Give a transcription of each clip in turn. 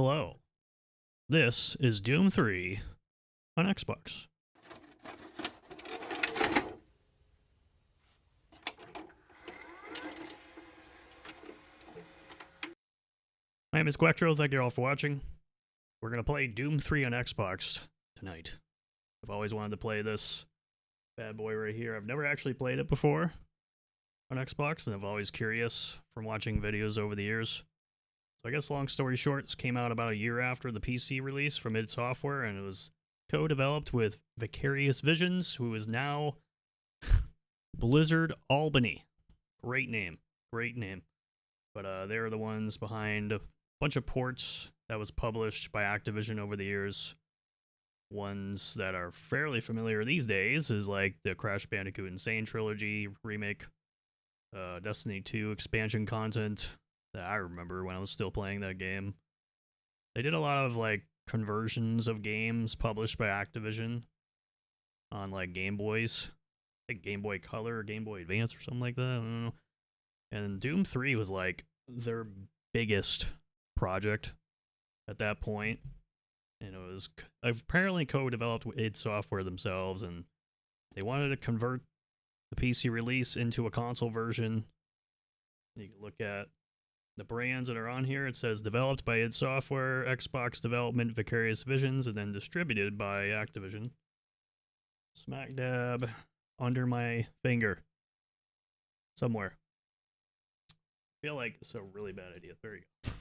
Hello. This is Doom 3 on Xbox. My name is Gwektro. Thank you all for watching. We're going to play Doom 3 on Xbox tonight. I've always wanted to play this bad boy right here. I've never actually played it before on Xbox, and I'm always curious from watching videos over the years. So I guess long story short, this came out about a year after the PC release from id Software, and it was co-developed with Vicarious Visions, who is now Blizzard Albany. Great name. Great name. But they're the ones behind a bunch of ports that was published by Activision over the years. Ones that are fairly familiar these days is like the Crash Bandicoot Insane Trilogy remake, Destiny 2 expansion content that I remember when I was still playing that game. They did a lot of like conversions of games published by Activision on like Game Boys, like Game Boy Color or Game Boy Advance or something like that. I don't know. And Doom 3 was like their biggest project at that point. And it was apparently co-developed with id Software themselves, and they wanted to convert the PC release into a console version. You can look at the brands that are on here. It says developed by id Software, Xbox Development, Vicarious Visions, and then distributed by Activision. Smack dab under my finger. Somewhere. I feel like it's a really bad idea. There you go.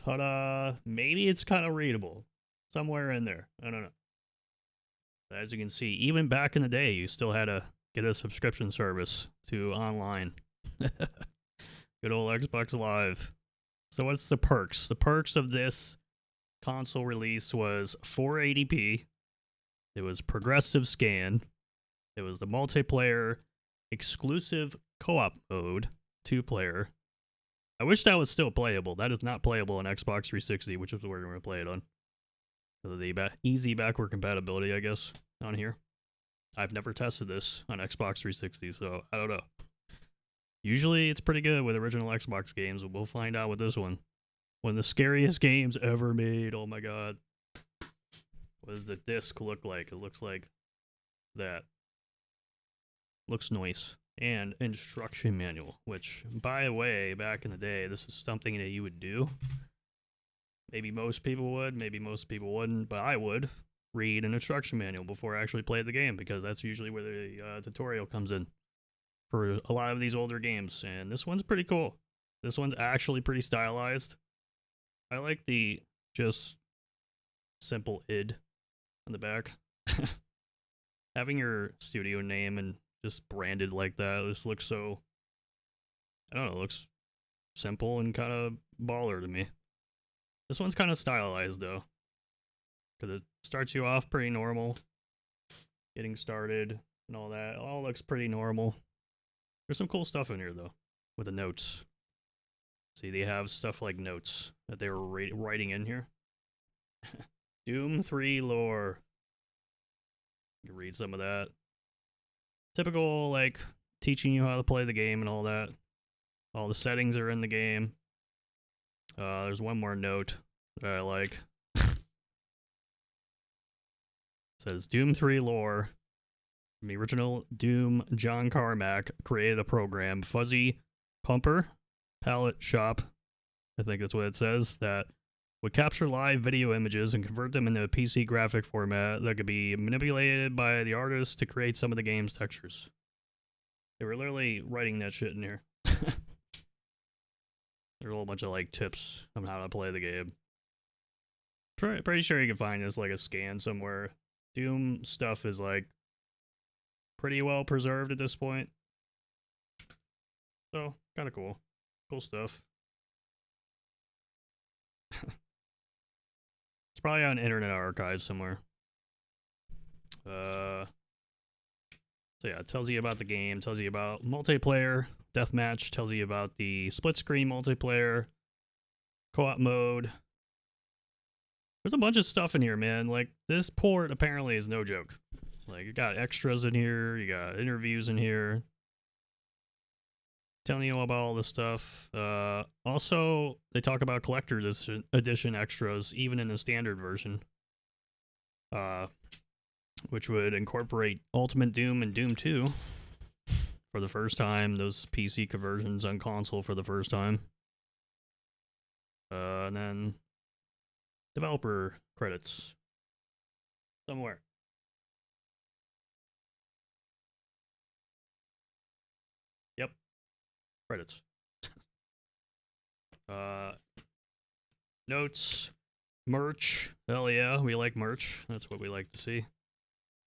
Ta-da! Maybe it's kind of readable. Somewhere in there. I don't know. As you can see, even back in the day, you still had to get a subscription service to online. Good old Xbox Live. So what's the perks? The perks of this console release was 480p. It was progressive scan. It was the multiplayer exclusive co-op mode, 2-player. I wish that was still playable. That is not playable on Xbox 360, which is where we're going to play it on. Because of the easy backward compatibility, I guess, on here. I've never tested this on Xbox 360, so I don't know. Usually it's pretty good with original Xbox games, but we'll find out with this one. One of the scariest games ever made, oh my god. What does the disc look like? It looks like that. Looks nice. And instruction manual, which, by the way, back in the day, this is something that you would do. Maybe most people would, maybe most people wouldn't, but I would read an instruction manual before I actually played the game, because that's usually where the tutorial comes in for a lot of these older games. And this one's pretty cool. This one's actually pretty stylized. I like the just simple id on the back. Having your studio name and just branded like that, this looks so, I don't know, it looks simple and kind of baller to me. This one's kind of stylized though, because it starts you off pretty normal, getting started and all that. It all looks pretty normal. There's some cool stuff in here though, with the notes. See, they have stuff like notes that they were writing in here. Doom 3 lore. You can read some of that. Typical, like, teaching you how to play the game and all that. All the settings are in the game. There's one more note that I like. It says, Doom 3 lore. From the original Doom, John Carmack created a program, Fuzzy Pumper Palette Shop, I think that's what it says, that would capture live video images and convert them into a PC graphic format that could be manipulated by the artist to create some of the game's textures. They were literally writing that shit in here. There's a whole bunch of like tips on how to play the game. Pretty sure you can find this like a scan somewhere. Doom stuff is like pretty well preserved at this point. So, kind of cool. Cool stuff. It's probably on Internet Archive somewhere. So yeah, it tells you about the game, tells you about multiplayer, deathmatch, tells you about the split screen multiplayer, co-op mode. There's a bunch of stuff in here, man. Like, this port apparently is no joke. Like, you got extras in here, you got interviews in here. telling you about all this stuff. Also, they talk about collector edition extras, even in the standard version, which would incorporate Ultimate Doom and Doom 2 for the first time. Those PC conversions on console for the first time. And then developer credits somewhere. Yep, credits. Notes, merch. Hell yeah, we like merch. That's what we like to see.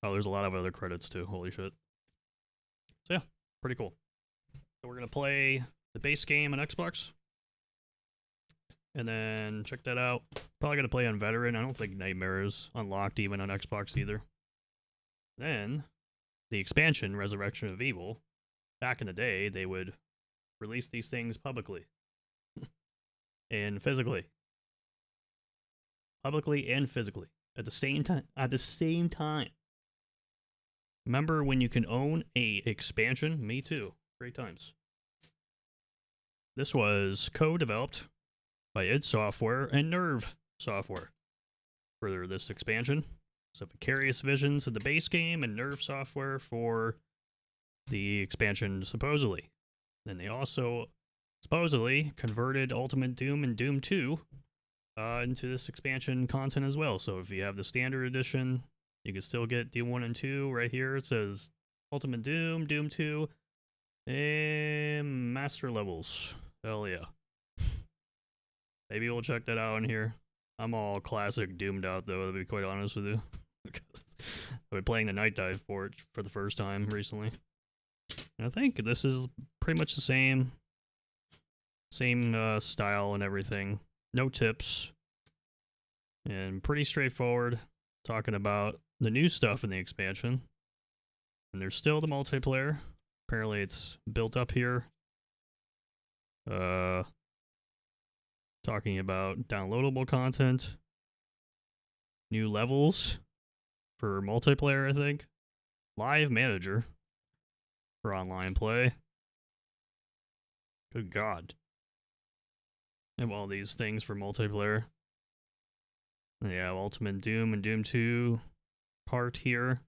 Oh, there's a lot of other credits too. Holy shit. So yeah, pretty cool. So we're gonna play the base game on Xbox. And then check that out. Probably gonna play on Veteran. I don't think Nightmare is unlocked even on Xbox either. Then the expansion, Resurrection of Evil. Back in the day, they would release these things publicly and physically. Publicly and physically at the same time. Remember when you can own a expansion? Me too. Great times. This was co-developed by id Software and Nerve Software for this expansion. So Vicarious Visions of the base game and Nerve Software for the expansion, supposedly. Then they also supposedly converted Ultimate Doom and Doom 2 into this expansion content as well. So if you have the standard edition, you can still get Doom 1 and 2. Right here it says Ultimate Doom, Doom 2, and Master Levels. Hell yeah. Maybe we'll check that out in here. I'm all classic doomed out though, to be quite honest with you. I've been playing the Night Dive port for the first time recently. And I think this is pretty much the same style and everything. No tips. And pretty straightforward. Talking about the new stuff in the expansion. And there's still the multiplayer. Apparently it's built up here. Talking about downloadable content. New levels for multiplayer, I think. Live manager for online play. Good God. And all these things for multiplayer. Yeah, Ultimate Doom and Doom 2 part here.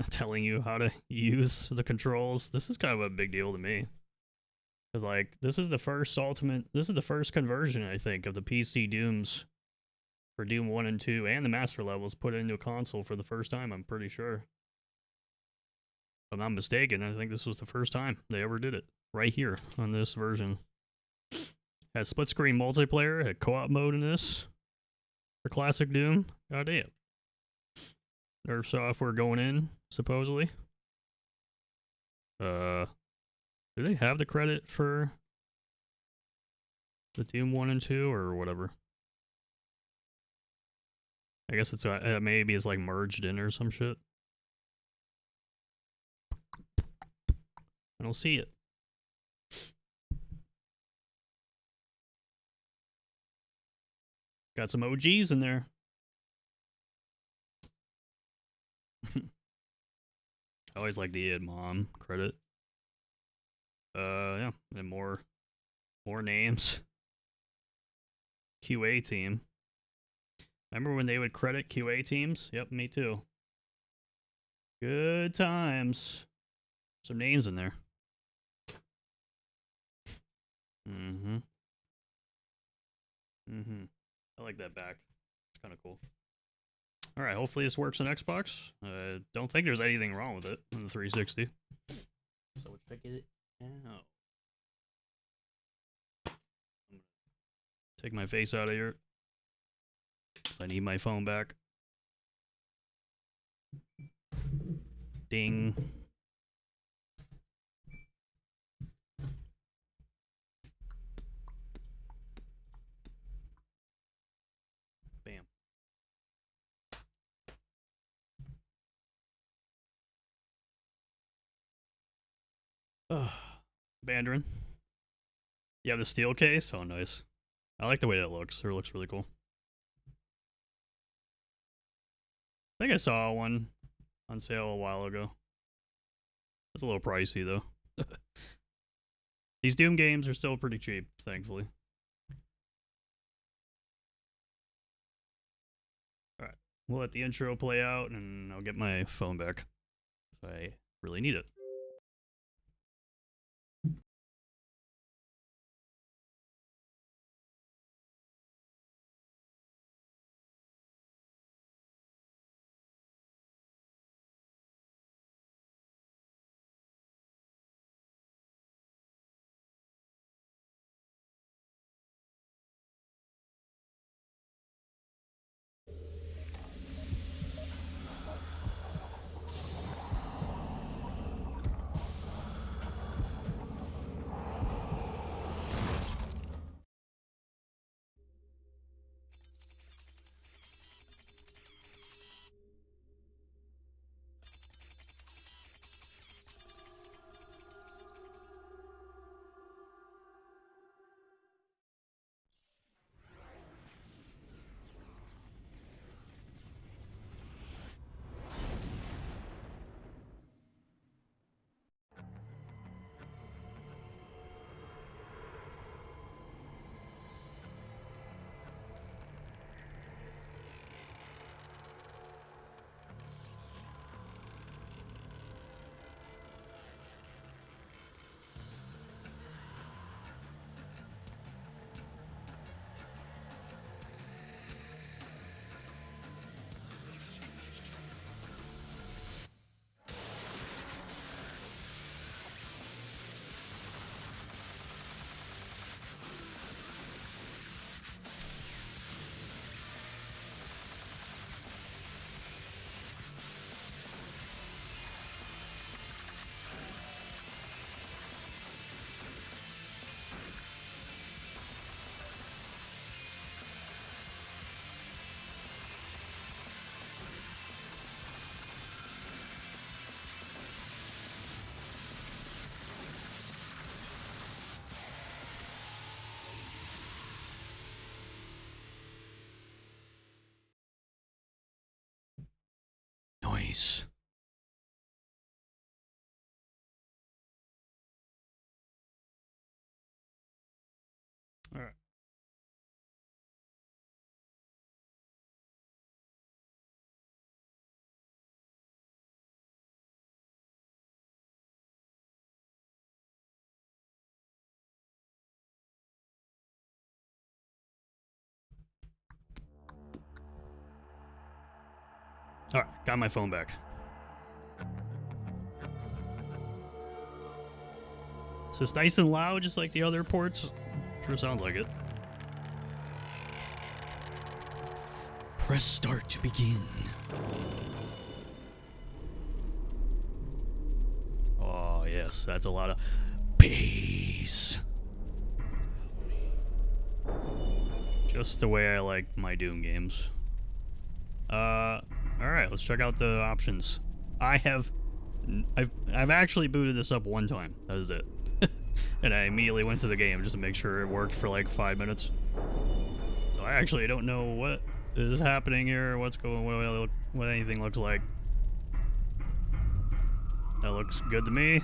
Telling you how to use the controls. This is kind of a big deal to me. Because, like, this is the first conversion, I think, of the PC Dooms for Doom 1 and 2 and the Master Levels put into a console for the first time, I'm pretty sure. If I'm not mistaken, I think this was the first time they ever did it. Right here on this version. Has split screen multiplayer, had co-op mode in this. For classic Doom. God damn. Nerve Software going in, supposedly. Do they have the credit for the Doom 1 and 2 or whatever? I guess it's maybe it's like merged in or some shit. I don't see it. Got some OGs in there. I always like the id Mom credit. Yeah, and more names. QA team. Remember when they would credit QA teams? Yep, me too. Good times. Some names in there. I like that back. It's kind of cool. All right, hopefully this works on Xbox. Don't think there's anything wrong with it on the 360. So let's check it out. Take my face out of here. I need my phone back. Ding. Bam. Mandarin. You have the steel case? Oh, nice. I like the way that looks. It looks really cool. I think I saw one on sale a while ago. It's a little pricey, though. These Doom games are still pretty cheap, thankfully. Alright, we'll let the intro play out, and I'll get my phone back. If I really need it. Nice. All right. All right, got my phone back. Is this nice and loud, just like the other ports? Sure sounds like it. Press start to begin. Oh, yes, that's a lot of bass. Just the way I like my Doom games. Alright, let's check out the options. I've actually booted this up one time. That was it. And I immediately went to the game just to make sure it worked for like 5 minutes. So I actually don't know what is happening here, what's going, what anything looks like. That looks good to me.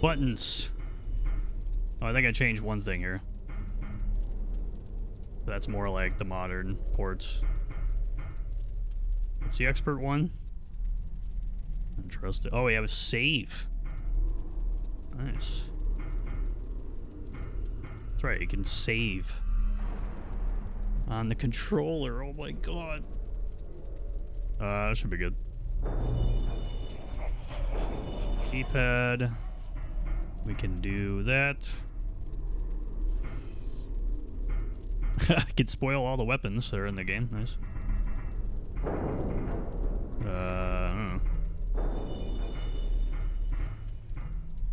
Buttons. Oh, I think I changed one thing here. That's more like the modern ports. It's the expert one. Interesting. Oh, we have a save. Nice. That's right, you can save on the controller. Oh my god. That should be good. D-pad. We can do that. I could spoil all the weapons that are in the game. Nice. I don't know.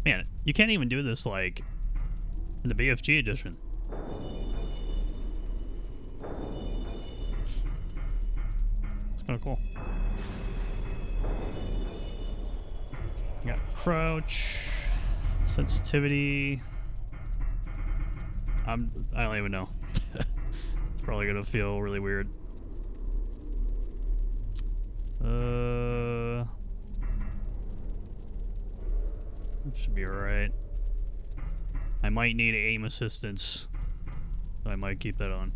Man, you can't even do this like in the BFG edition. It's kind of cool. You got crouch, sensitivity. I don't even know. It's probably gonna feel really weird. Should be alright. I might need aim assistance, so I might keep that on.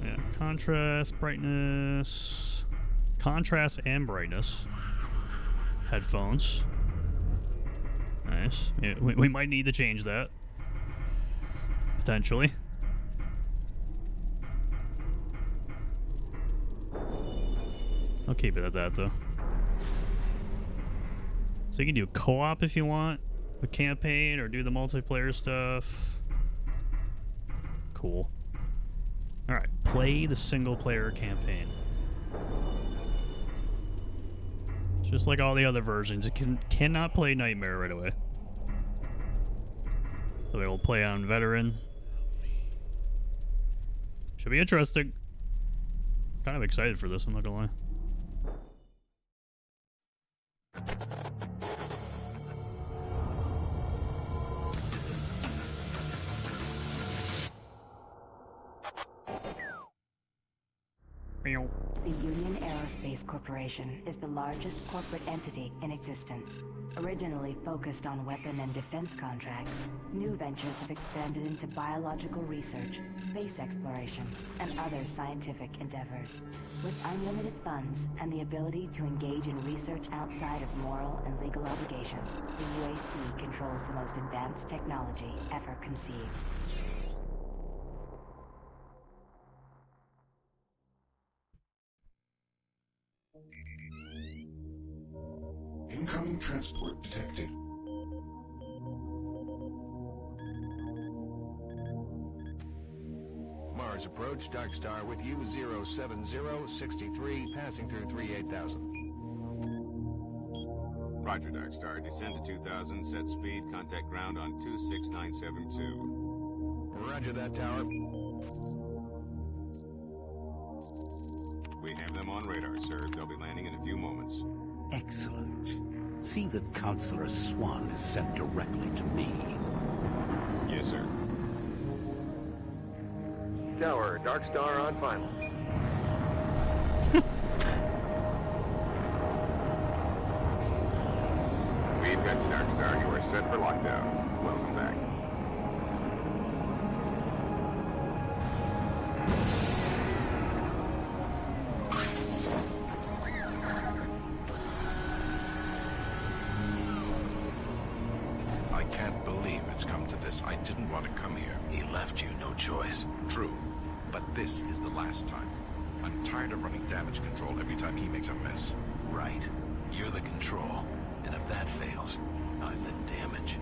Yeah, contrast, brightness, contrast and brightness. Headphones. Nice. Yeah, we might need to change that. Potentially. I'll keep it at that though. So you can do co-op if you want, the campaign, or do the multiplayer stuff. Cool. Alright, play the single player campaign. It's just like all the other versions. It cannot play Nightmare right away. So they will play on Veteran. Should be interesting. Kind of excited for this, I'm not gonna lie. The Union Aerospace Corporation is the largest corporate entity in existence. Originally focused on weapon and defense contracts, new ventures have expanded into biological research, space exploration, and other scientific endeavors. With unlimited funds and the ability to engage in research outside of moral and legal obligations, the UAC controls the most advanced technology ever conceived. Incoming transport detected. Mars approach, Dark Star with you, 07063, passing through 38,000. Roger, Dark Star. Descend to 2000, set speed, contact ground on 26972. Roger that, tower. We have them on radar, sir. They'll be landing in a few moments. Excellent. See that Counselor Swan is sent directly to me. Yes, sir. Tower, Dark Star on final. We've got you, Dark Star. You are set for lockdown. Welcome back. I can't believe it's come to this. I didn't want to come here. He left you no choice. True, but this is the last time. I'm tired of running damage control every time he makes a mess. Right. You're the control. And if that fails, I'm the damage.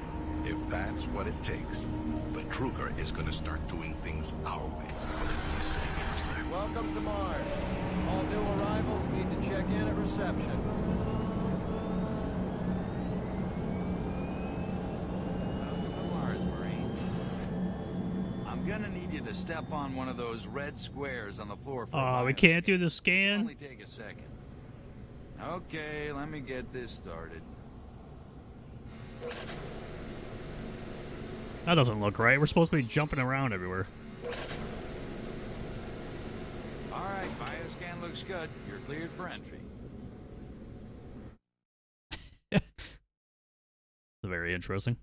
If that's what it takes, the Kruger is going to start doing things our way. Whatever you say, Counselor. Welcome to Mars. All new arrivals need to check in at reception. Welcome to Mars, Marine. I'm gonna need you to step on one of those red squares on the floor for Oh, we can't do the scan? Only take a second. Okay, let me get this started. That doesn't look right. We're supposed to be jumping around everywhere. Alright, bioscan looks good. You're cleared for entry. Very interesting.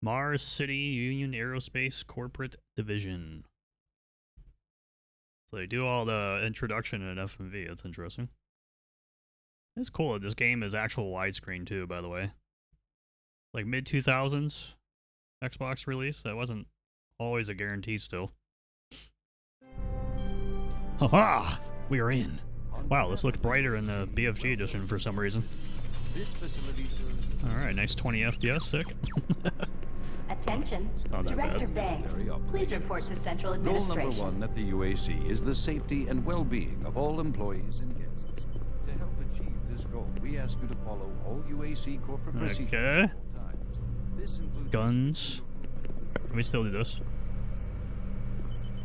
Mars City Union Aerospace Corporate Division. So they do all the introduction in FMV. That's interesting. It's cool that this game is actual widescreen too, by the way. Like mid-2000s Xbox release. That wasn't always a guarantee still. Haha! We are in. Wow, this looks brighter in the BFG edition for some reason. Alright, nice 20 FPS, sick. Attention, Not that Director bad. Banks, please report to Central Goal number Administration. one at the UAC is the safety and well-being of all employees and guests. To help achieve this goal, we ask you to follow all UAC corporate procedures Okay. at all times. This includes Guns. Can we still do this?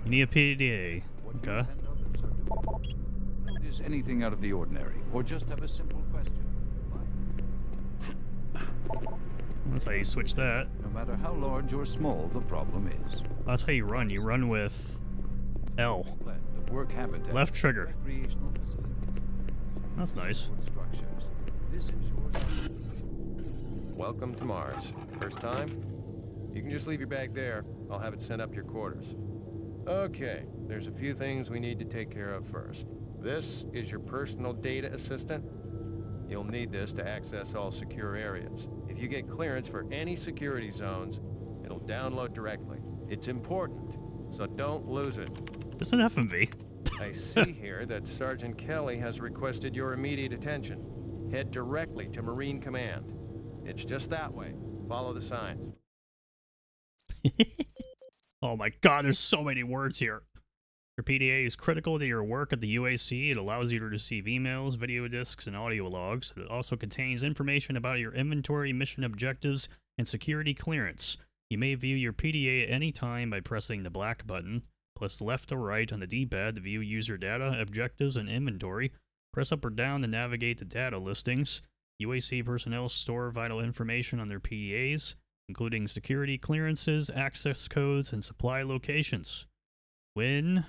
You need a PDA. what you Okay. and others are doing. Notice anything out of the ordinary, or just have a simple question. That's how you switch that. No matter how large or small the problem is. That's how you run. You run with L. Blend of work habitat, Left trigger. recreational facilities, That's nice. structures. This ensures... Welcome to Mars. First time? You can just leave your bag there. I'll have it sent up to your quarters. Okay, there's a few things we need to take care of first. This is your personal data assistant. You'll need this to access all secure areas. If you get clearance for any security zones, it'll download directly. It's important, so don't lose it. It's an FMV. I see here that Sergeant Kelly has requested your immediate attention. Head directly to Marine Command. It's just that way. Follow the signs. Oh my god, there's so many words here. Your PDA is critical to your work at the UAC. It allows you to receive emails, video discs, and audio logs. It also contains information about your inventory, mission objectives, and security clearance. You may view your PDA at any time by pressing the black button. Press left or right on the D-pad to view user data, objectives, and inventory. Press up or down to navigate the data listings. UAC personnel store vital information on their PDAs, including security clearances, access codes, and supply locations. When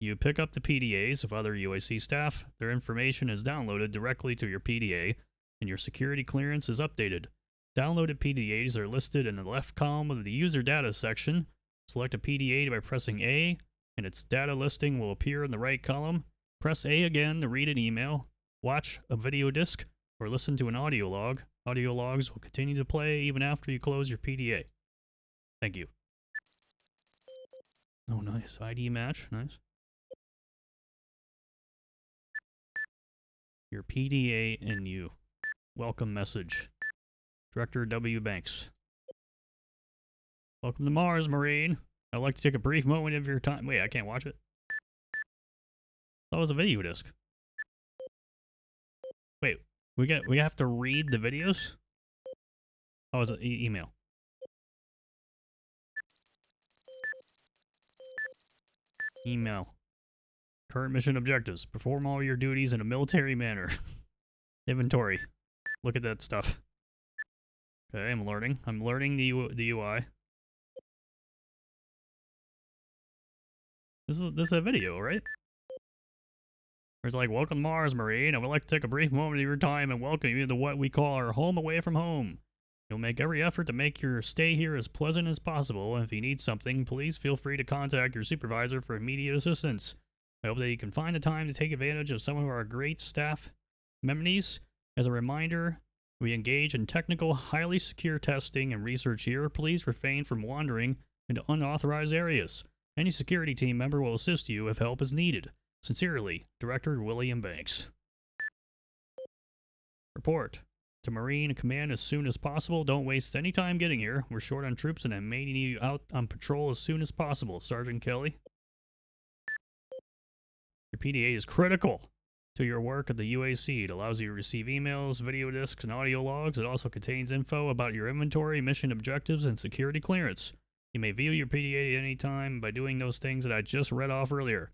you pick up the PDAs of other UAC staff, their information is downloaded directly to your PDA, and your security clearance is updated. Downloaded PDAs are listed in the left column of the user data section. Select a PDA by pressing A, and its data listing will appear in the right column. Press A again to read an email, watch a video disc, or listen to an audio log. Audio logs will continue to play even after you close your PDA. Thank you. Oh, nice. ID match. Nice. Your PDA and you. Welcome message. Director W. Banks. Welcome to Mars, Marine. I'd like to take a brief moment of your time. Wait, I can't watch it. That was a video disc. Wait, we have to read the videos? Oh, it's an email. Email. Current mission objectives. Perform all your duties in a military manner. Inventory. Look at that stuff. Okay, I'm learning. I'm learning the UI. This is a video, right? It's like, welcome to Mars, Marine. I would like to take a brief moment of your time and welcome you to what we call our home away from home. You'll make every effort to make your stay here as pleasant as possible, and if you need something, please feel free to contact your supervisor for immediate assistance. I hope that you can find the time to take advantage of some of our great staff amenities. As a reminder, we engage in technical, highly secure testing and research here. Please refrain from wandering into unauthorized areas. Any security team member will assist you if help is needed. Sincerely, Director William Banks. Report to Marine Command as soon as possible. Don't waste any time getting here. We're short on troops and I may need you out on patrol as soon as possible. Sergeant Kelly. Your PDA is critical to your work at the UAC. It allows you to receive emails, video discs, and audio logs. It also contains info about your inventory, mission objectives, and security clearance. You may view your PDA at any time by doing those things that I just read off earlier.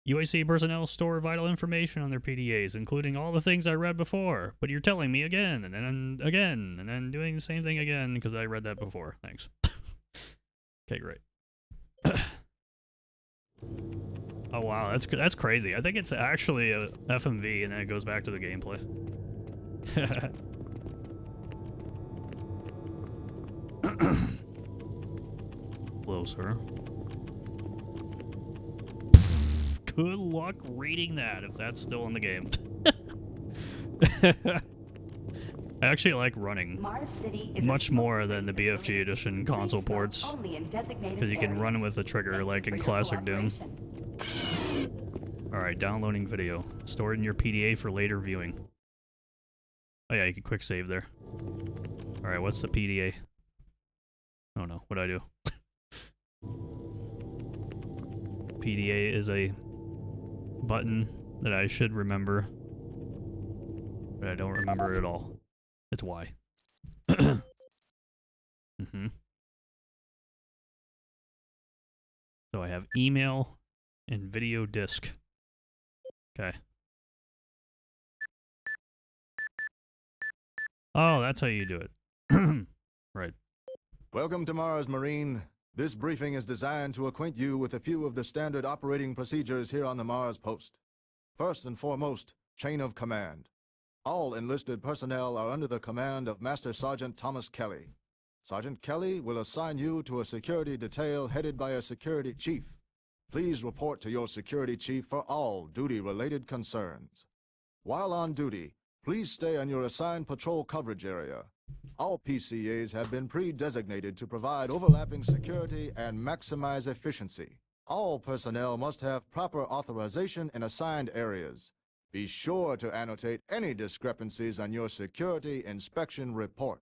UAC personnel store vital information on their PDAs, including all the things I read before, but you're telling me again, and then again, and then doing the same thing again because I read that before. Thanks. Okay, great. Oh wow, that's crazy. I think it's actually a FMV, and then it goes back to the gameplay. Hello, sir. Good luck reading that if that's still in the game. I actually like running Mars City is much more than the BFG edition console ports, because you can run with the trigger like in classic Doom. Alright, downloading video. Stored in your PDA for later viewing. Oh yeah, you can quick save there. Alright, what's the PDA? Oh no, what'd I do? PDA is a button that I should remember, but I don't remember it at all. It's Y. So I have email and video disc. Okay. Oh, that's how you do it. Right. Welcome to Mars, Marine. This briefing is designed to acquaint you with a few of the standard operating procedures here on the Mars post. First and foremost, chain of command. All enlisted personnel are under the command of Master Sergeant Thomas Kelly. Sergeant Kelly will assign you to a security detail headed by a security chief. Please report to your security chief for all duty-related concerns. While on duty, please stay on your assigned patrol coverage area. All PCAs have been pre-designated to provide overlapping security and maximize efficiency. All personnel must have proper authorization in assigned areas. Be sure to annotate any discrepancies on your security inspection report.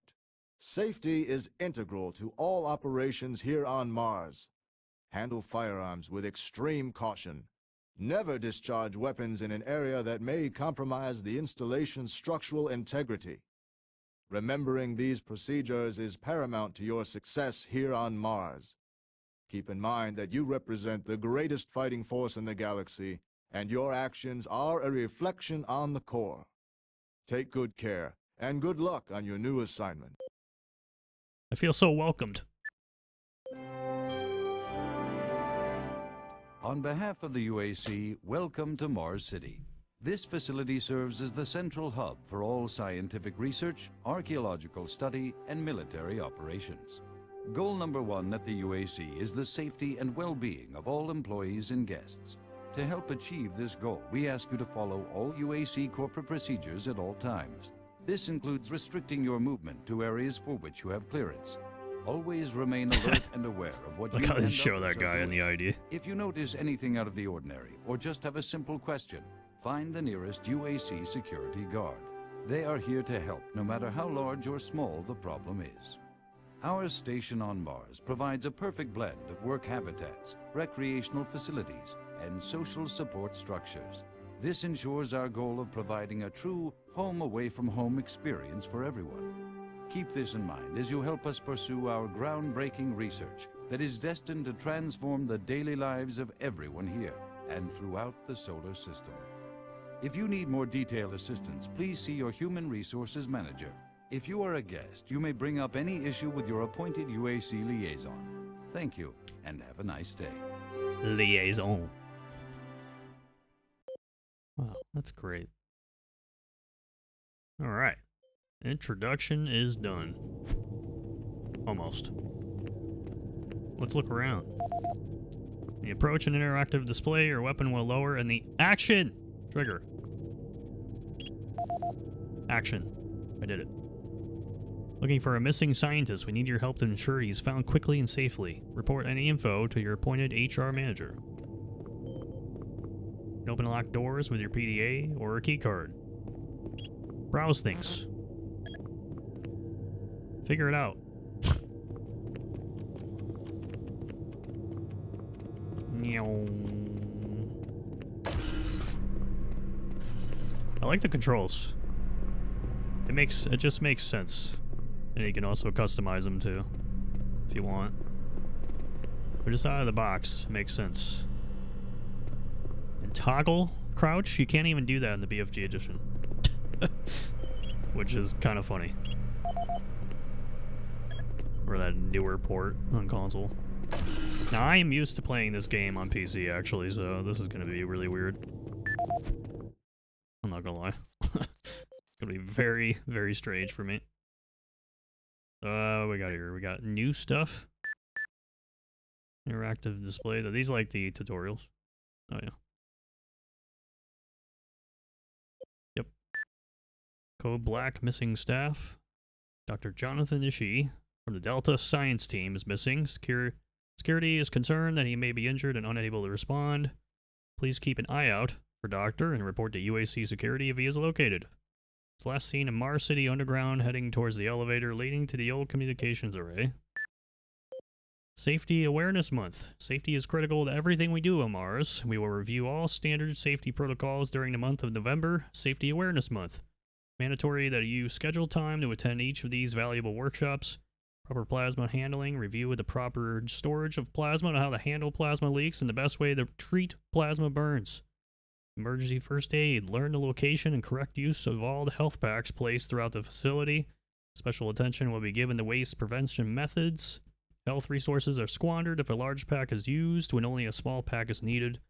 Safety is integral to all operations here on Mars. Handle firearms with extreme caution. Never discharge weapons in an area that may compromise the installation's structural integrity. Remembering these procedures is paramount to your success here on Mars. Keep in mind that you represent the greatest fighting force in the galaxy, and your actions are a reflection on the Corps. Take good care, and good luck on your new assignment. I feel so welcomed. On behalf of the UAC, welcome to Mars City. This facility serves as the central hub for all scientific research, archaeological study, and military operations. Goal number 1 at the UAC is the safety and well-being of all employees and guests. To help achieve this goal, we ask you to follow all UAC corporate procedures at all times. This includes restricting your movement to areas for which you have clearance. Always remain alert and aware of what Look you how they and show others that are guy in doing. the ID. If you notice anything out of the ordinary, or just have a simple question, find the nearest UAC security guard. They are here to help, no matter how large or small the problem is. Our station on Mars provides a perfect blend of work habitats, recreational facilities, and social support structures. This ensures our goal of providing a true home-away-from-home experience for everyone. Keep this in mind as you help us pursue our groundbreaking research that is destined to transform the daily lives of everyone here and throughout the solar system. If you need more detailed assistance, please see your Human Resources Manager. If you are a guest, you may bring up any issue with your appointed UAC liaison. Thank you, and have a nice day. Liaison. Wow, that's great. All right. Introduction is done. Almost. Let's look around. When you approach an interactive display, your weapon will lower and the action trigger. Action. I did it. Looking for a missing scientist. We need your help to ensure he's found quickly and safely. Report any info to your appointed HR manager. You can open and lock doors with your PDA or a key card. Browse things. Figure it out. I like the controls. It just makes sense. And you can also customize them too, if you want. But just out of the box, makes sense. And toggle crouch, you can't even do that in the BFG edition. Which is kind of funny. Or that newer port on console. Now, I am used to playing this game on PC, actually, so this is going to be really weird. I'm not going to lie. It's going to be very, very strange for me. We got here. We got new stuff. Interactive display. Are these like the tutorials? Oh, yeah. Yep. Code Black, missing staff. Dr. Jonathan Ishii from the Delta Science Team is missing. Security is concerned that he may be injured and unable to respond. Please keep an eye out for Doctor and report to UAC security if he is located. It's last seen in Mars City underground heading towards the elevator leading to the old communications array. Safety Awareness Month. Safety is critical to everything we do on Mars. We will review all standard safety protocols during the month of November, Safety Awareness Month. Mandatory that you schedule time to attend each of these valuable workshops. Proper plasma handling, review with the proper storage of plasma and how to handle plasma leaks and the best way to treat plasma burns. Emergency first aid, learn the location and correct use of all the health packs placed throughout the facility. Special attention will be given to waste prevention methods. Health resources are squandered if a large pack is used when only a small pack is needed.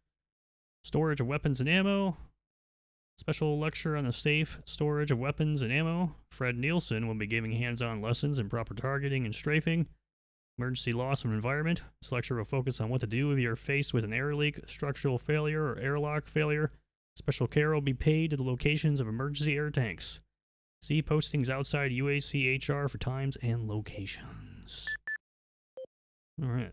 Storage of weapons and ammo. Special lecture on the safe storage of weapons and ammo. Fred Nielsen will be giving hands-on lessons in proper targeting and strafing. Emergency loss of environment. This lecture will focus on what to do if you're faced with an air leak, structural failure, or airlock failure. Special care will be paid to the locations of emergency air tanks. See postings outside UAC HR for times and locations. All right.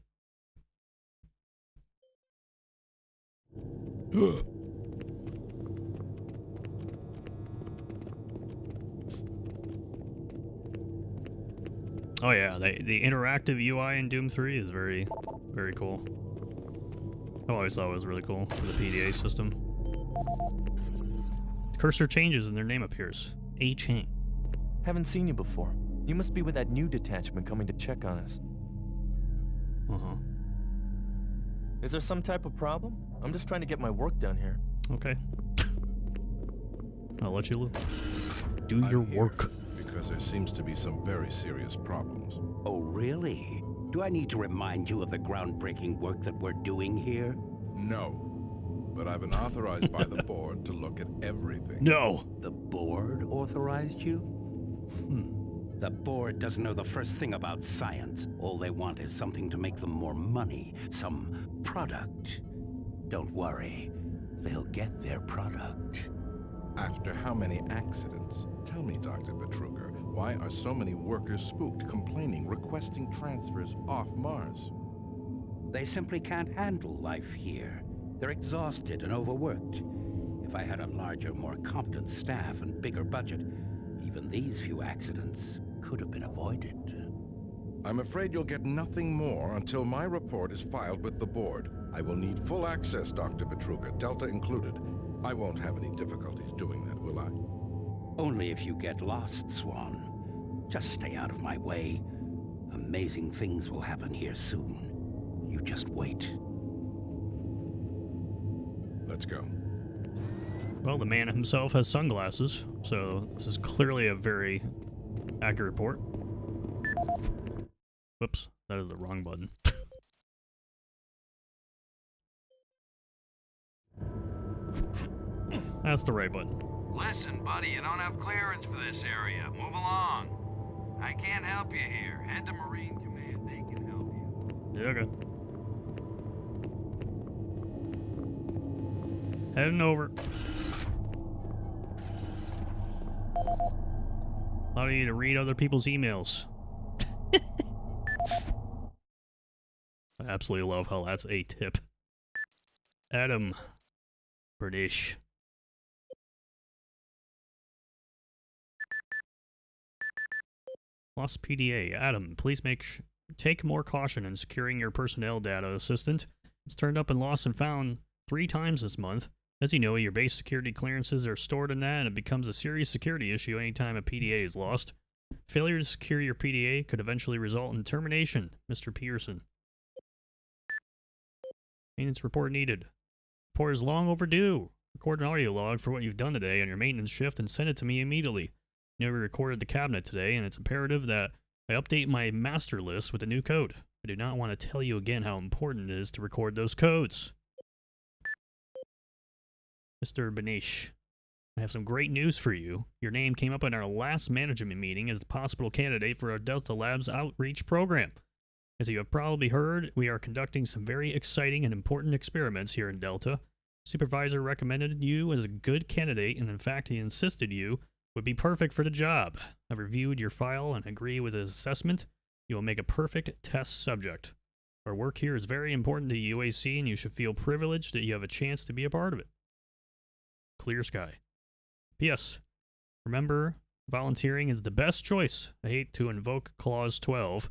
Oh yeah, the interactive UI in Doom 3 is very, very cool. I always thought it was really cool for the PDA system. The cursor changes and their name appears. A Chang. Haven't seen you before. You must be with that new detachment coming to check on us. Uh-huh. Is there some type of problem? I'm just trying to get my work done here. Okay. I'll let you do your work. Because there seems to be some very serious problems. Oh, really? Do I need to remind you of the groundbreaking work that we're doing here? No. But I've been authorized by the board to look at everything. No! The board authorized you? The board doesn't know the first thing about science. All they want is something to make them more money, some product. Don't worry, they'll get their product. After how many accidents? Tell me, Dr. Betruger, why are so many workers spooked, complaining, requesting transfers off Mars? They simply can't handle life here. They're exhausted and overworked. If I had a larger, more competent staff and bigger budget, even these few accidents could have been avoided. I'm afraid you'll get nothing more until my report is filed with the board. I will need full access, Dr. Betruger, Delta included. I won't have any difficulties doing that, will I? Only if you get lost, Swan. Just stay out of my way. Amazing things will happen here soon. You just wait. Let's go. Well, the man himself has sunglasses, so this is clearly a very accurate report. Whoops, that is the wrong button. That's the right button. Listen, buddy, you don't have clearance for this area. Move along. I can't help you here. Head to Marine Command. They can help you. Yeah, okay. Heading over. Allow you to read other people's emails. I absolutely love how that's a tip. Adam. British. Lost PDA. Adam, please take more caution in securing your personnel data. Assistant. It's turned up in lost and found 3 times this month. As you know, your base security clearances are stored in that, and it becomes a serious security issue anytime a PDA is lost. Failure to secure your PDA could eventually result in termination. Mr. Pearson. Maintenance report needed. Report is long overdue. Record an audio log for what you've done today on your maintenance shift and send it to me immediately. You never recorded the cabinet today, and it's imperative that I update my master list with the new code. I do not want to tell you again how important it is to record those codes. Mr. Benish, I have some great news for you. Your name came up in our last management meeting as a possible candidate for our Delta Labs outreach program. As you have probably heard, we are conducting some very exciting and important experiments here in Delta. Supervisor recommended you as a good candidate, and in fact, he insisted you would be perfect for the job. I've reviewed your file and agree with his assessment. You will make a perfect test subject. Our work here is very important to UAC, and you should feel privileged that you have a chance to be a part of it. Clear sky. P.S. Remember, volunteering is the best choice. I hate to invoke Clause 12.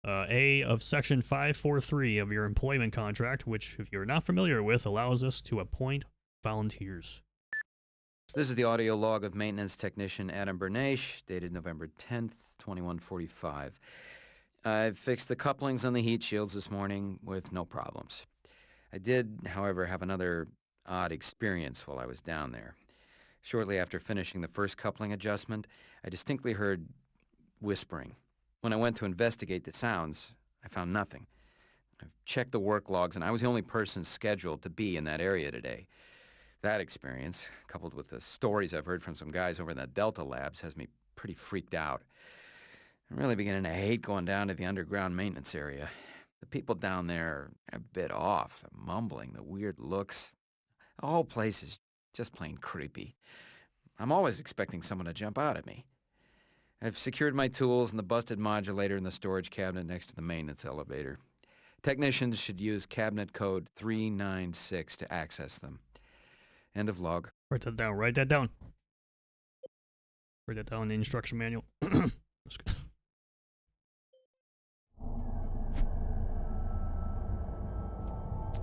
A of Section 543 of your employment contract, which, if you're not familiar with, allows us to appoint volunteers. This is the audio log of maintenance technician Adam Bernache, dated November 10th, 2145. I've fixed the couplings on the heat shields this morning with no problems. I did, however, have another odd experience while I was down there. Shortly after finishing the first coupling adjustment, I distinctly heard whispering. When I went to investigate the sounds, I found nothing. I've checked the work logs, and I was the only person scheduled to be in that area today. That experience, coupled with the stories I've heard from some guys over in the Delta labs, has me pretty freaked out. I'm really beginning to hate going down to the underground maintenance area. The people down there are a bit off. The mumbling, the weird looks. The whole place is just plain creepy. I'm always expecting someone to jump out at me. I've secured my tools and the busted modulator in the storage cabinet next to the maintenance elevator. Technicians should use cabinet code 396 to access them. End of log. Write that down. Write that down. Write that down in the instruction manual.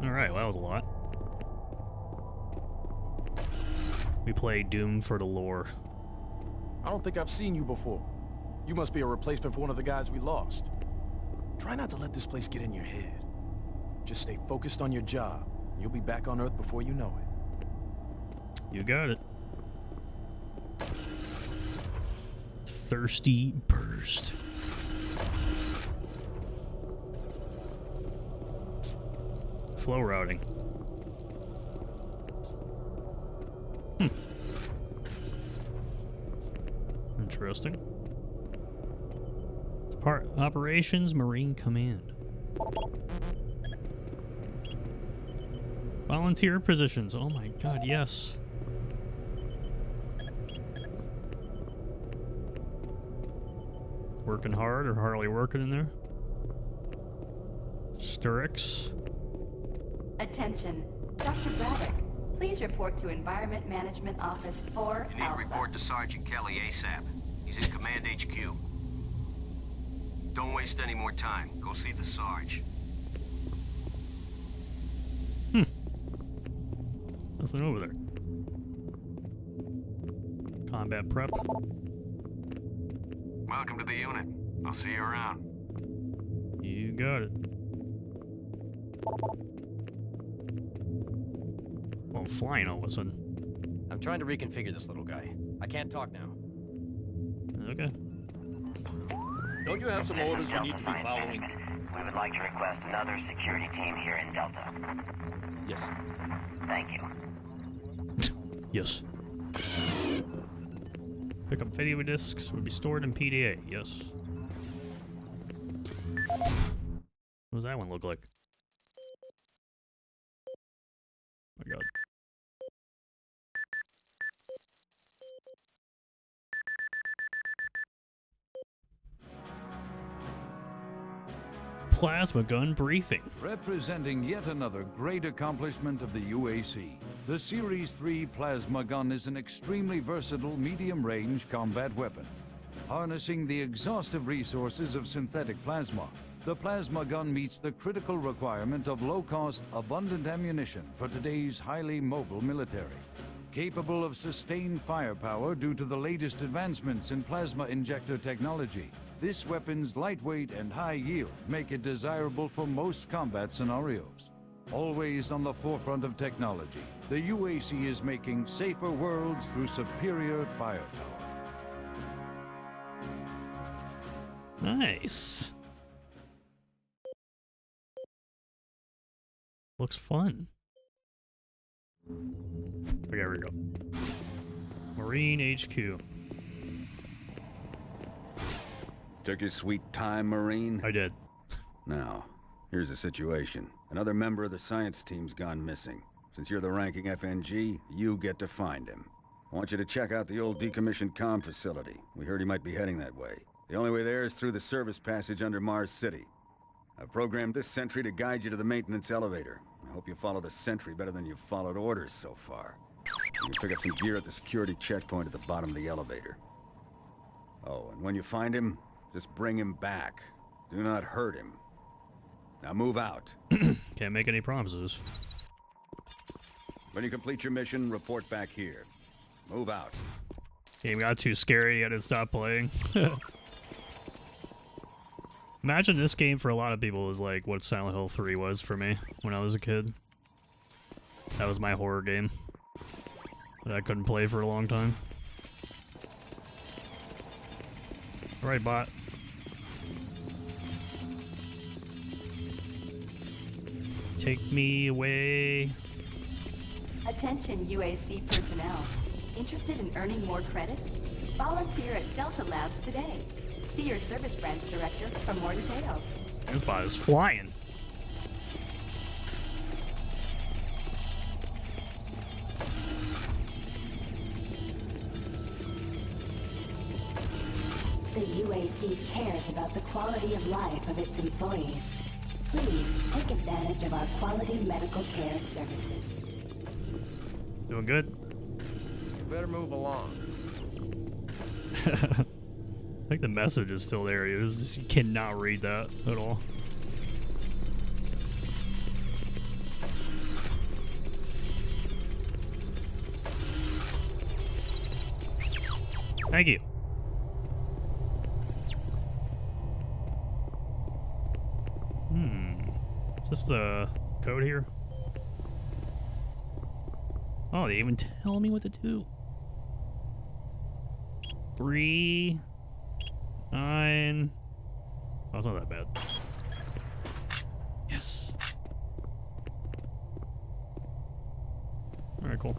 Alright, well, that was a lot. We play Doom for the lore. I don't think I've seen you before. You must be a replacement for one of the guys we lost. Try not to let this place get in your head. Just stay focused on your job. You'll be back on Earth before you know it. You got it. Thirsty burst. Flow routing. Interesting. Part Operations Marine Command. Volunteer positions. Oh my god, yes. Working hard or hardly working in there? Sturix. Attention. Dr. Braddock, please report to Environment Management Office 4 You need to report to Sergeant Kelly ASAP. He's in Command HQ. Don't waste any more time. Go see the Sarge. Nothing over there. Combat prep. Welcome to the unit. I'll see you around. You got it. Well, I'm flying all of a sudden. I'm trying to reconfigure this little guy. I can't talk now. Okay. Don't you have some orders you need to be following? We would like to request another security team here in Delta. Yes. Thank you. Yes. Pick up video discs would be stored in PDA. Yes. What does that one look like? Oh my god. Plasma gun briefing. Representing yet another great accomplishment of the UAC, the Series 3 plasma gun is an extremely versatile medium-range combat weapon. Harnessing the exhaustive resources of synthetic plasma, the plasma gun meets the critical requirement of low-cost, abundant ammunition for today's highly mobile military. Capable of sustained firepower due to the latest advancements in plasma injector technology, this weapon's lightweight and high yield make it desirable for most combat scenarios. Always on the forefront of technology, the UAC is making safer worlds through superior firepower. Nice. Looks fun. Okay, here we go. Marine HQ. Took your sweet time, Marine? I did. Now, here's the situation. Another member of the science team's gone missing. Since you're the ranking FNG, you get to find him. I want you to check out the old decommissioned comm facility. We heard he might be heading that way. The only way there is through the service passage under Mars City. I've programmed this sentry to guide you to the maintenance elevator. I hope you follow the sentry better than you've followed orders so far. You can pick up some gear at the security checkpoint at the bottom of the elevator. Oh, and when you find him, just bring him back. Do not hurt him. Now move out. Can't make any promises. When you complete your mission, report back here. Move out. Game got too scary, I had to stop playing. Imagine this game for a lot of people is like what Silent Hill 3 was for me when I was a kid. That was my horror game that I couldn't play for a long time. Alright, bot. Take me away. Attention UAC personnel. Interested in earning more credits? Volunteer at Delta Labs today. See your service branch director for more details. This bot is flying. The UAC cares about the quality of life of its employees. Please take advantage of our quality medical care services. Doing good. You better move along. I think the message is still there. You cannot read that at all. Thank you. Is this the code here? Oh, they even tell me what to do. 3, 9. Oh, it's not that bad. Yes. All right, cool.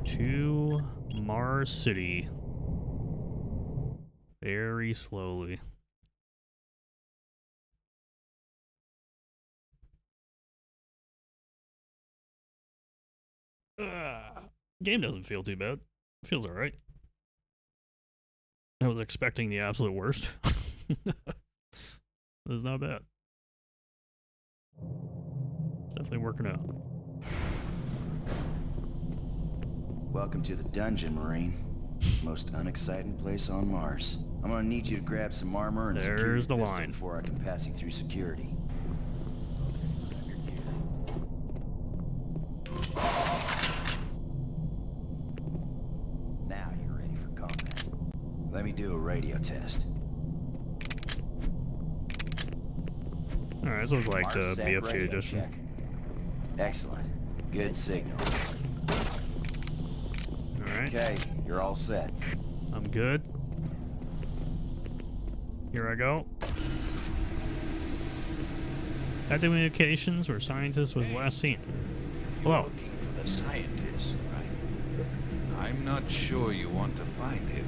To Mars City. Very slowly. Game doesn't feel too bad. It feels alright. I was expecting the absolute worst. It's not bad. It's definitely working out. Welcome to the dungeon, Marine. Most unexciting place on Mars. I'm gonna need you to grab some armor and There's the security line before I can pass you through security. Now you're ready for combat. Let me do a radio test. Alright, this looks like the Mars sec BFG radio edition. check. Excellent. Good signal. Alright. Okay, you're all set. I'm good. Here I go. At the communications where scientist was last seen. Hello. Looking for the scientist, right? I'm not sure you want to find him.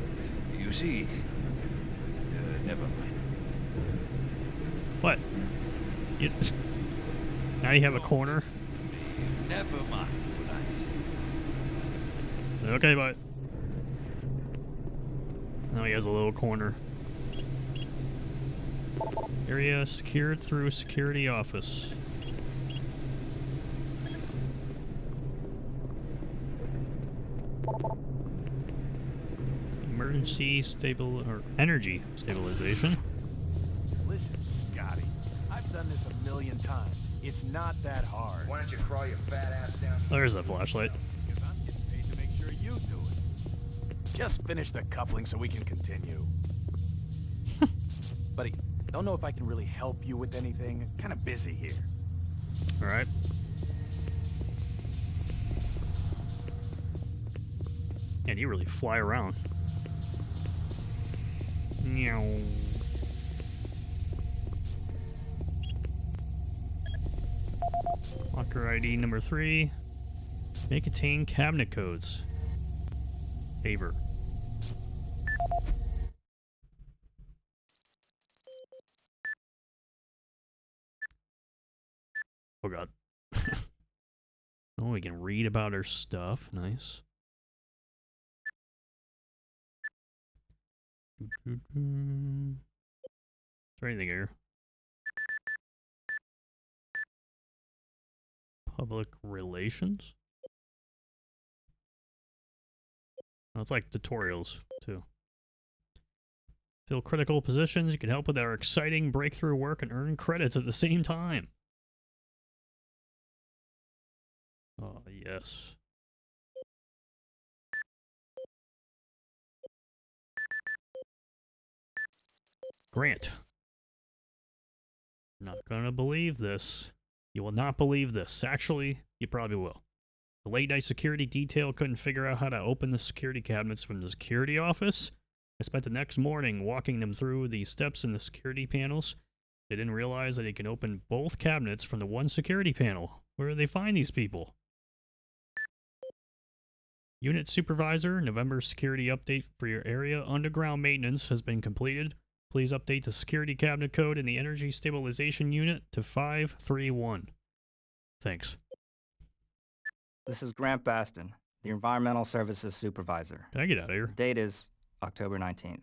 You see, never mind. What? You, now you have a corner? Never mind what I say. Okay, bye. Now he has a little corner. Area secured through security office. Emergency energy stabilization. Listen, Scotty. I've done this a million times. It's not that hard. Why don't you crawl your fat ass down? There's the flashlight. Because I'm getting paid to make sure you do it. Just finish the coupling so we can continue. Buddy, don't know if I can really help you with anything. Kind of busy here. All right. And you really fly around. Meow. Locker ID number 3. May contain cabinet codes. Favor. Oh god. Oh, we can read about her stuff. Nice. Is there anything here? Public relations? Oh, it's like tutorials, too. Fill critical positions. You can help with our exciting breakthrough work and earn credits at the same time. Oh, yes. Grant. Not gonna believe this. You will not believe this. Actually, you probably will. The late night security detail couldn't figure out how to open the security cabinets from the security office. I spent the next morning walking them through the steps in the security panels. They didn't realize that he can open both cabinets from the one security panel. Where do they find these people? Unit Supervisor, November security update for your area. Underground maintenance has been completed. Please update the security cabinet code in the energy stabilization unit to 531. Thanks. This is Grant Baston, the Environmental Services Supervisor. Can I get out of here? The date is October 19th.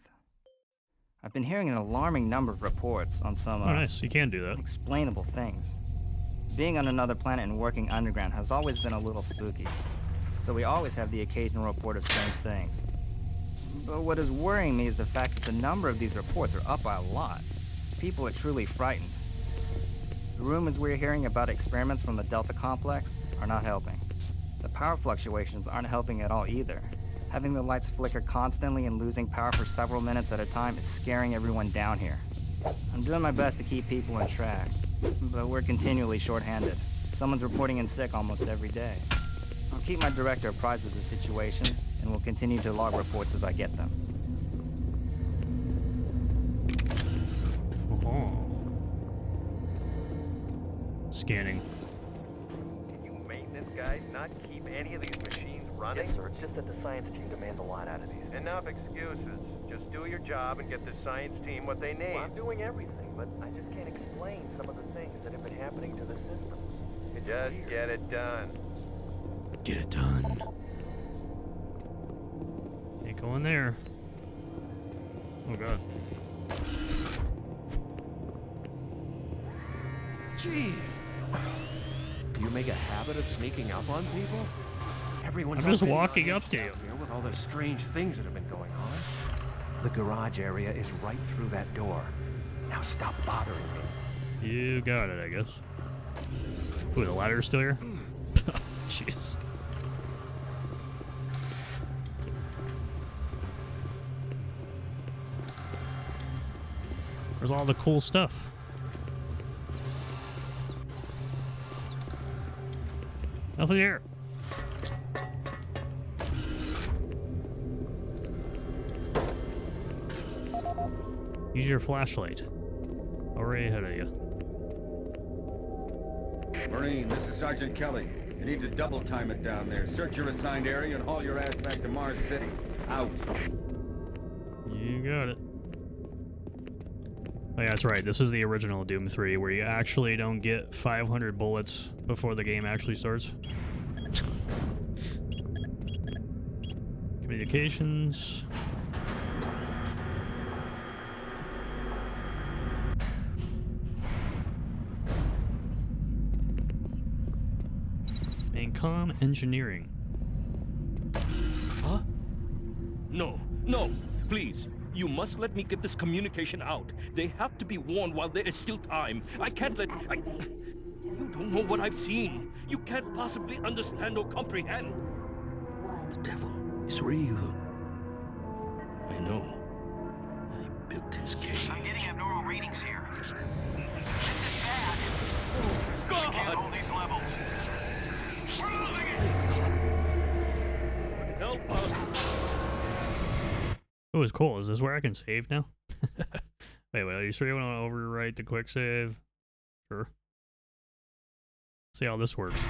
I've been hearing an alarming number of reports on some nice. You can do that. unexplainable things. Being on another planet and working underground has always been a little spooky, so we always have the occasional report of strange things. But what is worrying me is the fact that the number of these reports are up by a lot. People are truly frightened. The rumors we're hearing about experiments from the Delta Complex are not helping. The power fluctuations aren't helping at all either. Having the lights flicker constantly and losing power for several minutes at a time is scaring everyone down here. I'm doing my best to keep people on track, but we're continually short-handed. Someone's reporting in sick almost every day. I'll keep my director apprised of the situation, and will continue to log reports as I get them. Scanning. Can you maintenance guys not keep any of these machines running? Yes, sir. It's just that the science team demands a lot out of these. Enough excuses. Just do your job and get the science team what they need. Well, I'm doing everything, but I just can't explain some of the things that have been happening to the systems. It's just weird. get it done. Get it done. Ain't going there. Oh god. Jeez. Do you make a habit of sneaking up on people? Everyone's I'm just up in walking on up to you. here with all the strange things that have been going on. The garage area is right through that door. Now stop bothering me. You got it, I guess. Ooh, the ladder's still here? Jeez. Where's all the cool stuff? Nothing here. Use your flashlight. Already ahead of you. Marine, this is Sergeant Kelly. You need to double time it down there. Search your assigned area and haul your ass back to Mars City. Out. You got it. Oh yeah, that's right. This is the original Doom 3, where you actually don't get 500 bullets before the game actually starts. Communications. Main comm engineering. Huh? No, no, please. You must let me get this communication out. They have to be warned while there is still time. I can't let... You don't know what I've seen. You can't possibly understand or comprehend. The devil is real. I know. I built his cage. I'm getting abnormal readings here. This is bad. God! We can't hold these levels. We're losing it! Help us! Oh, it's cool. Is this where I can save now? wait, are you sure you want to overwrite the quick save? Sure. See how this works.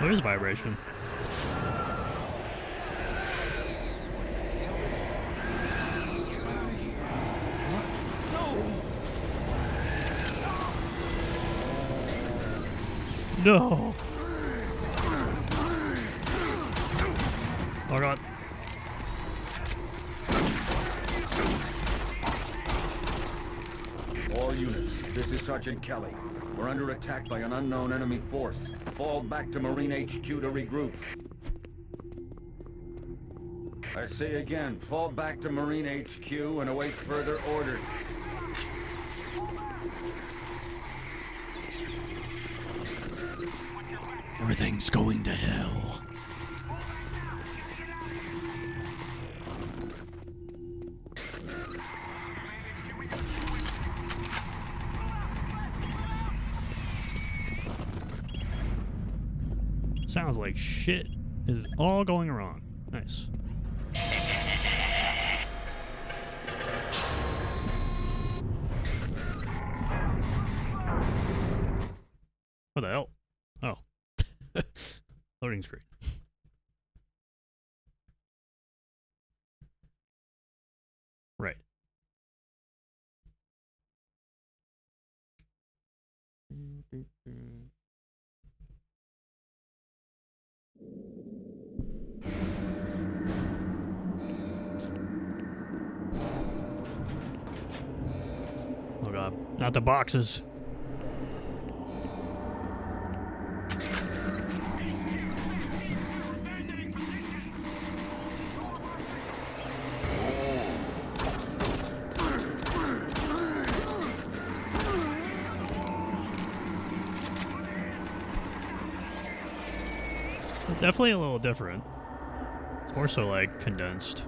What is vibration? No. Oh god. All units, this is Sergeant Kelly. We're under attack by an unknown enemy force. Fall back to Marine HQ to regroup. I say again, fall back to Marine HQ and await further orders. Everything's going to hell. Sounds like shit is all going wrong. Nice. What the hell? Oh. Loading screen. Right. Oh god, not the boxes. Definitely a little different. It's more so like condensed.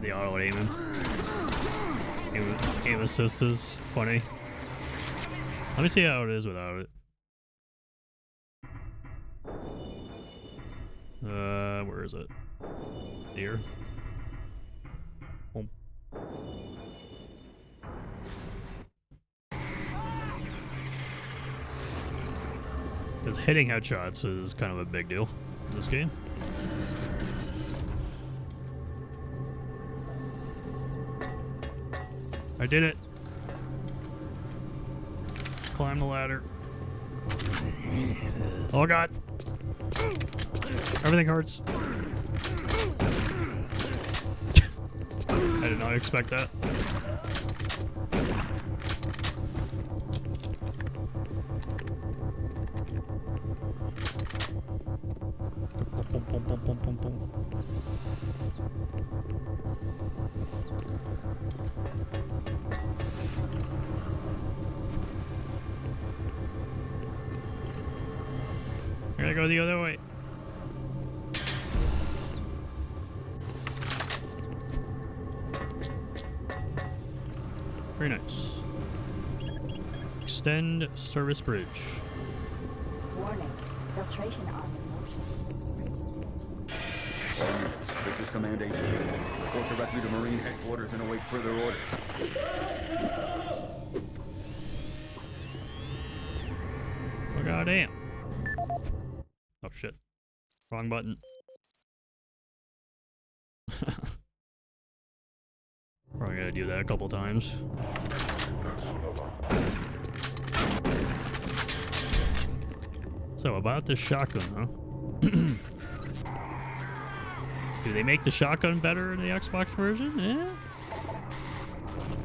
The auto aiming. Aim assist is funny. Let me see how it is without it. Where is it? Here. Oh. Because hitting headshots is kind of a big deal in this game. I did it. Climb the ladder. Oh god. Everything hurts. I did not expect that. I gotta go the other way. Very nice. Extend service bridge. Warning. Filtration arm in motion. This is Command HQ. Report directly to Marine Headquarters and await further orders. Oh goddamn. Oh shit. Wrong button. Probably gotta do that a couple times. So about the shotgun, huh? Do they make the shotgun better in the Xbox version? Yeah.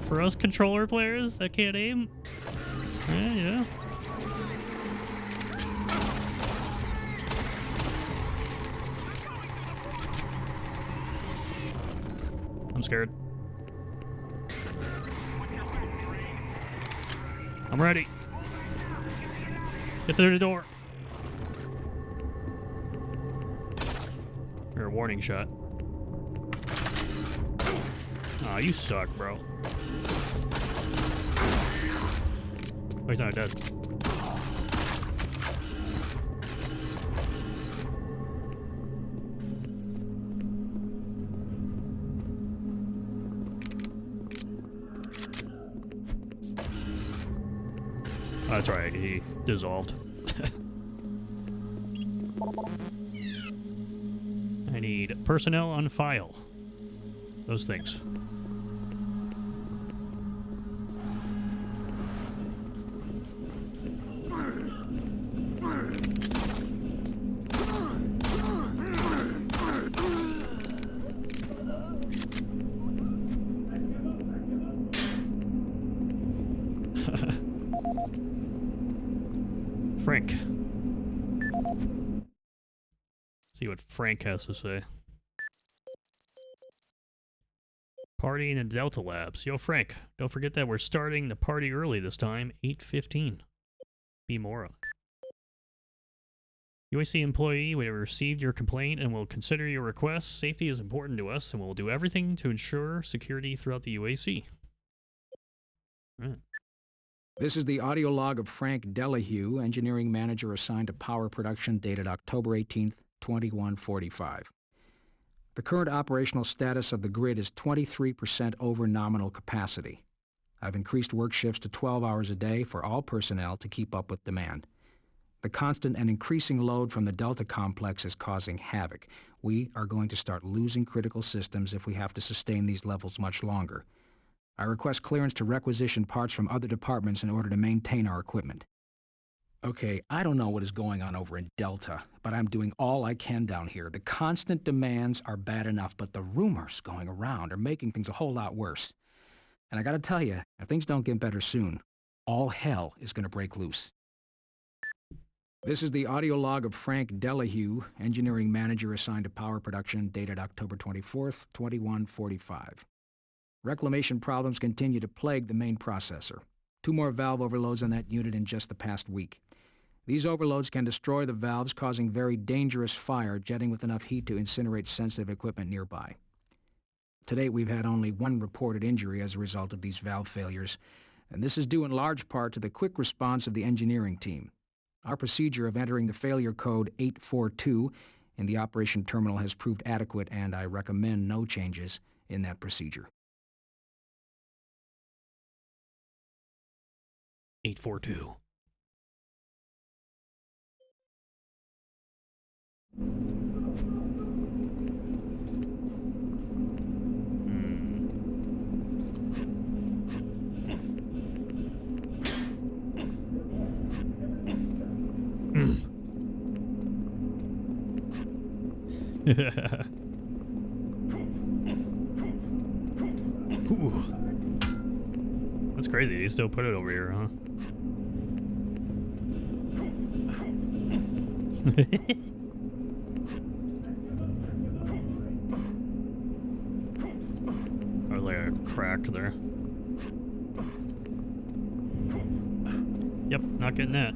For us controller players that can't aim? Yeah. I'm scared. I'm ready. Get through the door. Or a warning shot. Aw, you suck, bro. Oh, he's not dead. Oh, that's right, he dissolved. I need personnel on file. Those things. Frank. See what Frank has to say. Partying in Delta Labs. Yo, Frank, don't forget that we're starting the party early this time, 8:15. Be Mora. UAC employee, we have received your complaint and will consider your request. Safety is important to us and we'll do everything to ensure security throughout the UAC. Right. This is the audio log of Frank Delahue, engineering manager assigned to power production, dated October 18th, 2145. The current operational status of the grid is 23% over nominal capacity. I've increased work shifts to 12 hours a day for all personnel to keep up with demand. The constant and increasing load from the Delta complex is causing havoc. We are going to start losing critical systems if we have to sustain these levels much longer. I request clearance to requisition parts from other departments in order to maintain our equipment. Okay, I don't know what is going on over in Delta, but I'm doing all I can down here. The constant demands are bad enough, but the rumors going around are making things a whole lot worse. And I gotta tell you, if things don't get better soon, all hell is gonna break loose. This is the audio log of Frank Delahue, engineering manager assigned to power production, dated October 24th, 2145. Reclamation problems continue to plague the main processor. 2 more valve overloads on that unit in just the past week. These overloads can destroy the valves, causing very dangerous fire, jetting with enough heat to incinerate sensitive equipment nearby. To date, we've had only 1 reported injury as a result of these valve failures, and this is due in large part to the quick response of the engineering team. Our procedure of entering the failure code 842 in the operation terminal has proved adequate, and I recommend no changes in that procedure. 842. Ooh. That's crazy. You still put it over here, huh? Or like a crack there. Yep, not getting that.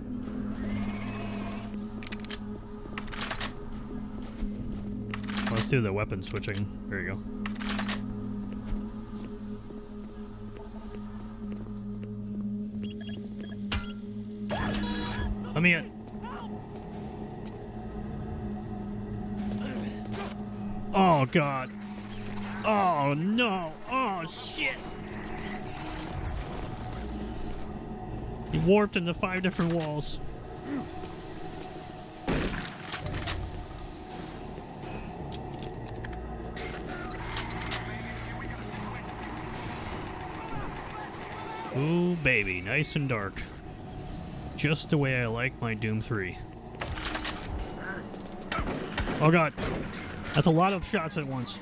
Let's do the weapon switching. There you go. Let me in. Oh god. Oh no. Oh shit. He warped into 5 different walls. Ooh, baby, nice and dark. Just the way I like my Doom 3. Oh god. That's a lot of shots at once.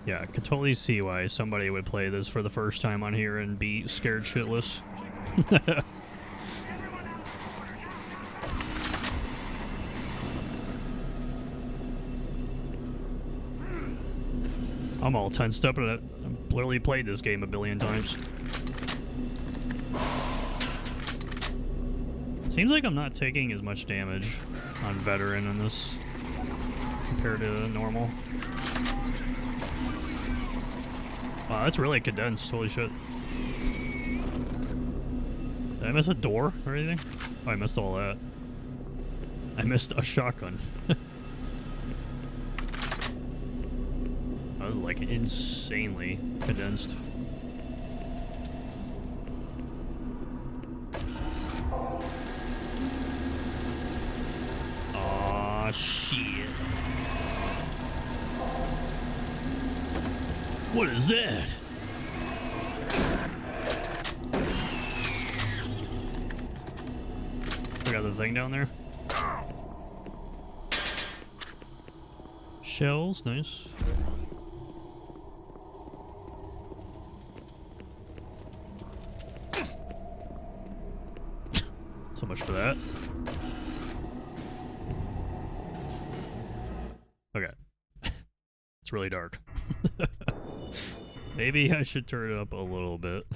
Yeah, I could totally see why somebody would play this for the first time on here and be scared shitless. I'm all tensed up, and I've literally played this game a billion times. Seems like I'm not taking as much damage on veteran in this compared to normal. Wow, that's really condensed. Holy shit. Did I miss a door or anything? Oh, I missed all that. I missed a shotgun. That was like insanely condensed. Aw, shit. What is that? I got the thing down there. Shells, nice. So much for that. Okay. It's really dark. Maybe I should turn it up a little bit.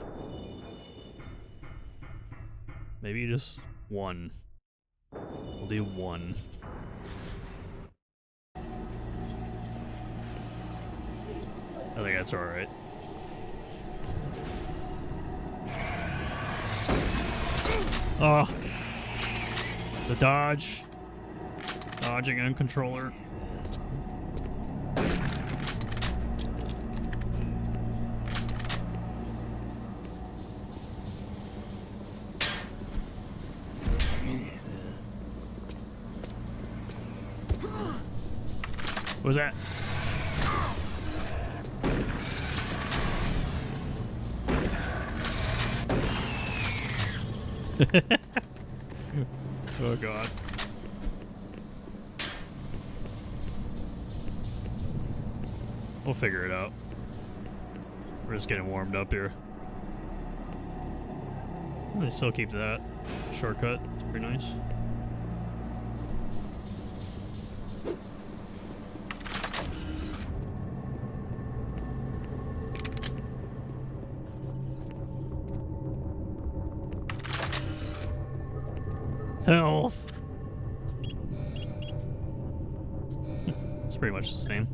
Maybe just 1. We'll do 1. I think that's alright. Oh! The dodge. Dodging on controller. What was that? Oh god. We'll figure it out. We're just getting warmed up here. They still keep that shortcut. It's pretty nice. Health. It's pretty much the same.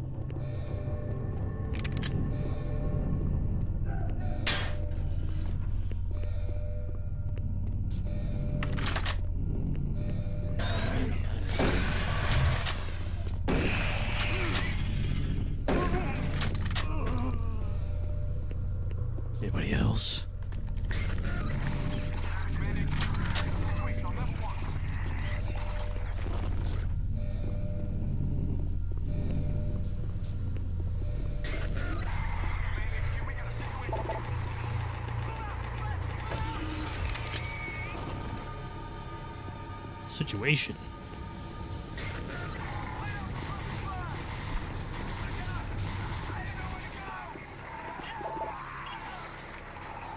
Anybody else? Situation.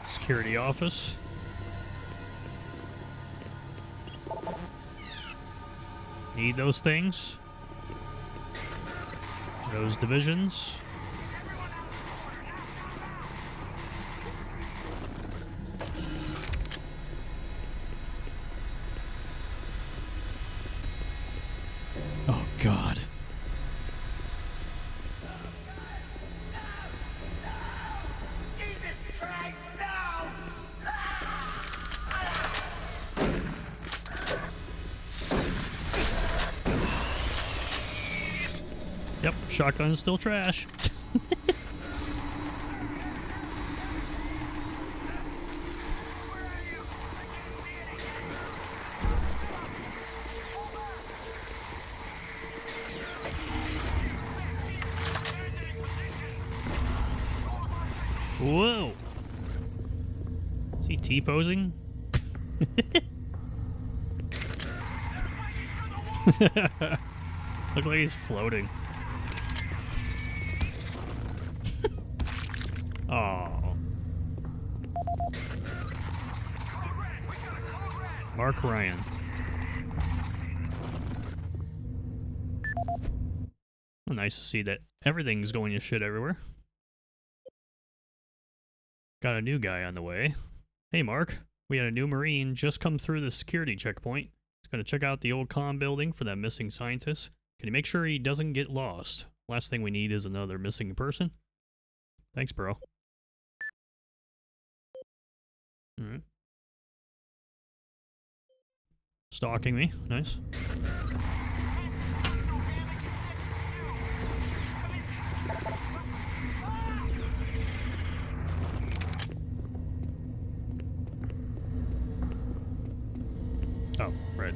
Security office. Need those things. Those divisions. Oh, God. Yep, shotgun's still trash. Whoa! Is he T-posing? Looks like he's floating. Oh. Mark Ryan. Well, nice to see that everything's going to shit everywhere. Got a new guy on the way. Hey, Mark. We had a new Marine just come through the security checkpoint. He's going to check out the old comm building for that missing scientist. Can you make sure he doesn't get lost? Last thing we need is another missing person. Thanks, bro. Alright. Stalking me. Nice. Oh, right.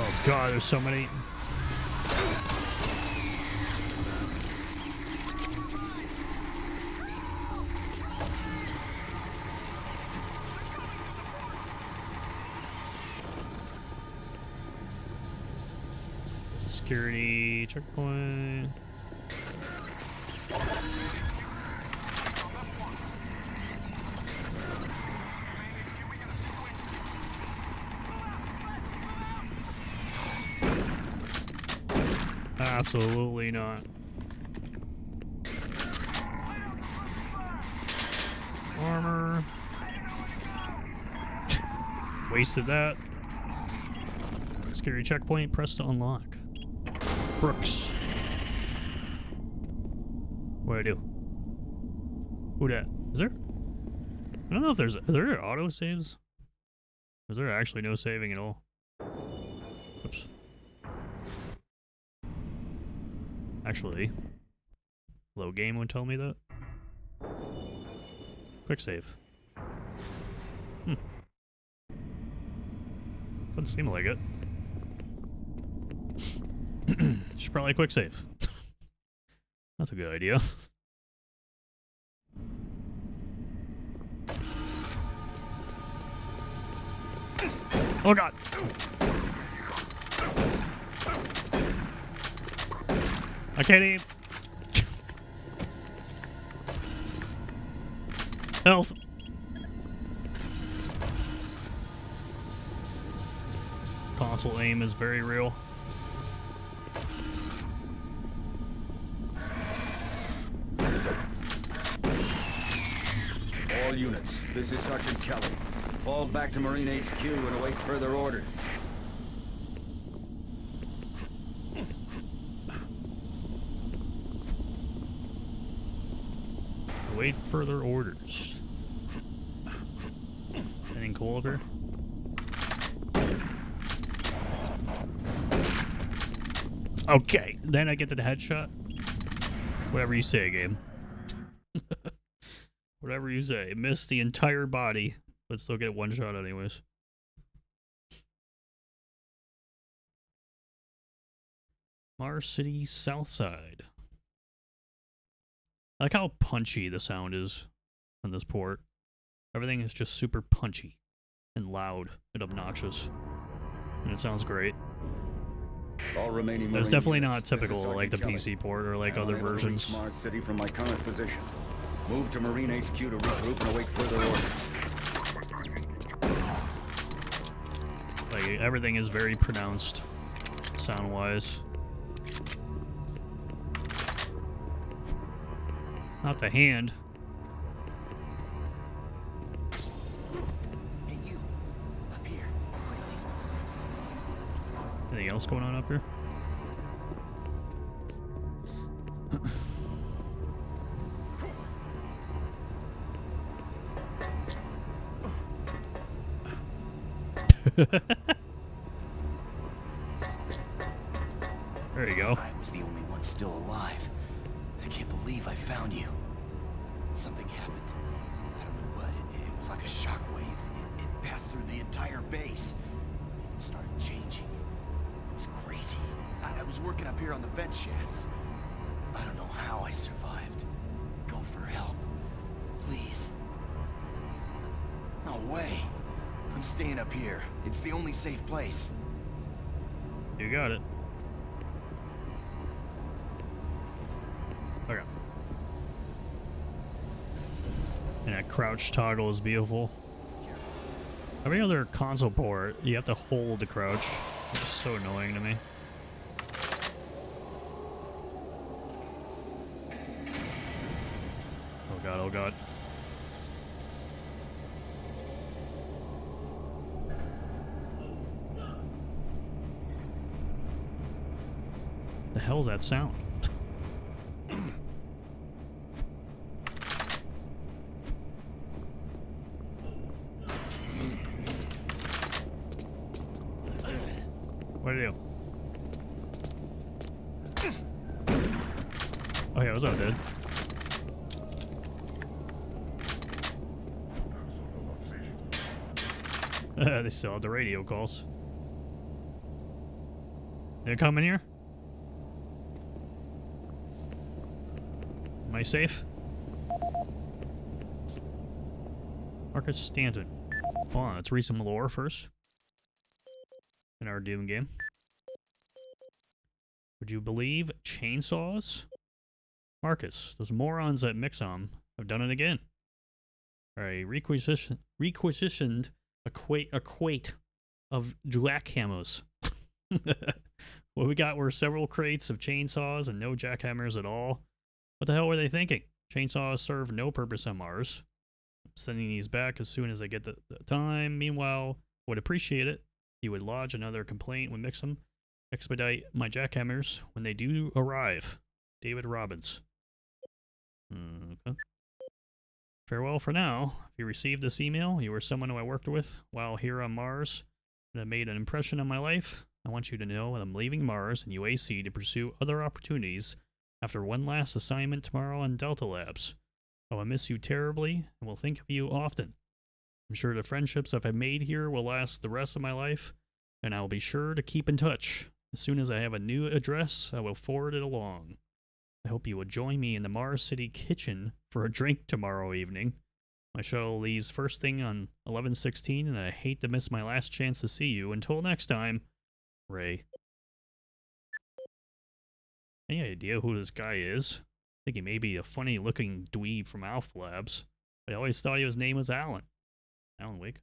Oh god, there's so many. Security checkpoint. Absolutely not. Armor. Wasted that. Scary checkpoint. Press to unlock. Brooks. What do I do? Who dat? Is there? I don't know if there's. Are there auto saves? Or is there actually no saving at all? Oops. Actually, low game would tell me that. Quick save. Doesn't seem like it. Should probably quick save. That's a good idea. Oh god! I can't aim. Health. Console aim is very real. All units, this is Sergeant Kelly. Fall back to Marine HQ and await further orders. Await further orders. Anything cool up here? Okay, then I get to the headshot. Whatever you say, game. Whatever you say. Miss the entire body, but still get one shot anyways. Mars City South Side. I like how punchy the sound is on this port. Everything is just super punchy and loud and obnoxious. And it sounds great. All remaining It's Marine definitely units, not typical this is like the Sergeant PC port or like Kelly. other I'm unable to reach versions. Mars City from my current position. Move to Marine HQ to regroup and await further orders. Like everything is very pronounced sound-wise. Not the hand. Hey, you. Up here. Quickly. Anything else going on up here? There you go. I was the only one still alive. I can't believe I found you. Something happened. I don't know what. It was like a shockwave. It passed through the entire base. It started changing. It was crazy. I was working up here on the vent shafts. I don't know how I survived. Go for help. Please. No way. I'm staying up here. It's the only safe place. You got it. Okay. And that crouch toggle is beautiful. Every other console port, you have to hold the crouch. It's so annoying to me. Oh god, oh god. The hell's that sound? What do I do? Oh yeah, what's up, dude? They still have the radio calls. They're coming here? Am I safe? Marcus Stanton. Hold on, let's read some lore first. In our Doom game. Would you believe chainsaws? Marcus, those morons at Mixom have done it again. Alright, requisitioned a crate of jackhammers. What we got were several crates of chainsaws and no jackhammers at all. What the hell were they thinking? Chainsaws serve no purpose on Mars. I'm sending these back as soon as I get the time. Meanwhile, would appreciate it. You would lodge another complaint with Mixum. Expedite my jackhammers when they do arrive. David Robbins. Okay. Farewell for now. If you received this email, you were someone who I worked with while here on Mars and have made an impression on my life. I want you to know that I'm leaving Mars and UAC to pursue other opportunities after one last assignment tomorrow on Delta Labs. I will miss you terribly and will think of you often. I'm sure the friendships I've made here will last the rest of my life, and I will be sure to keep in touch. As soon as I have a new address, I will forward it along. I hope you will join me in the Mars City kitchen for a drink tomorrow evening. My shuttle leaves first thing on 11/16, and I hate to miss my last chance to see you. Until next time, Ray. Any idea who this guy is? I think he may be a funny-looking dweeb from Alpha Labs, but I always thought his name was Alan. Alan Wake.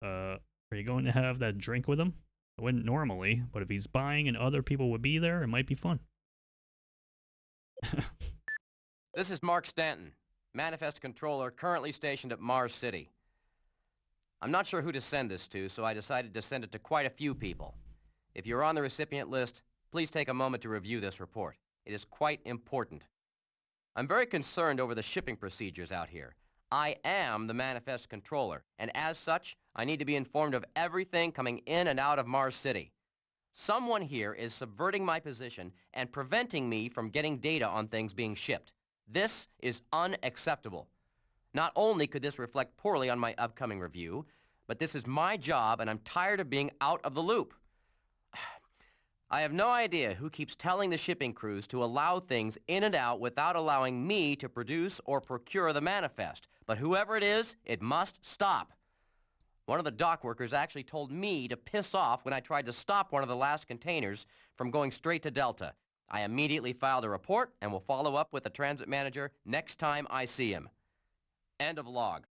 Are you going to have that drink with him? I wouldn't normally, but if he's buying and other people would be there, it might be fun. This is Mark Stanton, Manifest Controller, currently stationed at Mars City. I'm not sure who to send this to, so I decided to send it to quite a few people. If you're on the recipient list, please take a moment to review this report. It is quite important. I'm very concerned over the shipping procedures out here. I am the Manifest Controller, and as such, I need to be informed of everything coming in and out of Mars City. Someone here is subverting my position and preventing me from getting data on things being shipped. This is unacceptable. Not only could this reflect poorly on my upcoming review, but this is my job and I'm tired of being out of the loop. I have no idea who keeps telling the shipping crews to allow things in and out without allowing me to produce or procure the manifest, but whoever it is, it must stop. One of the dock workers actually told me to piss off when I tried to stop one of the last containers from going straight to Delta. I immediately filed a report and will follow up with the transit manager next time I see him. End of log.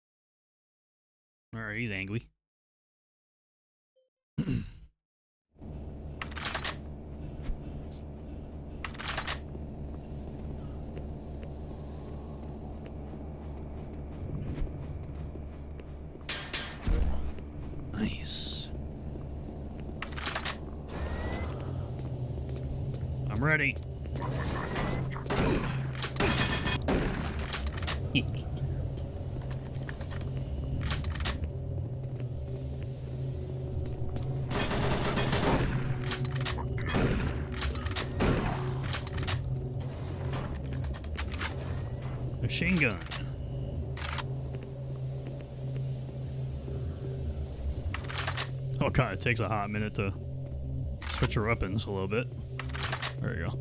Alright, he's angry. Nice. I'm ready. Machine gun. Oh god, it takes a hot minute to switch your weapons a little bit. There you go.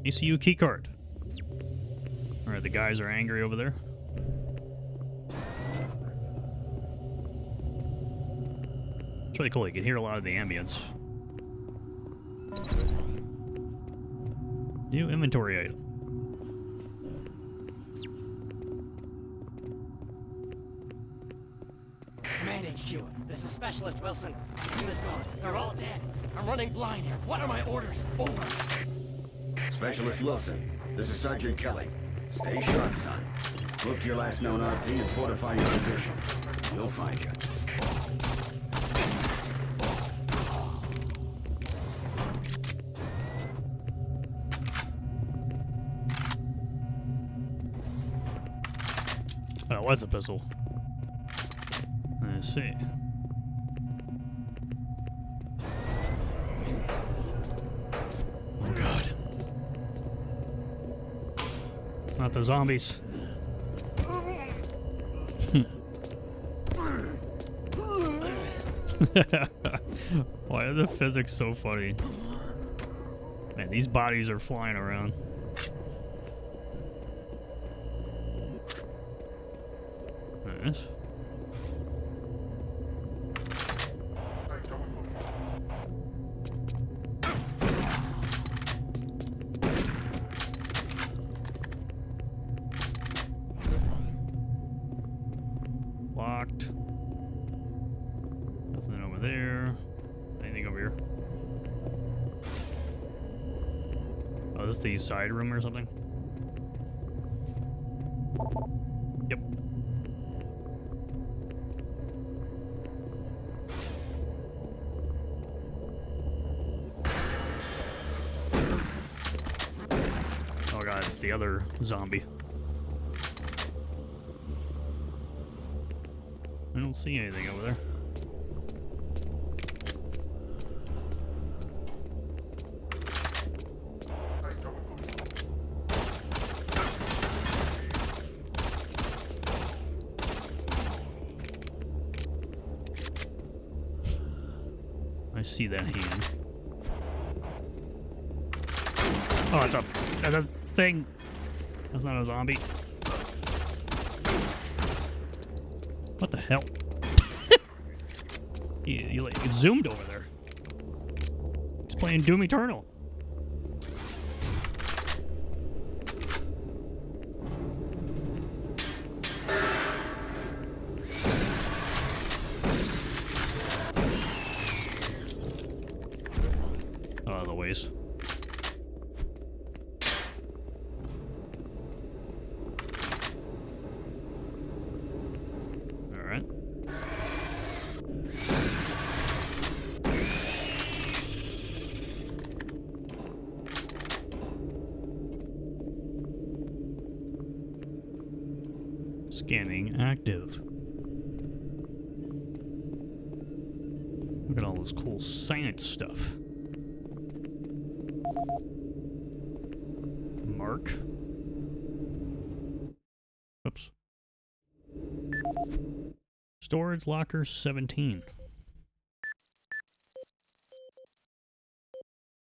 ECU keycard. Alright, the guys are angry over there. It's really cool, you can hear a lot of the ambience. New inventory item. Command HQ, this is Specialist Wilson. Team is gone. They're all dead. I'm running blind here. What are my orders? Over. Specialist Wilson, this is Sergeant Kelly. Stay sharp, son. Move to your last known RP and fortify your position. We'll find you. Oh, what's a pistol? Let's see. Oh god. Not the zombies. Why are the physics so funny? Man, these bodies are flying around. Nice. Locked. there. Anything over here? Oh, this is the side room or something? Yep. Oh god, it's the other zombie. I don't see anything over there. I see that hand. Oh, it's a thing. That's not a zombie. What the hell? you like zoomed over there. He's playing Doom Eternal. Oh, the ways. Scanning active. Look at all this cool science stuff. Mark. Oops. Storage locker 17.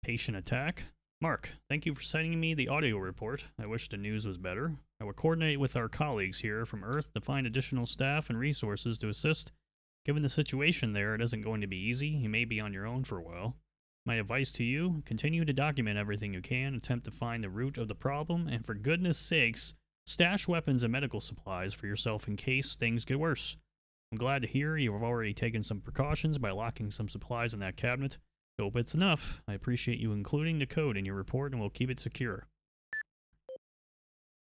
Patient attack. Mark, thank you for sending me the audio report. I wish the news was better. I will coordinate with our colleagues here from Earth to find additional staff and resources to assist. Given the situation there, it isn't going to be easy. You may be on your own for a while. My advice to you, continue to document everything you can, attempt to find the root of the problem, and for goodness sakes, stash weapons and medical supplies for yourself in case things get worse. I'm glad to hear you have already taken some precautions by locking some supplies in that cabinet. Hope it's enough. I appreciate you including the code in your report and we'll keep it secure.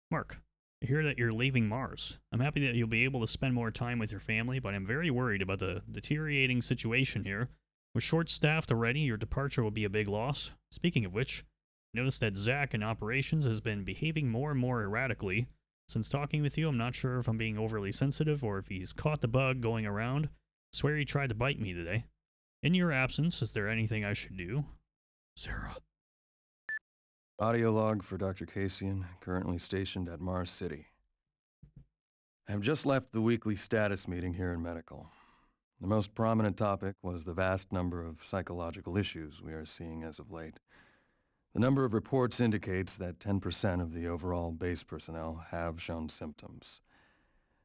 Mark, I hear that you're leaving Mars. I'm happy that you'll be able to spend more time with your family, but I'm very worried about the deteriorating situation here. We're short-staffed already. Your departure will be a big loss. Speaking of which, I noticed that Zach in operations has been behaving more and more erratically. Since talking with you, I'm not sure if I'm being overly sensitive or if he's caught the bug going around. I swear he tried to bite me today. In your absence, is there anything I should do? Sarah. Audio log for Dr. Kasian, currently stationed at Mars City. I have just left the weekly status meeting here in medical. The most prominent topic was the vast number of psychological issues we are seeing as of late. The number of reports indicates that 10% of the overall base personnel have shown symptoms.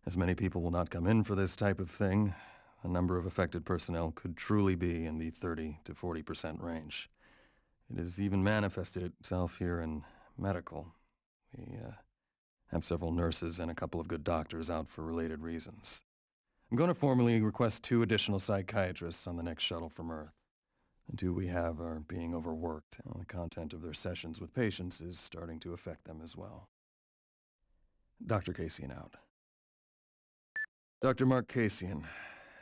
As many people will not come in for this type of thing, the number of affected personnel could truly be in the 30 to 40% range. It has even manifested itself here in medical. We have several nurses and a couple of good doctors out for related reasons. I'm going to formally request 2 additional psychiatrists on the next shuttle from Earth. The 2 we have are being overworked, and the content of their sessions with patients is starting to affect them as well. Dr. Kasian out. Dr. Mark Kasian.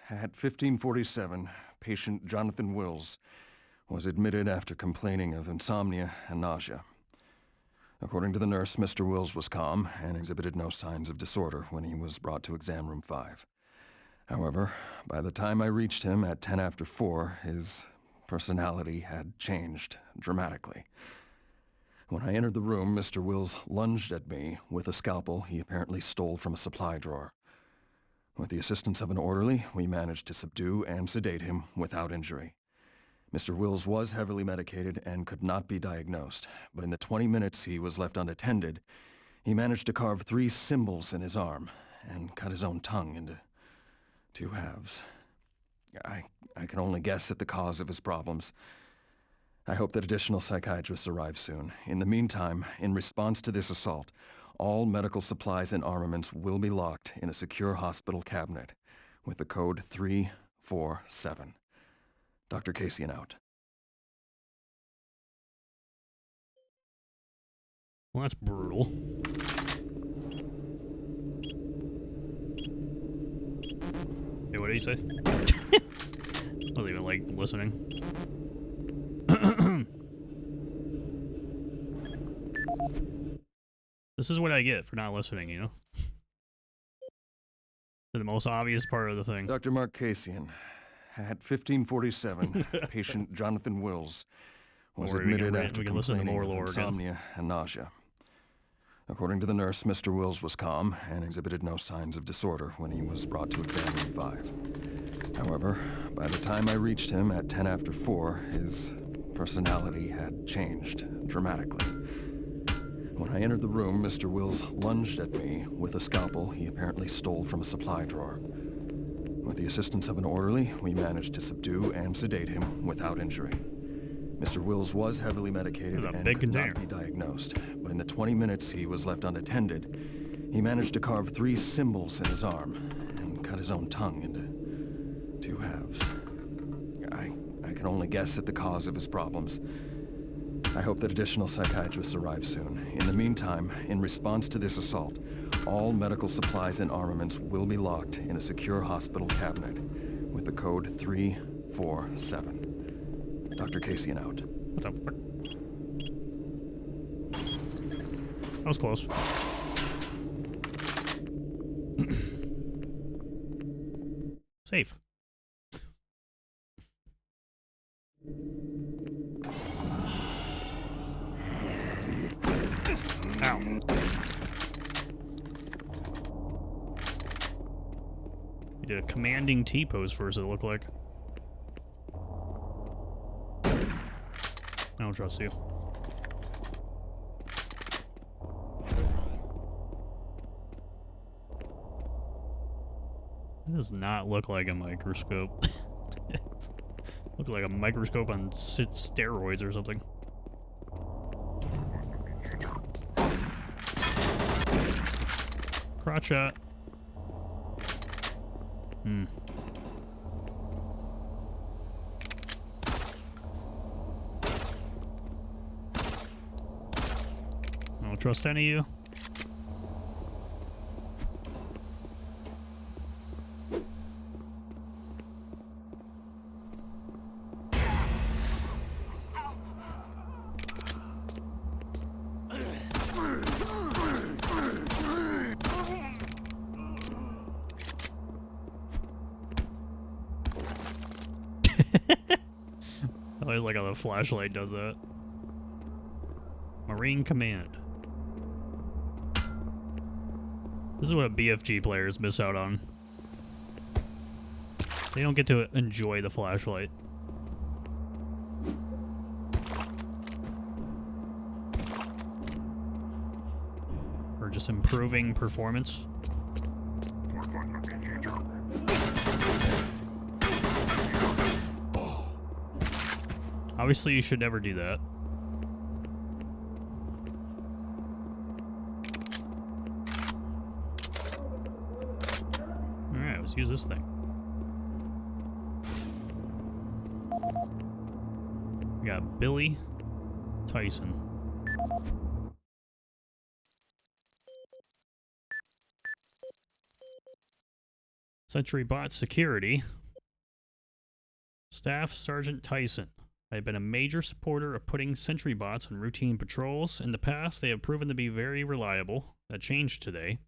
At 1547, patient Jonathan Wills was admitted after complaining of insomnia and nausea. According to the nurse, Mr. Wills was calm and exhibited no signs of disorder when he was brought to exam room 5. However, by the time I reached him at 10 after 4, his personality had changed dramatically. When I entered the room, Mr. Wills lunged at me with a scalpel he apparently stole from a supply drawer. With the assistance of an orderly, we managed to subdue and sedate him without injury. Mr. Wills was heavily medicated and could not be diagnosed, but in the 20 minutes he was left unattended, he managed to carve 3 symbols in his arm and cut his own tongue into 2 halves. I can only guess at the cause of his problems. I hope that additional psychiatrists arrive soon. In the meantime, in response to this assault, all medical supplies and armaments will be locked in a secure hospital cabinet with the code 347. Dr. Casey and out. Well, that's brutal. Hey, what did he say? I wasn't even, like, listening. This is what I get for not listening, you know? The most obvious part of the thing. Dr. Mark Casian, at 1547, patient Jonathan Wills was admitted after complaining of insomnia and nausea. According to the nurse, Mr. Wills was calm and exhibited no signs of disorder when he was brought to exam 5. However, by the time I reached him at 10 after 4, his personality had changed dramatically. When I entered the room, Mr. Wills lunged at me with a scalpel he apparently stole from a supply drawer. With the assistance of an orderly, we managed to subdue and sedate him without injury. Mr. Wills was heavily medicated and could not be diagnosed, but in the 20 minutes he was left unattended, he managed to carve 3 symbols in his arm and cut his own tongue into 2 halves. I can only guess at the cause of his problems. I hope that additional psychiatrists arrive soon. In the meantime, in response to this assault, all medical supplies and armaments will be locked in a secure hospital cabinet with the code 347. Dr. Casey and out. What the fuck? That was close. Safe. Ow. You did a commanding T-pose first, it looked like. I don't trust you. It does not look like a microscope. It looks like a microscope on steroids or something. Crotch shot. I don't trust any of you. I always like how the flashlight does that. Marine Command. This is what BFG players miss out on. They don't get to enjoy the flashlight. Or just improving performance. Obviously, you should never do that. Alright, let's use this thing. We got Billy Tyson. Sentry Bot Security. Staff Sergeant Tyson. I have been a major supporter of putting sentry bots on routine patrols. In the past, they have proven to be very reliable. That changed today.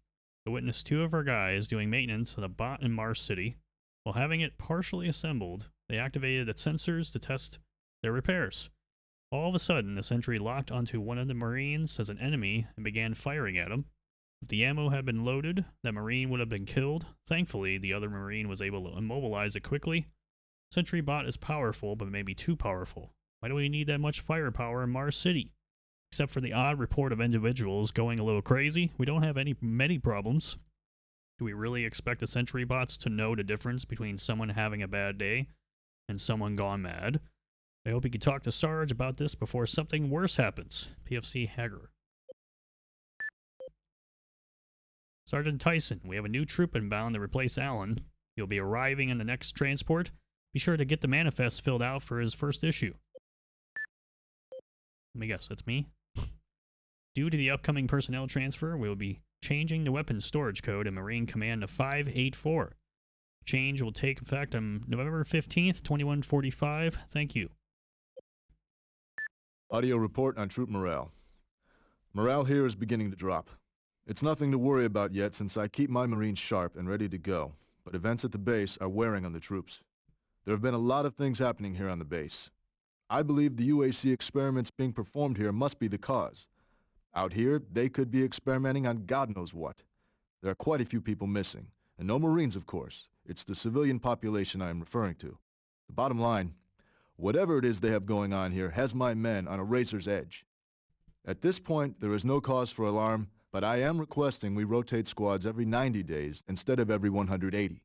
I witnessed 2 of our guys doing maintenance on a bot in Mars City. While having it partially assembled, they activated the sensors to test their repairs. All of a sudden, the sentry locked onto one of the Marines as an enemy and began firing at him. If the ammo had been loaded, that Marine would have been killed. Thankfully, the other Marine was able to immobilize it quickly. Sentry bot is powerful, but maybe too powerful. Why do we need that much firepower in Mars City? Except for the odd report of individuals going a little crazy, we don't have many problems. Do we really expect the sentry bots to know the difference between someone having a bad day and someone gone mad? I hope you can talk to Sarge about this before something worse happens. PFC Hager. Sergeant Tyson, we have a new troop inbound to replace Allen. You'll be arriving in the next transport. Be sure to get the manifest filled out for his first issue. Let me guess, that's me? Due to the upcoming personnel transfer, we will be changing the weapons storage code in Marine Command to 584. Change will take effect on November 15th, 2145. Thank you. Audio report on troop morale. Morale here is beginning to drop. It's nothing to worry about yet since I keep my Marines sharp and ready to go, but events at the base are wearing on the troops. There have been a lot of things happening here on the base. I believe the UAC experiments being performed here must be the cause. Out here, they could be experimenting on God knows what. There are quite a few people missing, and no Marines, of course. It's the civilian population I am referring to. The bottom line, whatever it is they have going on here has my men on a razor's edge. At this point, there is no cause for alarm, but I am requesting we rotate squads every 90 days instead of every 180.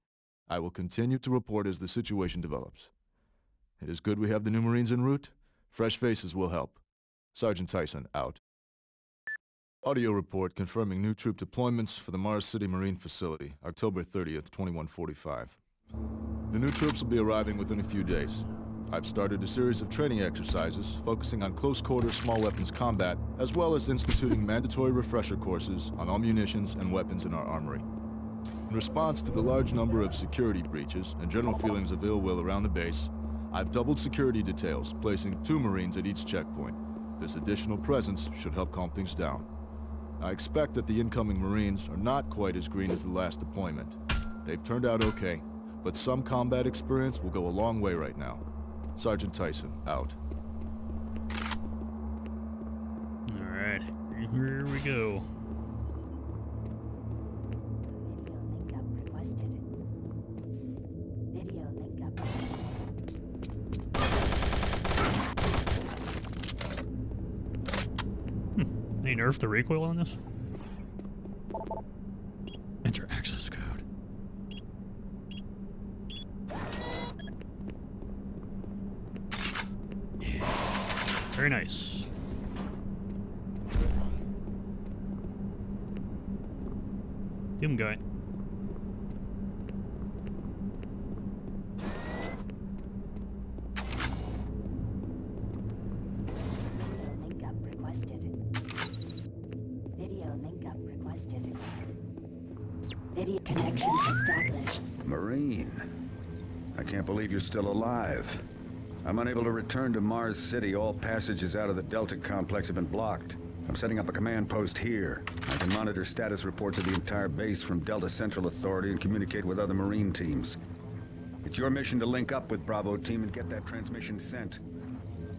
I will continue to report as the situation develops. It is good we have the new Marines en route. Fresh faces will help. Sergeant Tyson, out. Audio report confirming new troop deployments for the Mars City Marine Facility, October 30th, 2145. The new troops will be arriving within a few days. I've started a series of training exercises focusing on close-quarter small weapons combat, as well as instituting mandatory refresher courses on all munitions and weapons in our armory. In response to the large number of security breaches and general feelings of ill will around the base, I've doubled security details, placing 2 Marines at each checkpoint. This additional presence should help calm things down. I expect that the incoming Marines are not quite as green as the last deployment. They've turned out okay, but some combat experience will go a long way right now. Sergeant Tyson, out. Alright, here we go. They nerfed the recoil on this? Enter access code. Yeah. Very nice. Doom guy. Video connection established. Marine. I can't believe you're still alive. I'm unable to return to Mars City. All passages out of the Delta complex have been blocked. I'm setting up a command post here. I can monitor status reports of the entire base from Delta Central Authority and communicate with other Marine teams. It's your mission to link up with Bravo Team and get that transmission sent.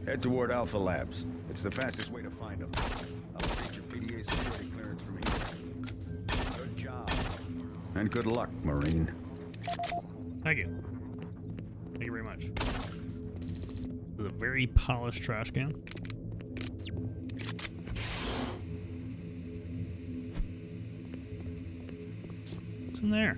Head toward Alpha Labs. It's the fastest way to find them. I'll update your PDA security clearance from here. Good job. And good luck, Marine. Thank you. Thank you very much. This is a very polished trash can. What's in there?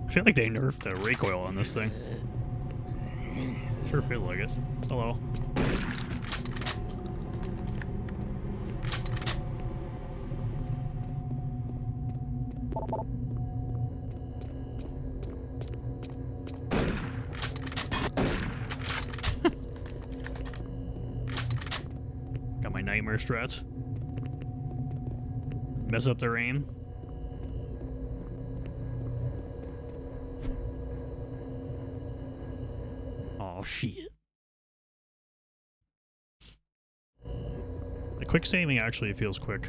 I feel like they nerfed the recoil on this thing. Sure feels like it. Hello. Got my nightmare strats. Mess up their aim. Oh shit. The quick saving actually feels quick,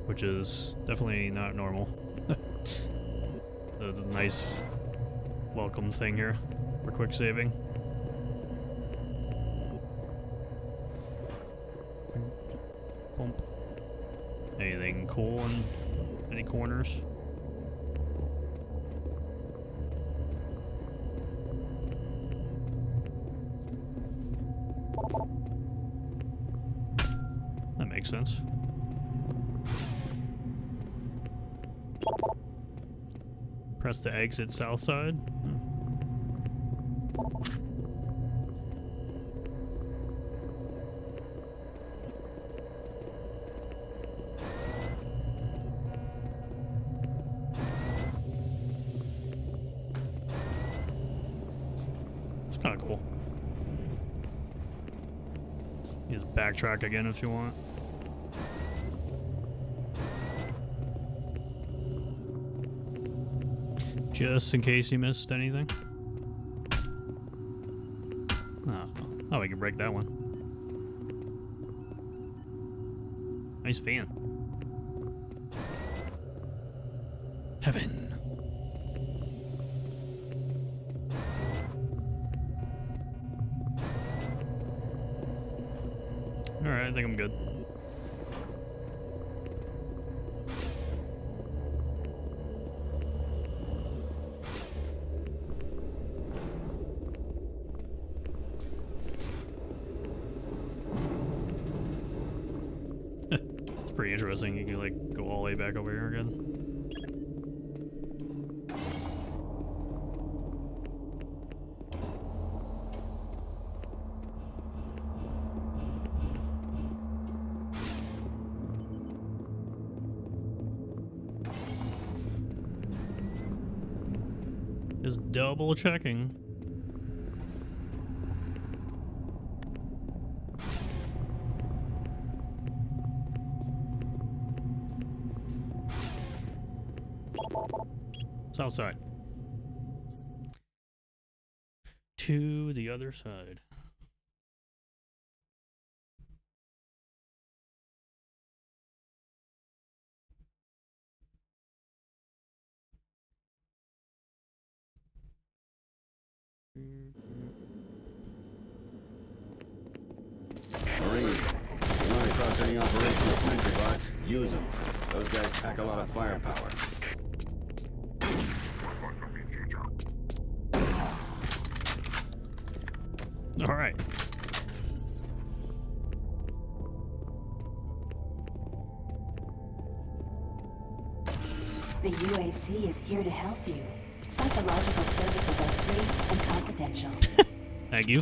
which is definitely not normal. That's a nice welcome thing here for quick saving. Bump. Anything cool in any corners? That makes sense. Press to exit south side. It's kind of cool. You just backtrack again if you want. Just in case you missed anything. Oh, we can break that one. Nice fan. Heaven. Alright, I think I'm good. Pretty interesting. You can like go all the way back over here again. Just double checking. South side. To the other side. Marine, you run across any operational sentry bots, use them. Those guys pack a lot of firepower. All right. The UAC is here to help you. Psychological services are free and confidential. Thank you.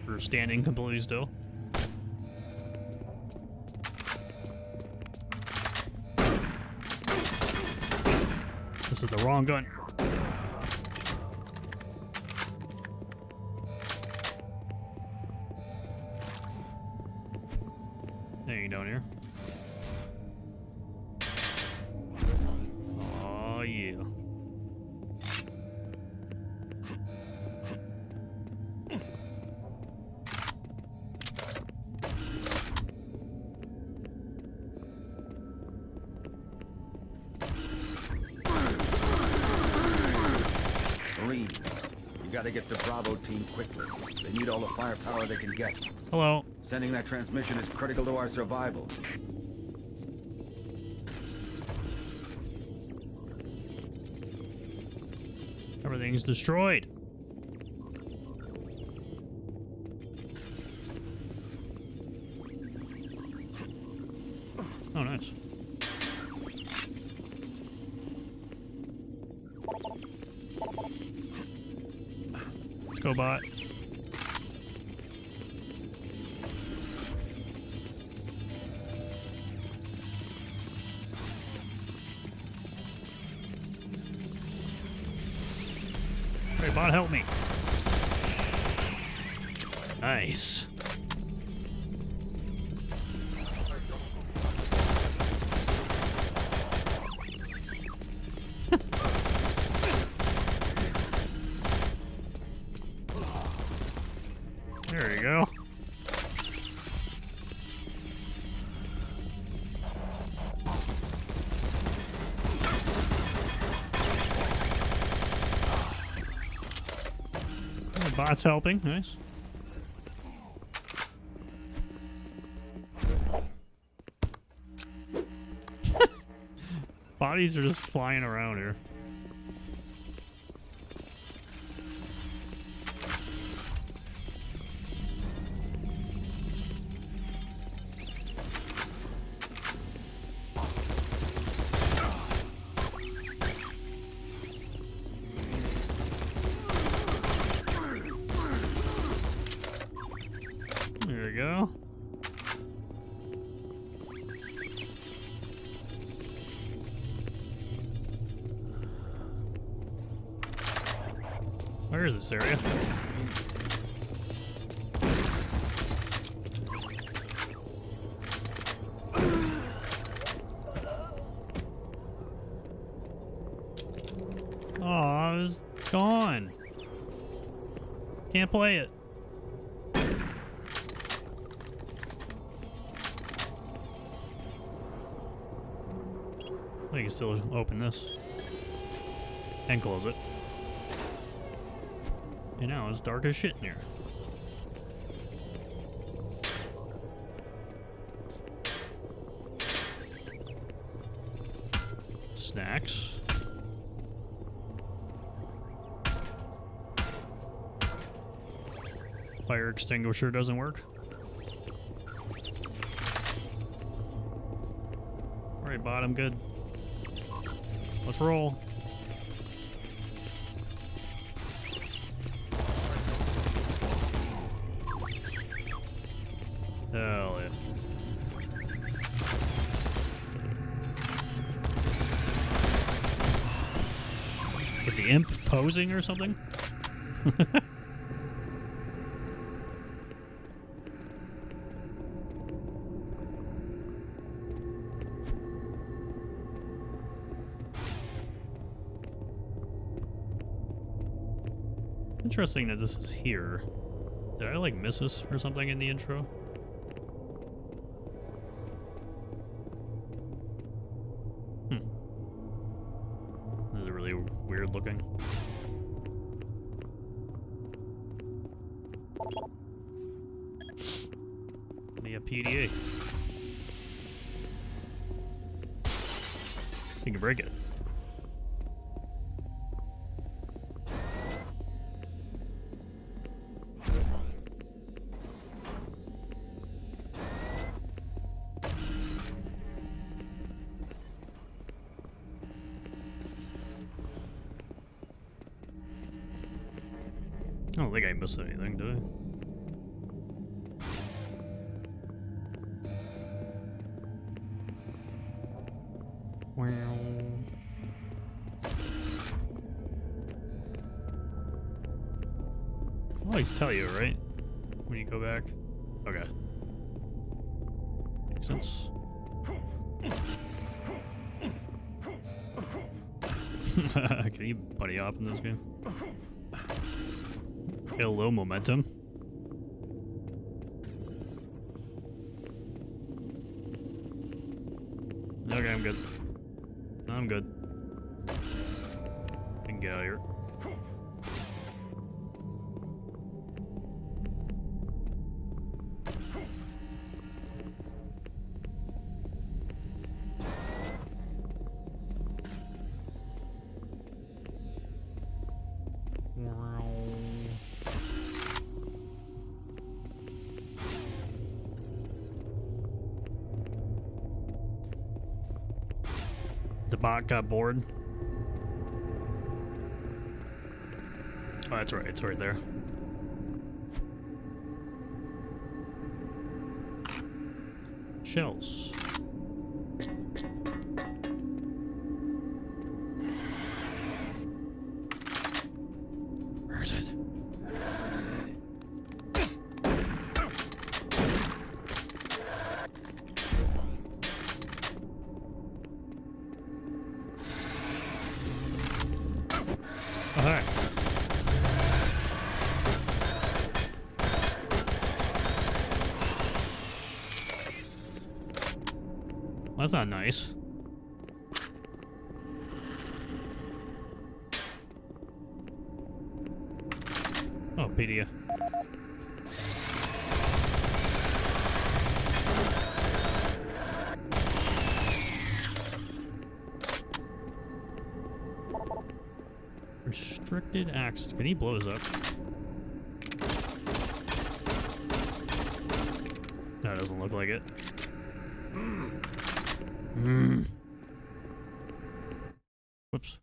For standing completely still. This is the wrong gun. Hang down here. Oh yeah. Marine, you gotta get the Bravo team quickly. They need all the firepower they can get. Hello. Sending that transmission is critical to our survival. Everything's destroyed. Oh, nice. Let's go, bot. Hey, bot, help me. Nice. There you go. The bot's helping. Nice. bodies are just flying around here. There we go. Where is this area? Oh, I was gone. Can't play it. I can still open this and close it. And now it's dark as shit in here. Snacks. Fire extinguisher doesn't work. Alright, bottom, good. Let's roll. Hell yeah. Is the imp posing or something? Interesting that this is here. Did I like miss this or something in the intro? This is really weird looking. The PDA. You can break it. I don't think I missed anything, did I? Well, I always tell you, right? When you go back. Okay. Makes sense. Can you buddy hop in this game? Get a little momentum. Okay, I'm good. I'm good. I can get out of here. The bot got bored. Oh, that's right. It's right there. Shells. Where is it? Alright. Well, that's not nice. Oh, PDA. Restricted access. Can he blow us up? No, it doesn't look like it. Whoops.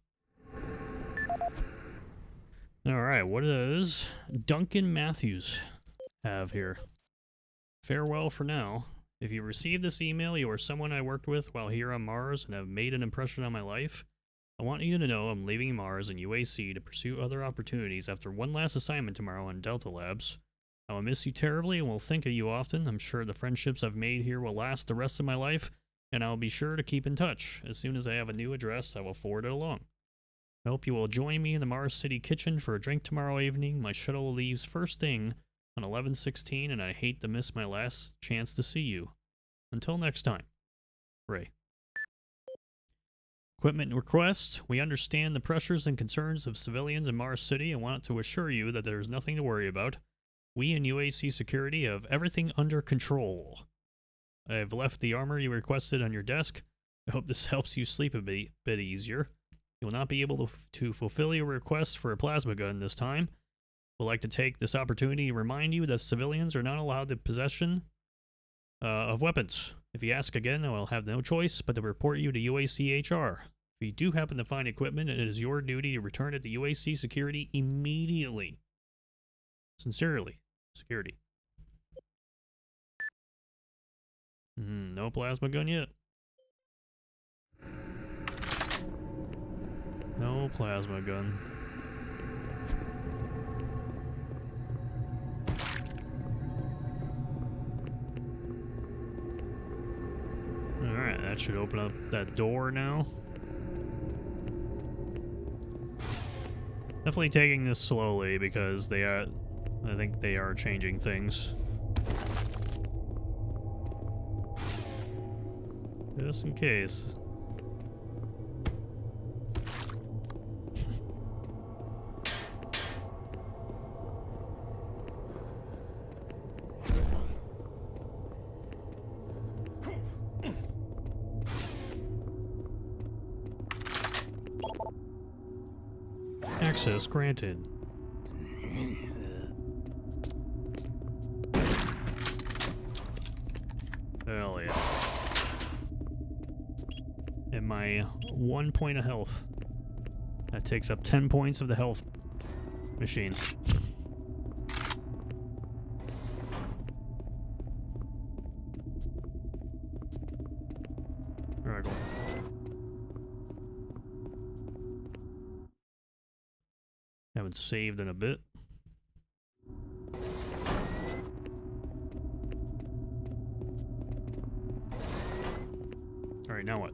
Alright, what does Duncan Matthews have here? Farewell for now. If you receive this email, you are someone I worked with while here on Mars and have made an impression on my life. I want you to know I'm leaving Mars and UAC to pursue other opportunities after one last assignment tomorrow on Delta Labs. I will miss you terribly and will think of you often. I'm sure the friendships I've made here will last the rest of my life, and I'll be sure to keep in touch. As soon as I have a new address, I will forward it along. I hope you will join me in the Mars City kitchen for a drink tomorrow evening. My shuttle leaves first thing on 11/16, and I hate to miss my last chance to see you. Until next time, Ray. Equipment request. We understand the pressures and concerns of civilians in Mars City and want to assure you that there is nothing to worry about. We in UAC Security have everything under control. I have left the armor you requested on your desk. I hope this helps you sleep a bit easier. You will not be able to fulfill your request for a plasma gun this time. We'd like to take this opportunity to remind you that civilians are not allowed the possession of weapons. If you ask again, I will have no choice but to report you to UAC HR. If you do happen to find equipment, it is your duty to return it to UAC Security immediately. Sincerely, Security. No plasma gun yet. No plasma gun. Alright, that should open up that door now. Definitely taking this slowly because I think they are changing things. Just in case. Access granted. Hell yeah. And my 1 point of health. That takes up 10 points of the health machine. Alright, cool. Haven't saved in a bit. Alright, now what?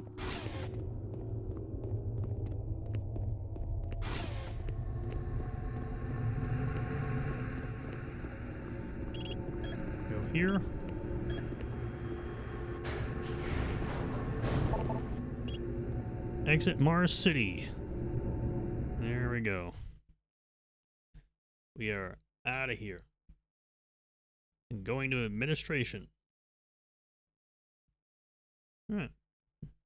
Go here. Exit Mars City. There we go. We are out of here. And going to administration. Alright.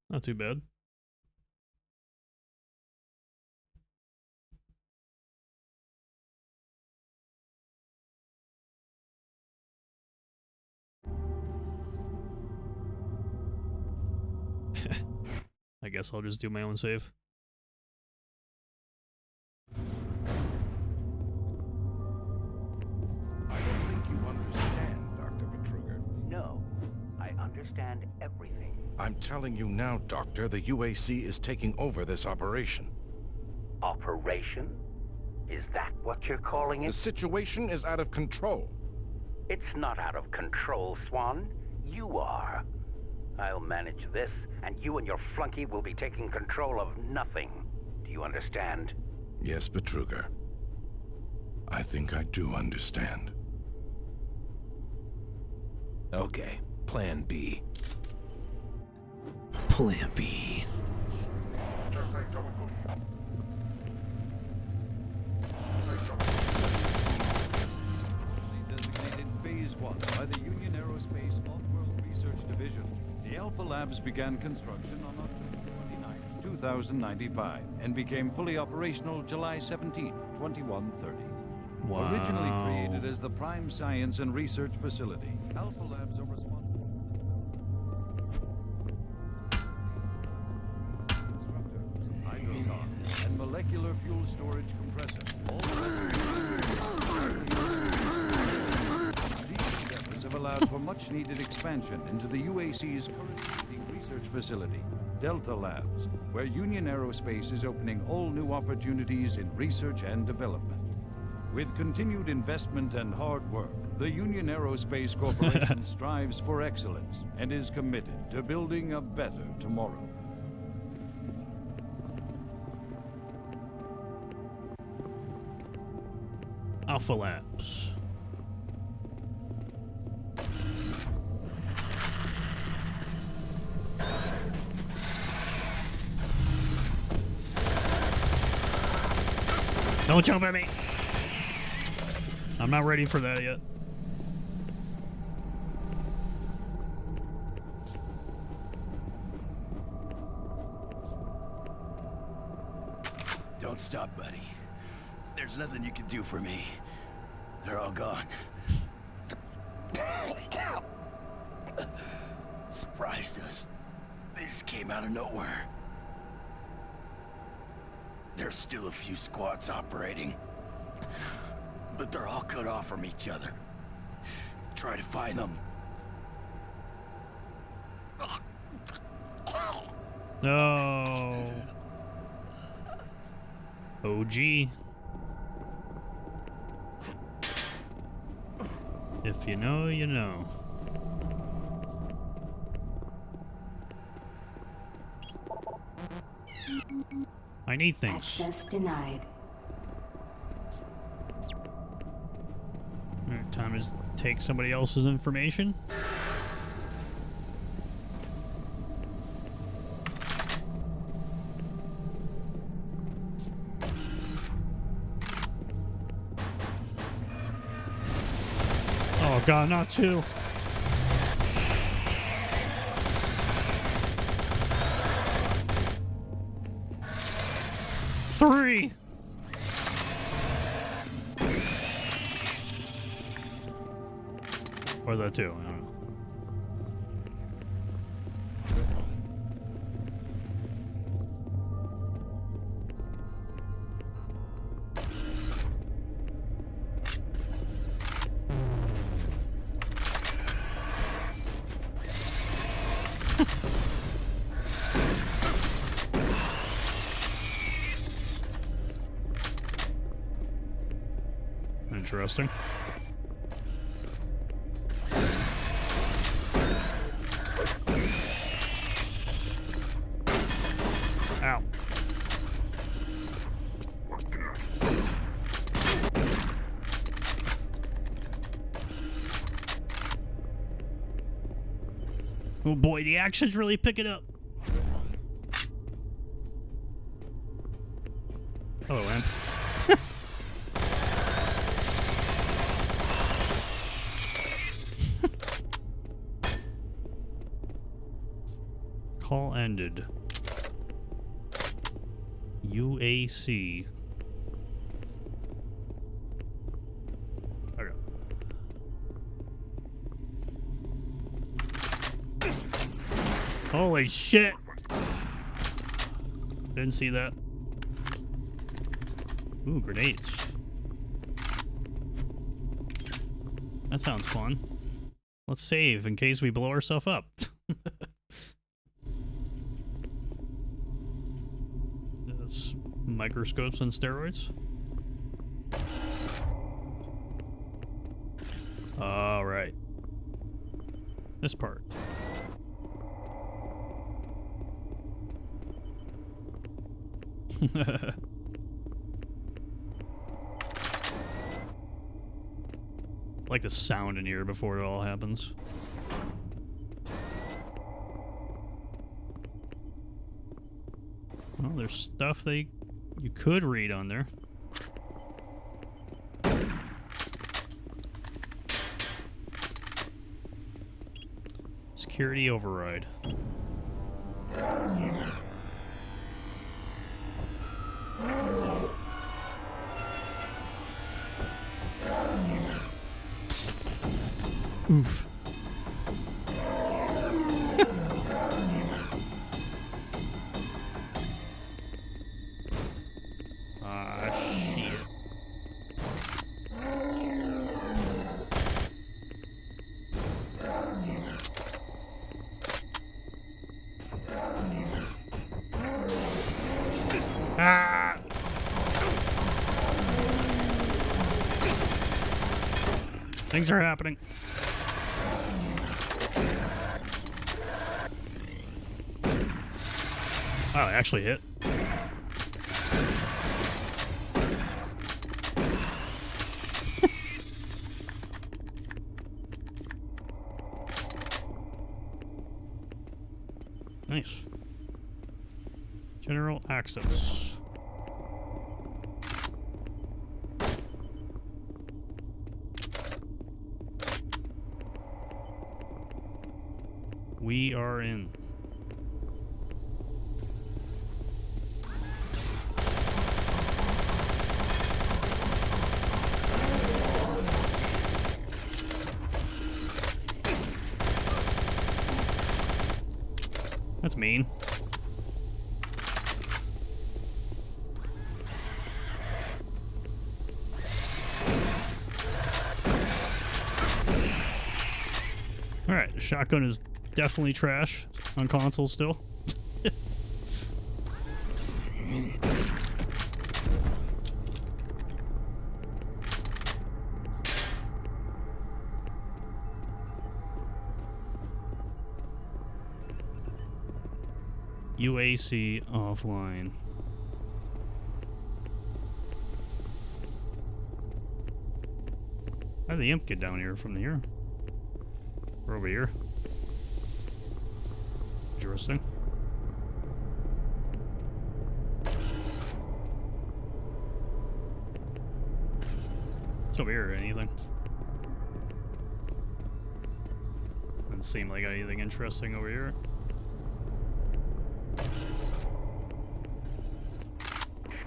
Not too bad. I guess I'll just do my own save. No, I understand everything. I'm telling you now, Doctor, the UAC is taking over this operation. Operation? Is that what you're calling it? The situation is out of control. It's not out of control, Swan. You are. I'll manage this, and you and your flunky will be taking control of nothing. Do you understand? Yes, Betruger. I think I do understand. Okay, Plan B. Plan B. Designated Phase 1 by the Union Aerospace Off-World Research Division. The Alpha Labs began construction on October 29, 2095 and became fully operational July 17, 2130. Wow. Originally created as the prime science and research facility, Alpha Labs are responsible for hydrocar and molecular fuel storage compressor. These endeavors have allowed for much needed expansion into the UAC's current leading research facility, Delta Labs, where Union Aerospace is opening all new opportunities in research and development. With continued investment and hard work, the Union Aerospace Corporation strives for excellence and is committed to building a better tomorrow. Alpha Labs. Don't jump at me! I'm not ready for that yet. Don't stop, buddy. There's nothing you can do for me. They're all gone. Surprised us. They just came out of nowhere. There's still a few squads operating, but they're all cut off from each other. Try to find them. No. OG. If you know, you know. I need things. Access denied. Alright, time to take somebody else's information. Oh god, not two. Three. Or that two, I don't know. Interesting. Ow. Oh boy, the action's really picking up. Hello, Amp. Call ended. UAC. Okay. Holy shit! Didn't see that. Ooh, grenades. That sounds fun. Let's save in case we blow ourselves up. That's microscopes on steroids. All right. This part. Like the sound in here before it all happens. Well, there's stuff you could read on there. Security override. Oof. Ah, shit. Ah! Things are happening. Oh, it actually hit. Nice. General access. We are in. That's mean. Alright, the shotgun is definitely trash on console still. UAC offline. How did the imp get down here from here? Or over here? Interesting. It's over here or anything? Doesn't seem like anything interesting over here.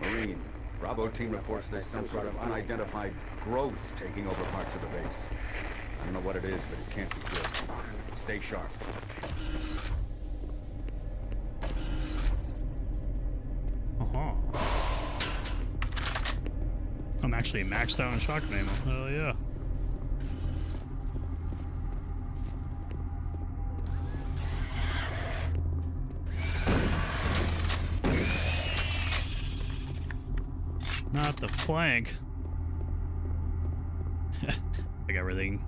Marine, Bravo team reports there's some sort of unidentified growth taking over parts of the base. I don't know what it is, but it can't be good. Stay sharp. Uh-huh. I'm actually maxed out on shotgun ammo. Hell yeah. Not the flank. Like everything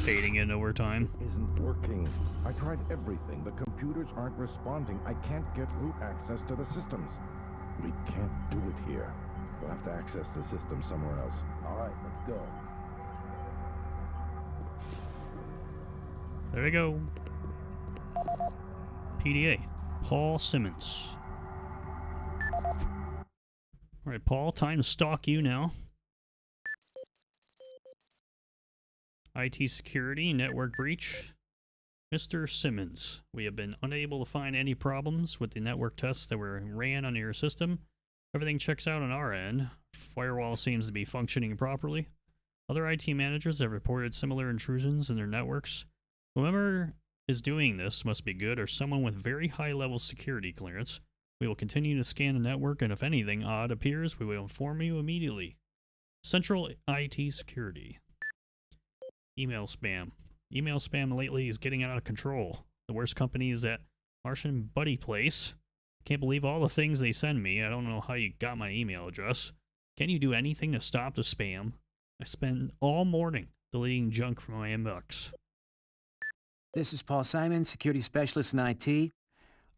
fading in over time. Isn't working. I tried everything. The computers aren't responding. I can't get root access to the systems. We can't do it here. We'll have to access the system somewhere else. All right, let's go. There we go. PDA. Paul Simmons. Alright, Paul, time to stalk you now. IT security, network breach. Mr. Simmons, we have been unable to find any problems with the network tests that were ran on your system. Everything checks out on our end. Firewall seems to be functioning properly. Other IT managers have reported similar intrusions in their networks. Whoever is doing this must be good or someone with very high level security clearance. We will continue to scan the network, and if anything odd appears, we will inform you immediately. Central IT Security. Email spam. Email spam lately is getting out of control. The worst company is that Martian Buddy Place. Can't believe all the things they send me. I don't know how you got my email address. Can you do anything to stop the spam? I spend all morning deleting junk from my inbox. This is Paul Simon, security specialist in IT.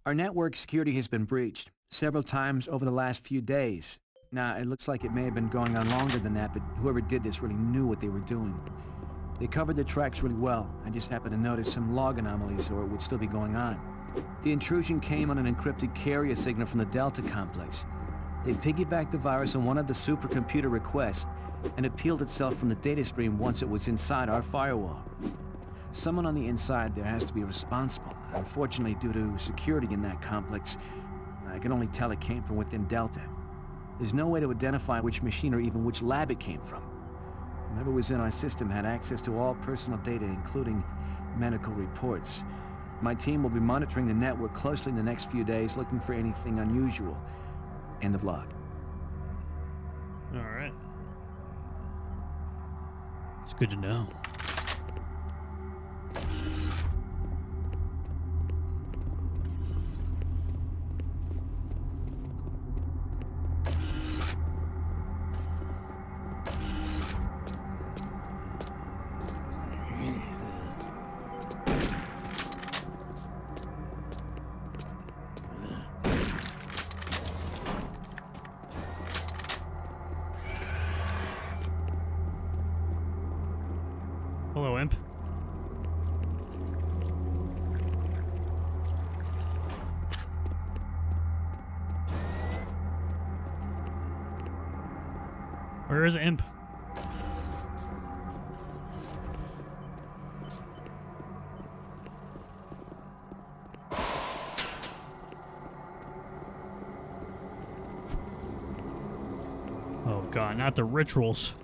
Our network security has been breached several times over the last few days. Now, it looks like it may have been going on longer than that, but whoever did this really knew what they were doing. They covered their tracks really well. I just happened to notice some log anomalies, or it would still be going on. The intrusion came on an encrypted carrier signal from the Delta complex. They piggybacked the virus on one of the supercomputer requests, and it peeled itself from the data stream once it was inside our firewall. Someone on the inside there has to be responsible. Unfortunately, due to security in that complex, I can only tell it came from within Delta. There's no way to identify which machine or even which lab it came from. Whoever was in our system had access to all personal data, including medical reports. My team will be monitoring the network closely in the next few days, looking for anything unusual. End of log. All right. It's good to know. Hello, Imp. Where is Imp? Oh god, not the rituals.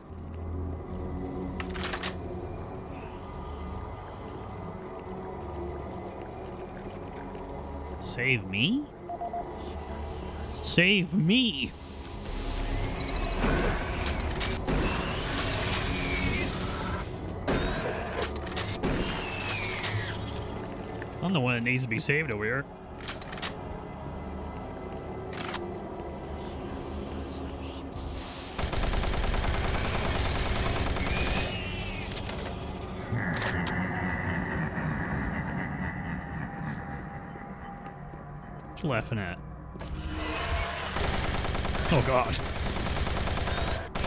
Save me? Save me! I'm the one that needs to be saved over here. What you laughing at? Oh god.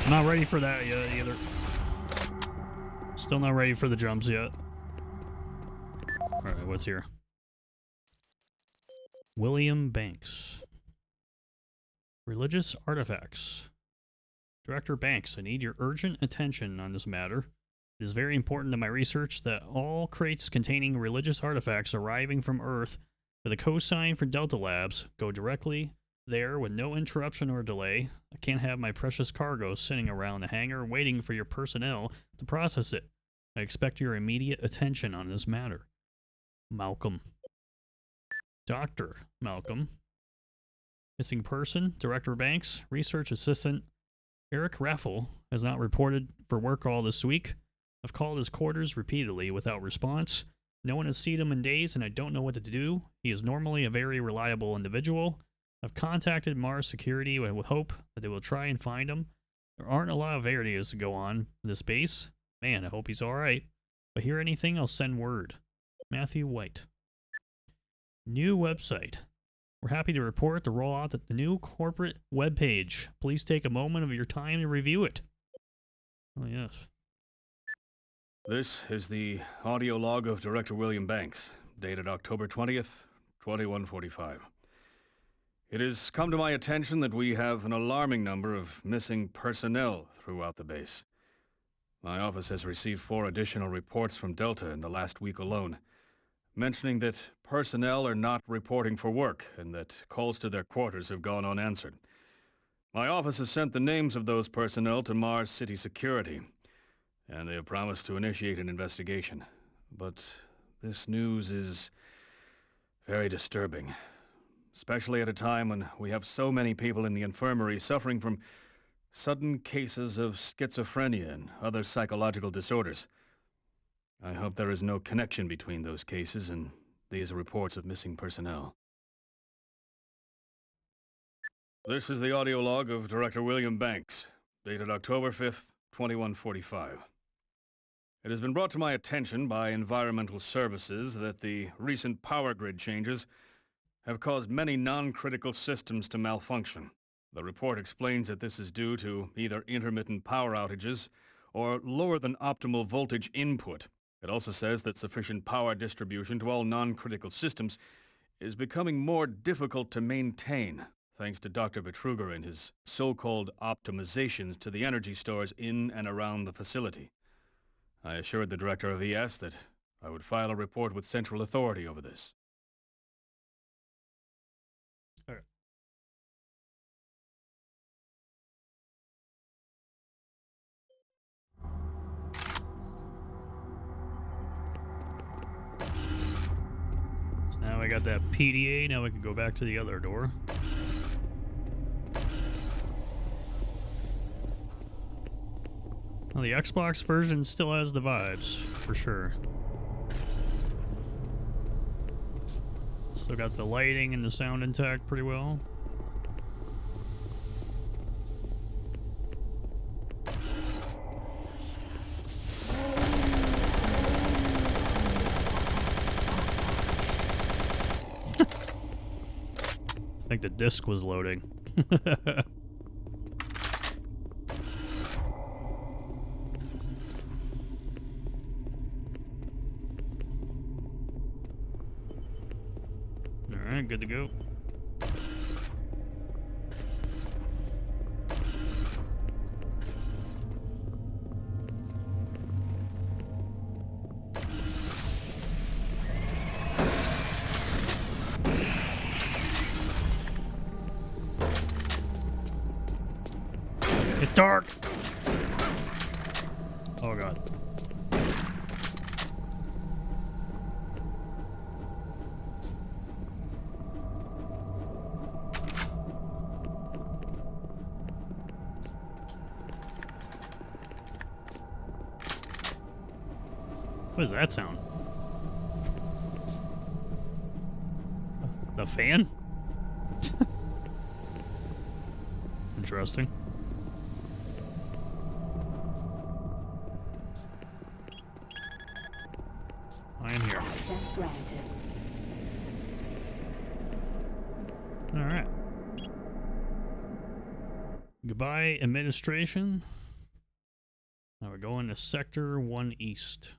I'm not ready for that yet either. Still not ready for the jumps yet. Alright, what's here? William Banks. Religious artifacts. Director Banks, I need your urgent attention on this matter. It is very important to my research that all crates containing religious artifacts arriving from Earth with a cosign for Delta Labs go directly there with no interruption or delay. I can't have my precious cargo sitting around the hangar waiting for your personnel to process it. I expect your immediate attention on this matter. Malcolm. Dr. Malcolm. Missing person, Director Banks, Research Assistant Eric Raffle has not reported for work all this week. I've called his quarters repeatedly without response. No one has seen him in days and I don't know what to do. He is normally a very reliable individual. I've contacted Mars Security with hope that they will try and find him. There aren't a lot of areas to go on in this base. Man, I hope he's alright. If I hear anything, I'll send word. Matthew White. New website. We're happy to report the rollout of the new corporate webpage. Please take a moment of your time to review it. Oh, yes. This is the audio log of Director William Banks, dated October 20th, 2145. It has come to my attention that we have an alarming number of missing personnel throughout the base. My office has received 4 additional reports from Delta in the last week alone, mentioning that personnel are not reporting for work and that calls to their quarters have gone unanswered. My office has sent the names of those personnel to Mars City Security, and they have promised to initiate an investigation. But this news is very disturbing, especially at a time when we have so many people in the infirmary suffering from sudden cases of schizophrenia and other psychological disorders. I hope there is no connection between those cases and these reports of missing personnel. This is the audio log of Director William Banks, dated October 5th, 2145. It has been brought to my attention by Environmental Services that the recent power grid changes have caused many non-critical systems to malfunction. The report explains that this is due to either intermittent power outages or lower than optimal voltage input. It also says that sufficient power distribution to all non-critical systems is becoming more difficult to maintain, thanks to Dr. Betruger and his so-called optimizations to the energy stores in and around the facility. I assured the Director of ES that I would file a report with Central Authority over this. I got that PDA, now we can go back to the other door. Well, the Xbox version still has the vibes, for sure. Still got the lighting and the sound intact pretty well. I think the disc was loading. Alright, good to go. It's dark. Oh god. What is that sound? The fan? Interesting. I am here. Access granted. All right. Goodbye, administration. Now we're going to Sector 1 East.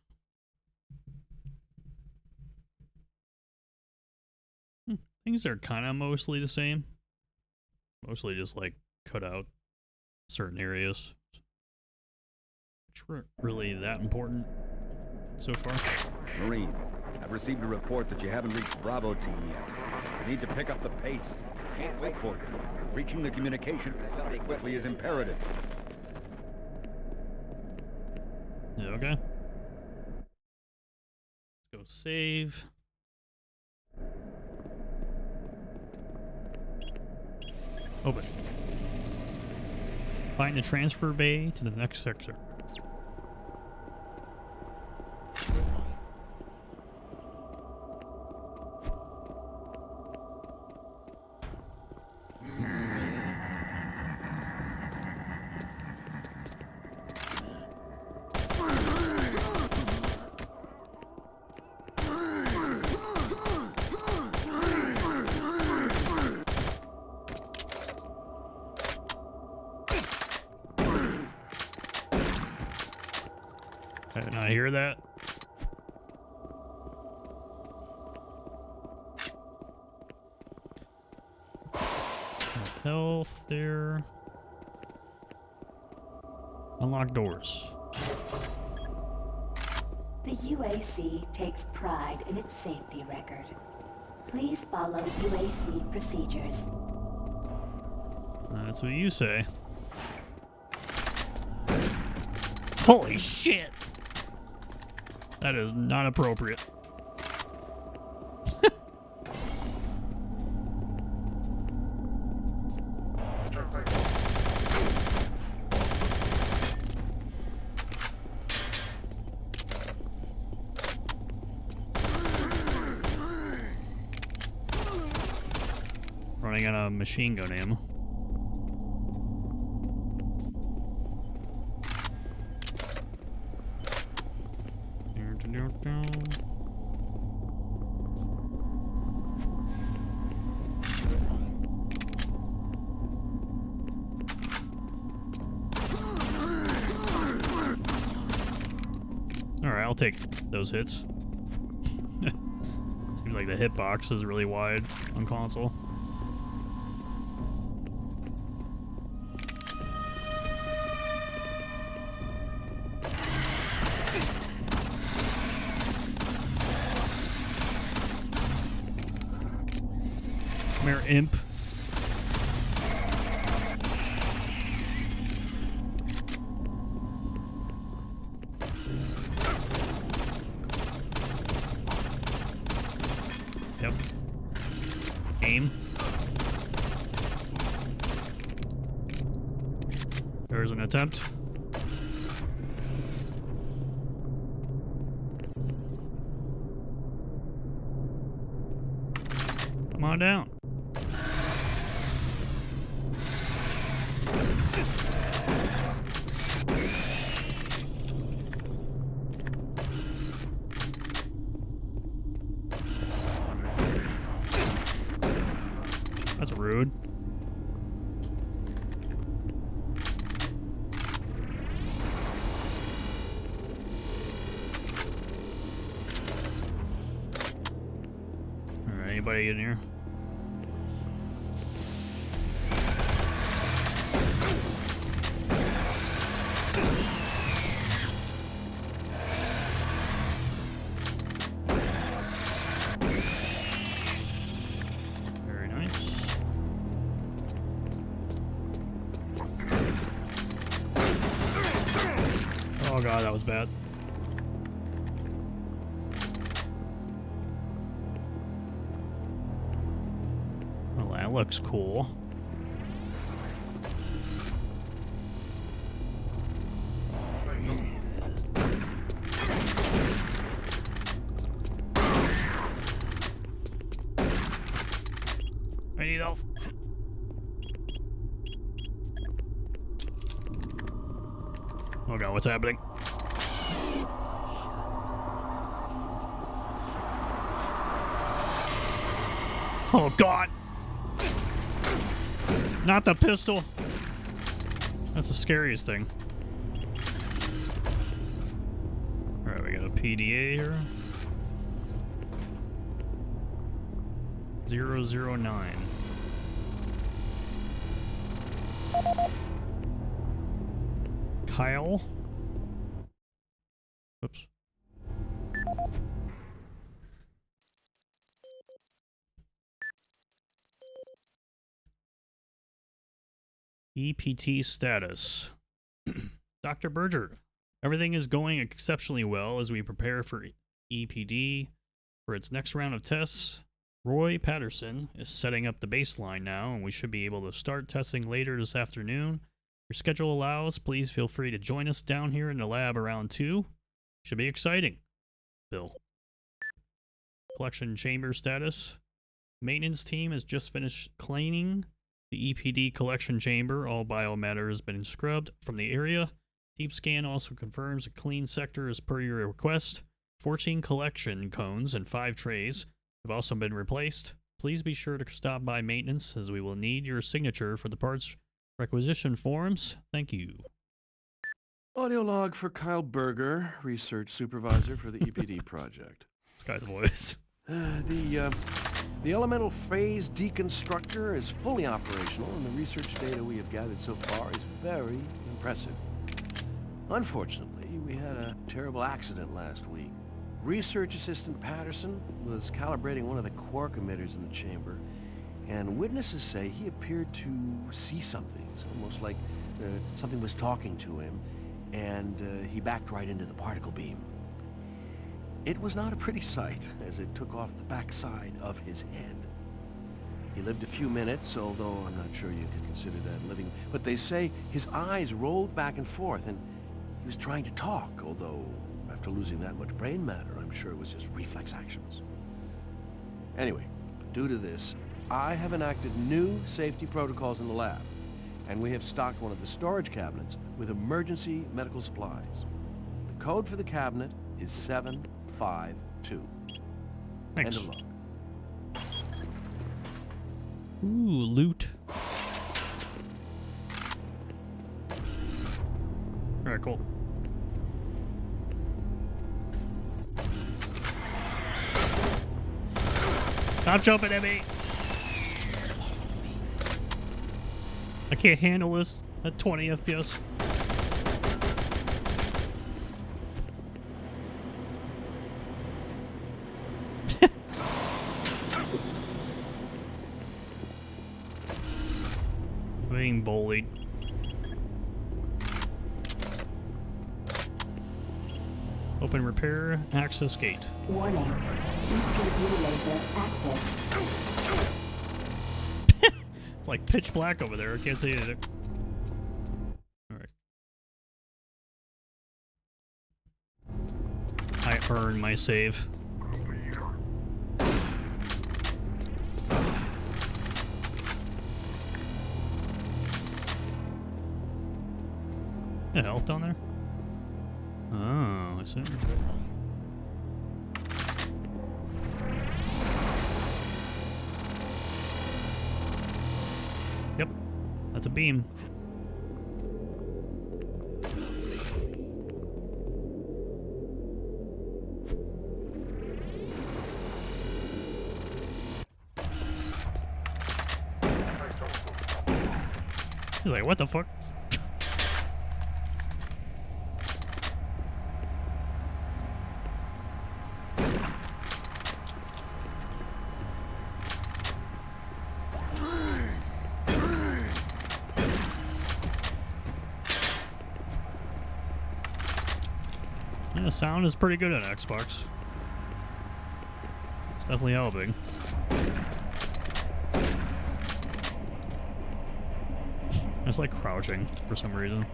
Things are kind of mostly the same. Mostly just like cut out certain areas. Which weren't really that important so far. Marine, I've received a report that you haven't reached Bravo team yet. You need to pick up the pace. Can't wait for you. Reaching the communication facility quickly is imperative. Yeah, okay. Let's go save. Open. Find the transfer bay to the next sector. Did I hear that? Health there. Unlock doors. The UAC takes pride in its safety record. Please follow UAC procedures. That's what you say. Holy shit! That is not appropriate. Running out of machine gun ammo. Alright, I'll take those hits. Seems like the hitbox is really wide on console. Come here, imp. Yep. aim. There's an attempt. Come on down. That's rude. Alright, anybody in here? Very nice. Oh god, that was bad. Well, that looks cool. I need help. Oh god, what's happening? Oh god! Not the pistol! That's the scariest thing. Alright, we got a PDA here. 009. Kyle? Oops. EPT status. Dr. Berger, everything is going exceptionally well as we prepare for EPD for its next round of tests. Roy Patterson is setting up the baseline now, and we should be able to start testing later this afternoon. If your schedule allows, please feel free to join us down here in the lab around 2. Should be exciting. Bill. Collection chamber status. Maintenance team has just finished cleaning the EPD collection chamber. All biomatter has been scrubbed from the area. Deep scan also confirms a clean sector as per your request. 14 collection cones and 5 trays have also been replaced. Please be sure to stop by maintenance as we will need your signature for the parts requisition forms. Thank you. Audio log for Kyle Berger, research supervisor for the EPD project. This guy's voice. The elemental phase deconstructor is fully operational, and the research data we have gathered so far is very impressive. Unfortunately, we had a terrible accident last week. Research assistant Patterson was calibrating one of the quark emitters in the chamber, and witnesses say he appeared to see something. It's almost like something was talking to him, and he backed right into the particle beam. It was not a pretty sight, as it took off the backside of his head. He lived a few minutes, although I'm not sure you could consider that living, but they say his eyes rolled back and forth, and he was trying to talk, although after losing that much brain matter, I'm sure it was just reflex actions. Anyway, due to this, I have enacted new safety protocols in the lab, and we have stocked one of the storage cabinets with emergency medical supplies. The code for the cabinet is 752. Thanks. End of log. Ooh, loot. Alright, cool. Stop jumping at me! I can't handle this at 20 FPS. Being bullied. Open repair access gate. Warning. EPD laser active. like pitch black over there. I can't see anything. Alright. I earned my save. Yeah, health down there? Oh, I see. Yep, that's a beam. He's like, what the fuck? Yeah, sound is pretty good on Xbox. It's definitely helping. It's like crouching for some reason.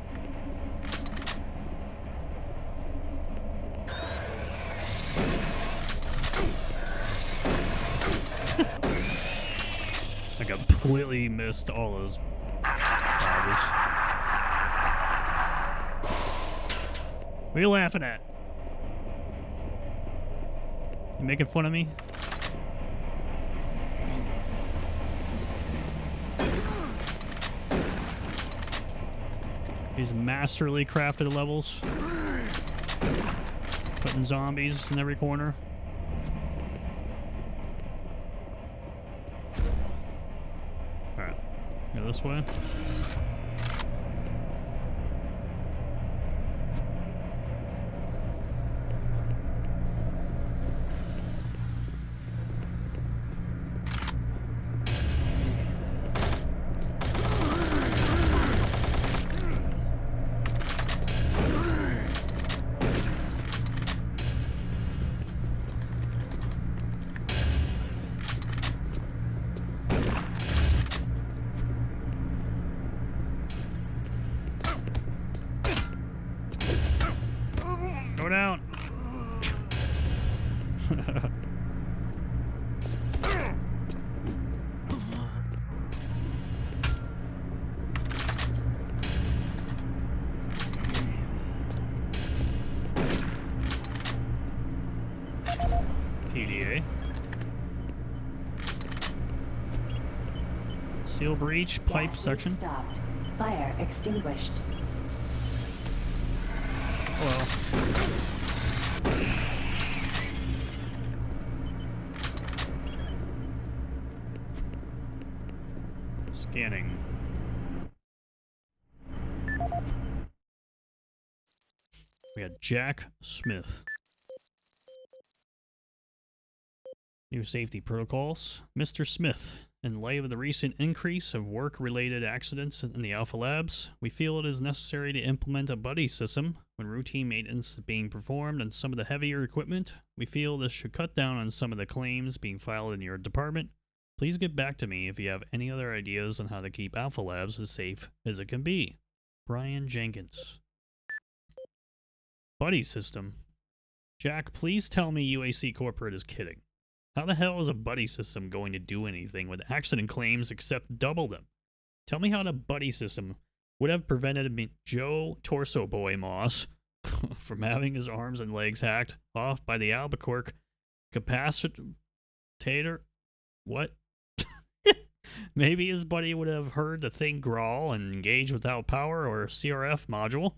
I completely missed all those dodges. What are you laughing at? You making fun of me? These masterly crafted levels. Putting zombies in every corner. Alright. Go this way. Go down. PDA. Seal breach, pipe Gas leak section. stopped. Fire extinguished. Well. Scanning. We got Jack Smith. New safety protocols. Mr. Smith, in light of the recent increase of work-related accidents in the Alpha Labs, we feel it is necessary to implement a buddy system when routine maintenance is being performed on some of the heavier equipment. We feel this should cut down on some of the claims being filed in your department. Please get back to me if you have any other ideas on how to keep Alpha Labs as safe as it can be. Brian Jenkins. Buddy system. Jack, please tell me UAC Corporate is kidding. How the hell is a buddy system going to do anything with accident claims except double them? Tell me how the buddy system would have prevented Joe Torso Boy Moss from having his arms and legs hacked off by the Albuquerque capacitator. What? Maybe his buddy would have heard the thing growl and engaged without power or CRF module.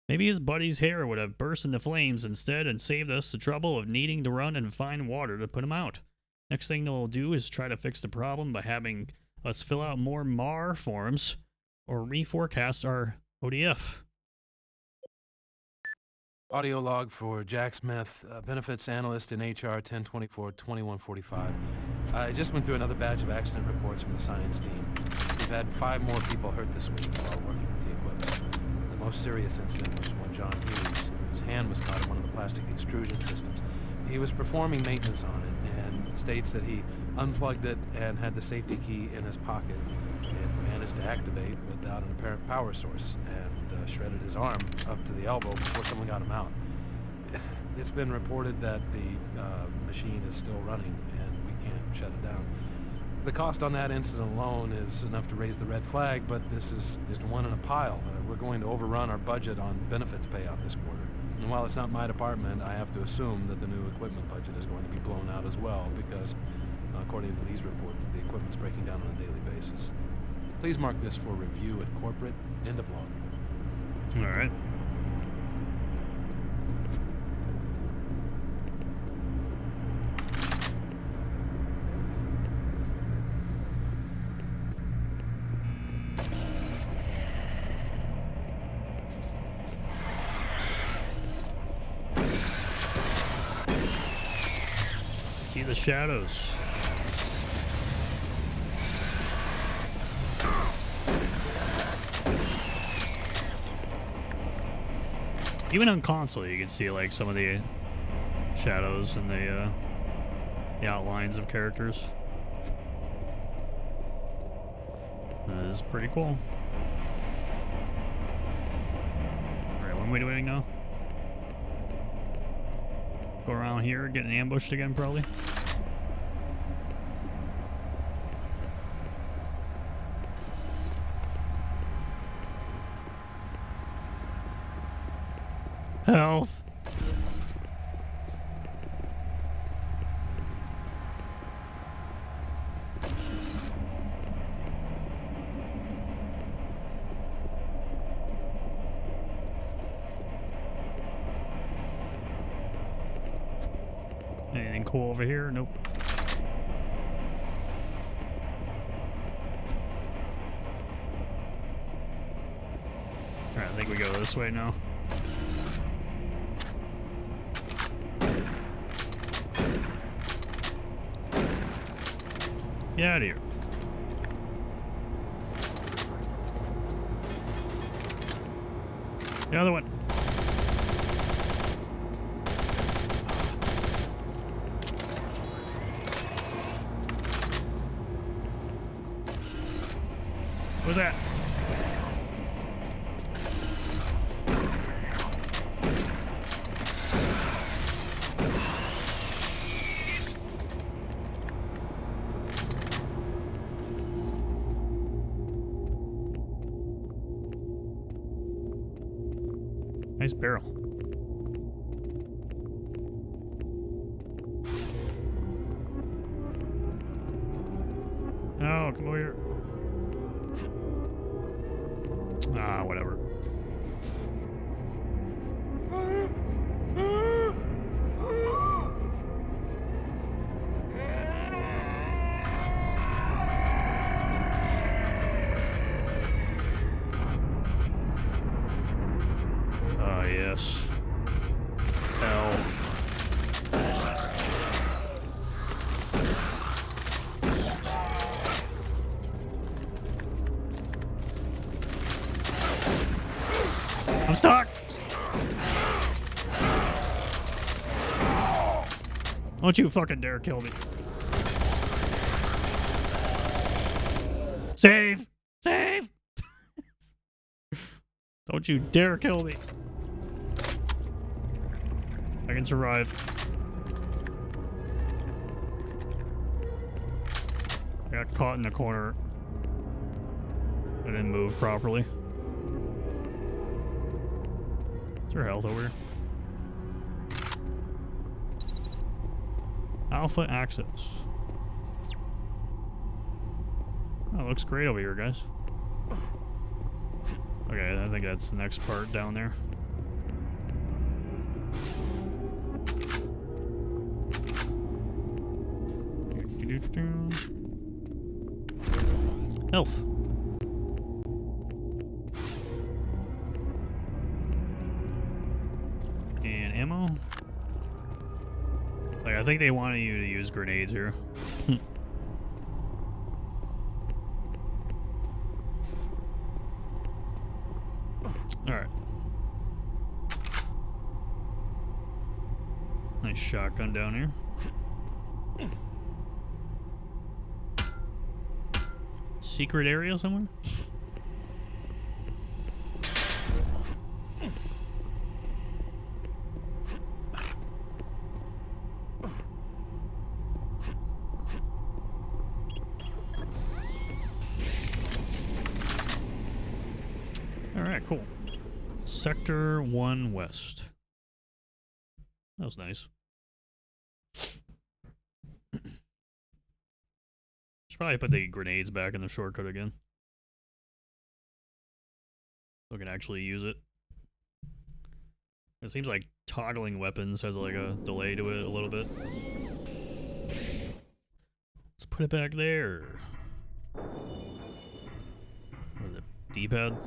Maybe his buddy's hair would have burst into flames instead and saved us the trouble of needing to run and find water to put him out. Next thing they'll do is try to fix the problem by having us fill out more MAR forms or reforecast our ODF. Audio log for Jack Smith, benefits analyst in HR 1024-2145. I just went through another batch of accident reports from the science team. We've had 5 more people hurt this week while working with the equipment. The most serious incident was one John Hughes, whose hand was caught in one of the plastic extrusion systems. He was performing maintenance on it and states that he unplugged it and had the safety key in his pocket. It managed to activate without an apparent power source, and shredded his arm up to the elbow before someone got him out. It's been reported that the machine is still running, and we can't shut it down. The cost on that incident alone is enough to raise the red flag, but this is just one in a pile. We're going to overrun our budget on benefits payout this quarter. And while it's not my department, I have to assume that the new equipment budget is going to be blown out as well, because, according to these reports, the equipment's breaking down on a daily basis. Please mark this for review at corporate. End of log. All right. See the shadows. Even on console, you can see like some of the shadows and the outlines of characters. That is pretty cool. Alright, what am we doing now? Go around here, getting ambushed again, probably. Health. Anything cool over here? Nope. Alright, I think we go this way now. Get out of here. The other one. What was that? Nice barrel. Oh, come over here. Ah, whatever. Ah, yes. Hell. I'm stuck. Don't you fucking dare kill me. Save! Save! Don't you dare kill me. I can survive. I got caught in the corner. I didn't move properly. Is there health over here? Alpha access. Oh, it looks great over here, guys. Okay, I think that's the next part down there. Health. And ammo. Like, I think they wanted you to use grenades here. Alright. Nice shotgun down here. Secret area somewhere? Alright, cool. Sector 1 West. That was nice. Should probably put the grenades back in the shortcut again, so we can actually use it. It seems like toggling weapons has like a delay to it a little bit. Let's put it back there. What is it? D-pad?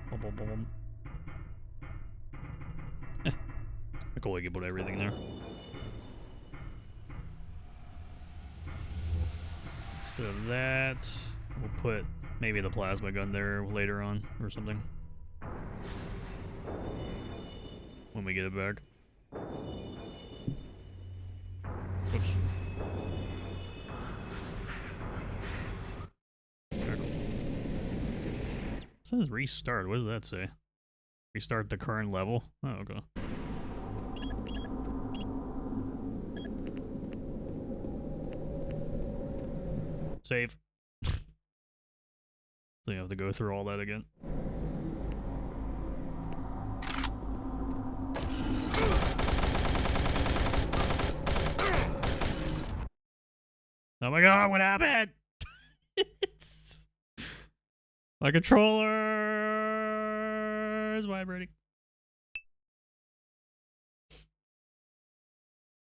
Boom, boom, boom, boom. Cool, we can put everything there. Instead of that, we'll put maybe the plasma gun there later on or something. When we get it back. Oops. Okay, cool. It says restart. What does that say? Restart the current level? Oh, okay. Save. So you have to go through all that again. Oh my god, what happened? My controller is vibrating.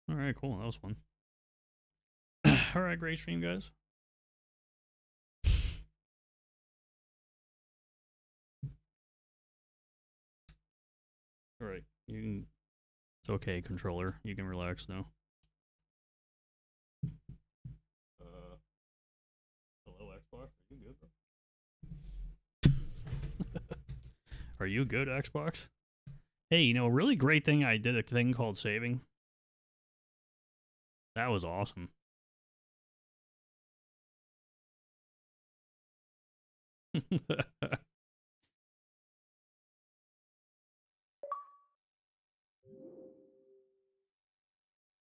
Alright, cool. That was fun. Alright, great stream, guys. Alright, you can... It's okay, controller. You can relax now. Hello, Xbox? Are you good, bro? Are you good, Xbox? Hey, you know, a really great thing, I did a thing called saving. That was awesome.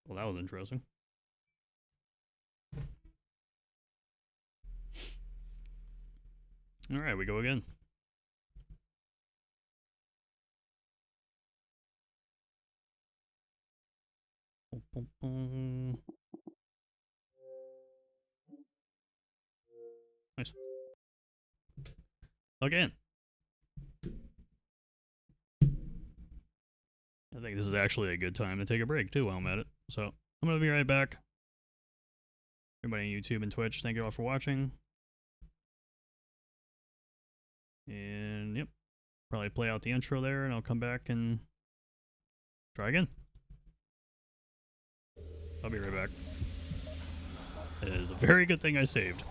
Well, that was interesting. All right, we go again. Nice. Again. I think this is actually a good time to take a break, too, while I'm at it. So, I'm going to be right back. Everybody on YouTube and Twitch, thank you all for watching. And, yep. Probably play out the intro there, and I'll come back and try again. I'll be right back. It is a very good thing I saved.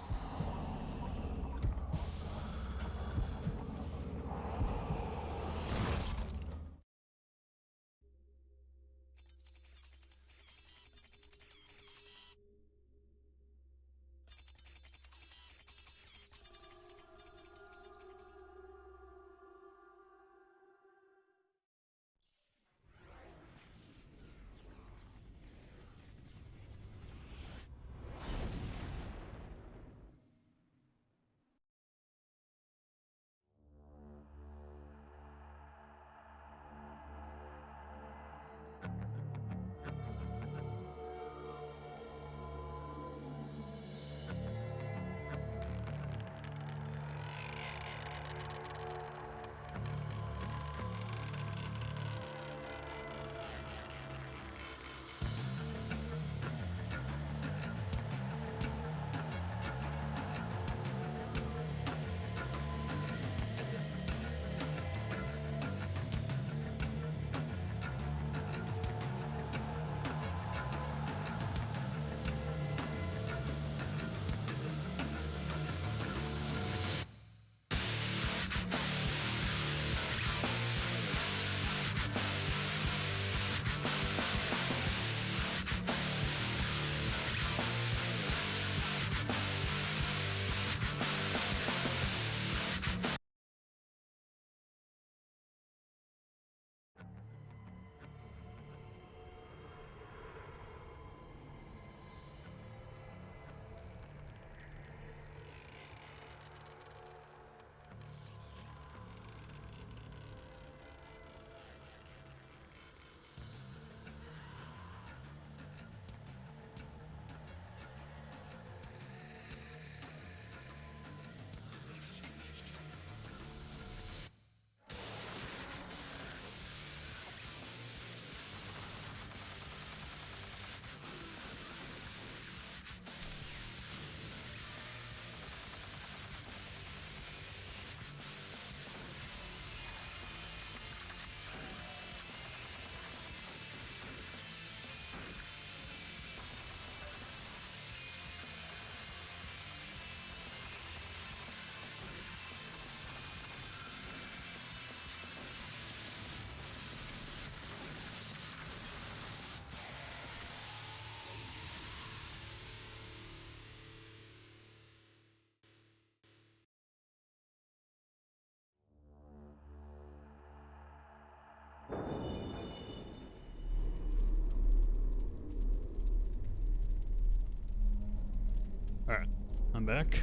I'm back.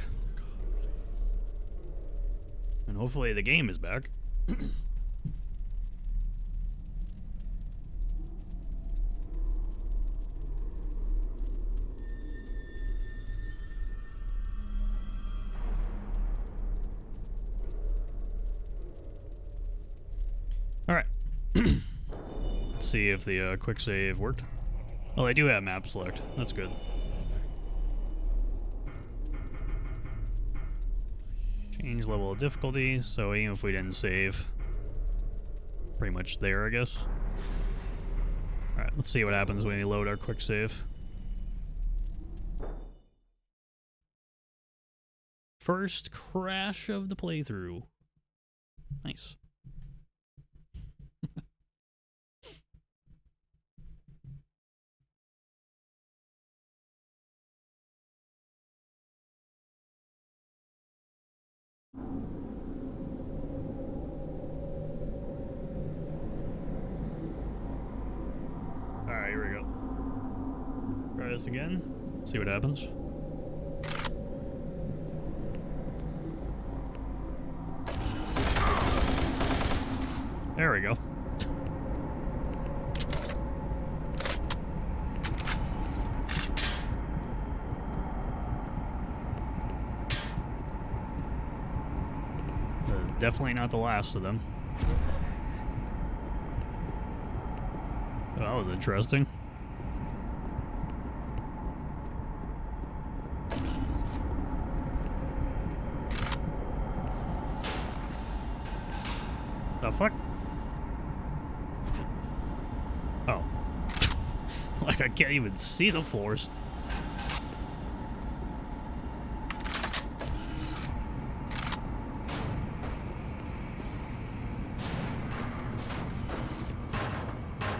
And hopefully the game is back. Alright. Let's see if the quick save worked. Well, I do have map select. That's good. Change level of difficulty, so even if we didn't save, pretty much there, I guess. Alright, let's see what happens when we load our quick save. First crash of the playthrough. Nice. Alright, here we go. Try this again. See what happens. There we go. Definitely not the last of them. Oh, that was interesting. The fuck? Oh. Like I can't even see the floors.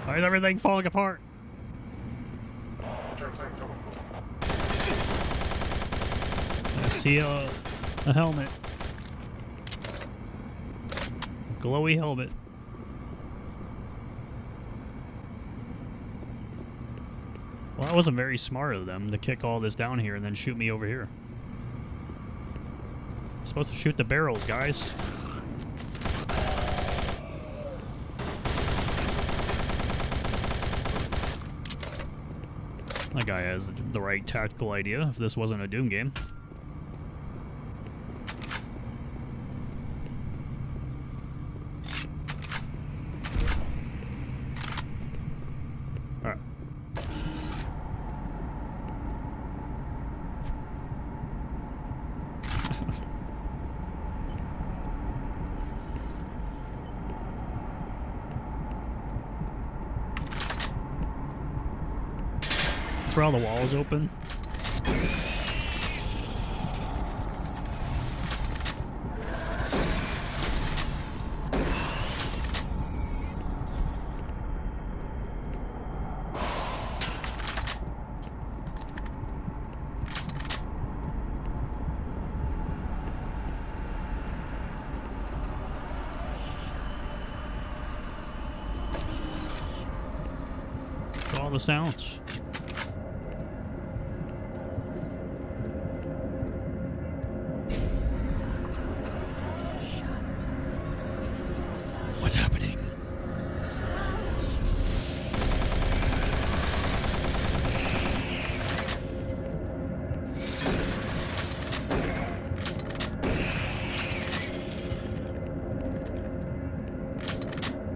Why is everything falling apart? I see a helmet. A glowy helmet. Well, that wasn't very smart of them to kick all this down here and then shoot me over here. I'm supposed to shoot the barrels, guys. That guy has the right tactical idea if this wasn't a Doom game. Alright. Are all the walls open? All the sounds. What's happening?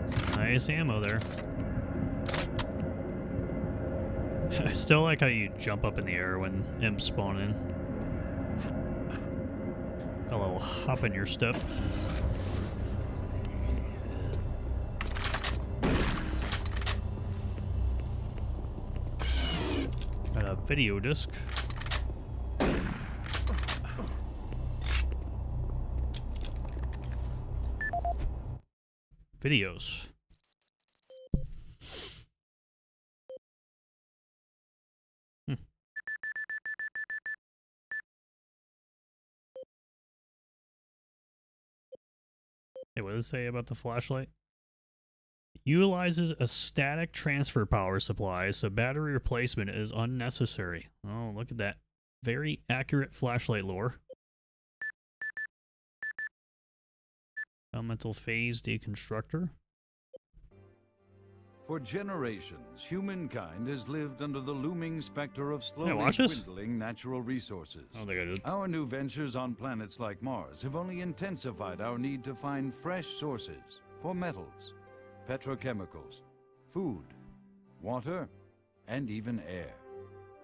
Some nice ammo there. I still like how you jump up in the air when imps spawn in. Got a little hop in your step. Got a video disc. Videos. Hey, what does it say about the flashlight? Utilizes a static transfer power supply, so battery replacement is unnecessary. Oh, look at that. Very accurate flashlight lore. Elemental phase deconstructor. For generations, humankind has lived under the looming specter of slowly watch this. dwindling natural resources. I don't think I did. Our new ventures on planets like Mars have only intensified our need to find fresh sources for metals, petrochemicals, food, water, and even air.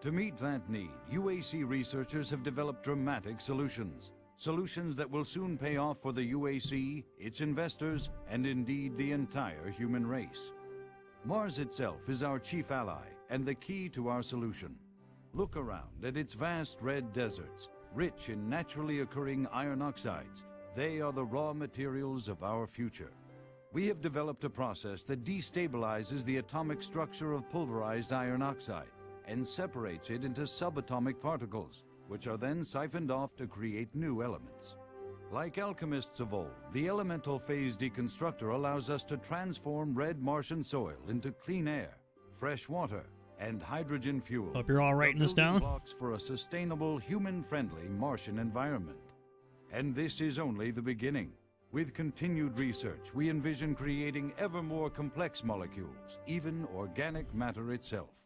To meet that need, UAC researchers have developed dramatic solutions. Solutions that will soon pay off for the UAC, its investors, and indeed the entire human race. Mars itself is our chief ally and the key to our solution. Look around at its vast red deserts, rich in naturally occurring iron oxides. They are the raw materials of our future. We have developed a process that destabilizes the atomic structure of pulverized iron oxide and separates it into subatomic particles, which are then siphoned off to create new elements. Like alchemists of old, the elemental phase deconstructor allows us to transform red Martian soil into clean air, fresh water, and hydrogen fuel. Hope you're all writing this down. Blocks for a sustainable, human-friendly Martian environment. And this is only the beginning. With continued research, we envision creating ever more complex molecules, even organic matter itself.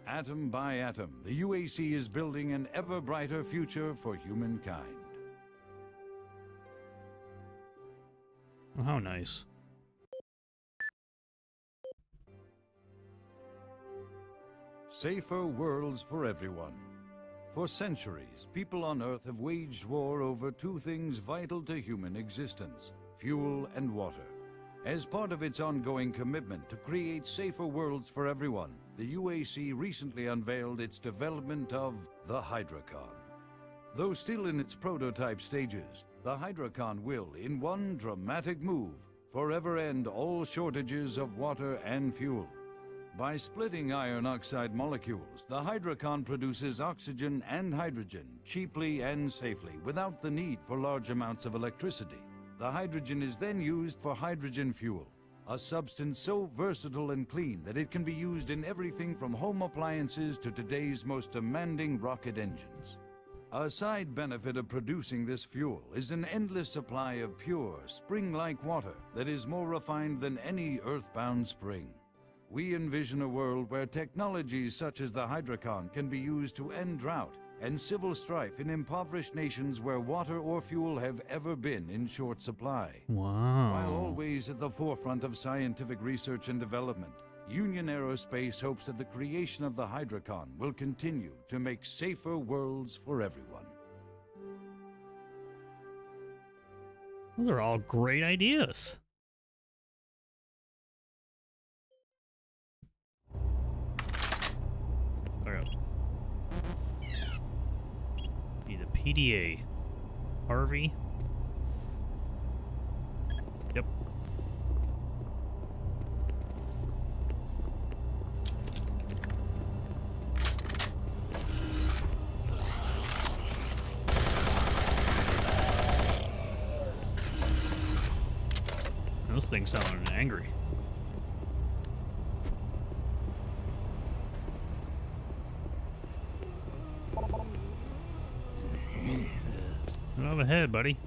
Atom by atom, the UAC is building an ever brighter future for humankind. Oh, how nice. Safer worlds for everyone. For centuries, people on Earth have waged war over two things vital to human existence: fuel and water. As part of its ongoing commitment to create safer worlds for everyone, the UAC recently unveiled its development of the Hydrocon. Though still in its prototype stages, the Hydrocon will, in one dramatic move, forever end all shortages of water and fuel. By splitting iron oxide molecules, the Hydrocon produces oxygen and hydrogen cheaply and safely without the need for large amounts of electricity. The hydrogen is then used for hydrogen fuel, a substance so versatile and clean that it can be used in everything from home appliances to today's most demanding rocket engines. A side benefit of producing this fuel is an endless supply of pure, spring-like water that is more refined than any earthbound spring. We envision a world where technologies such as the Hydrocon can be used to end drought and civil strife in impoverished nations where water or fuel have ever been in short supply. Wow. While always at the forefront of scientific research and development, Union Aerospace hopes that the creation of the Hydrocon will continue to make safer worlds for everyone. Those are all great ideas. Okay. Need a PDA. Harvey. Yep. Those things sound angry. Get over ahead, buddy.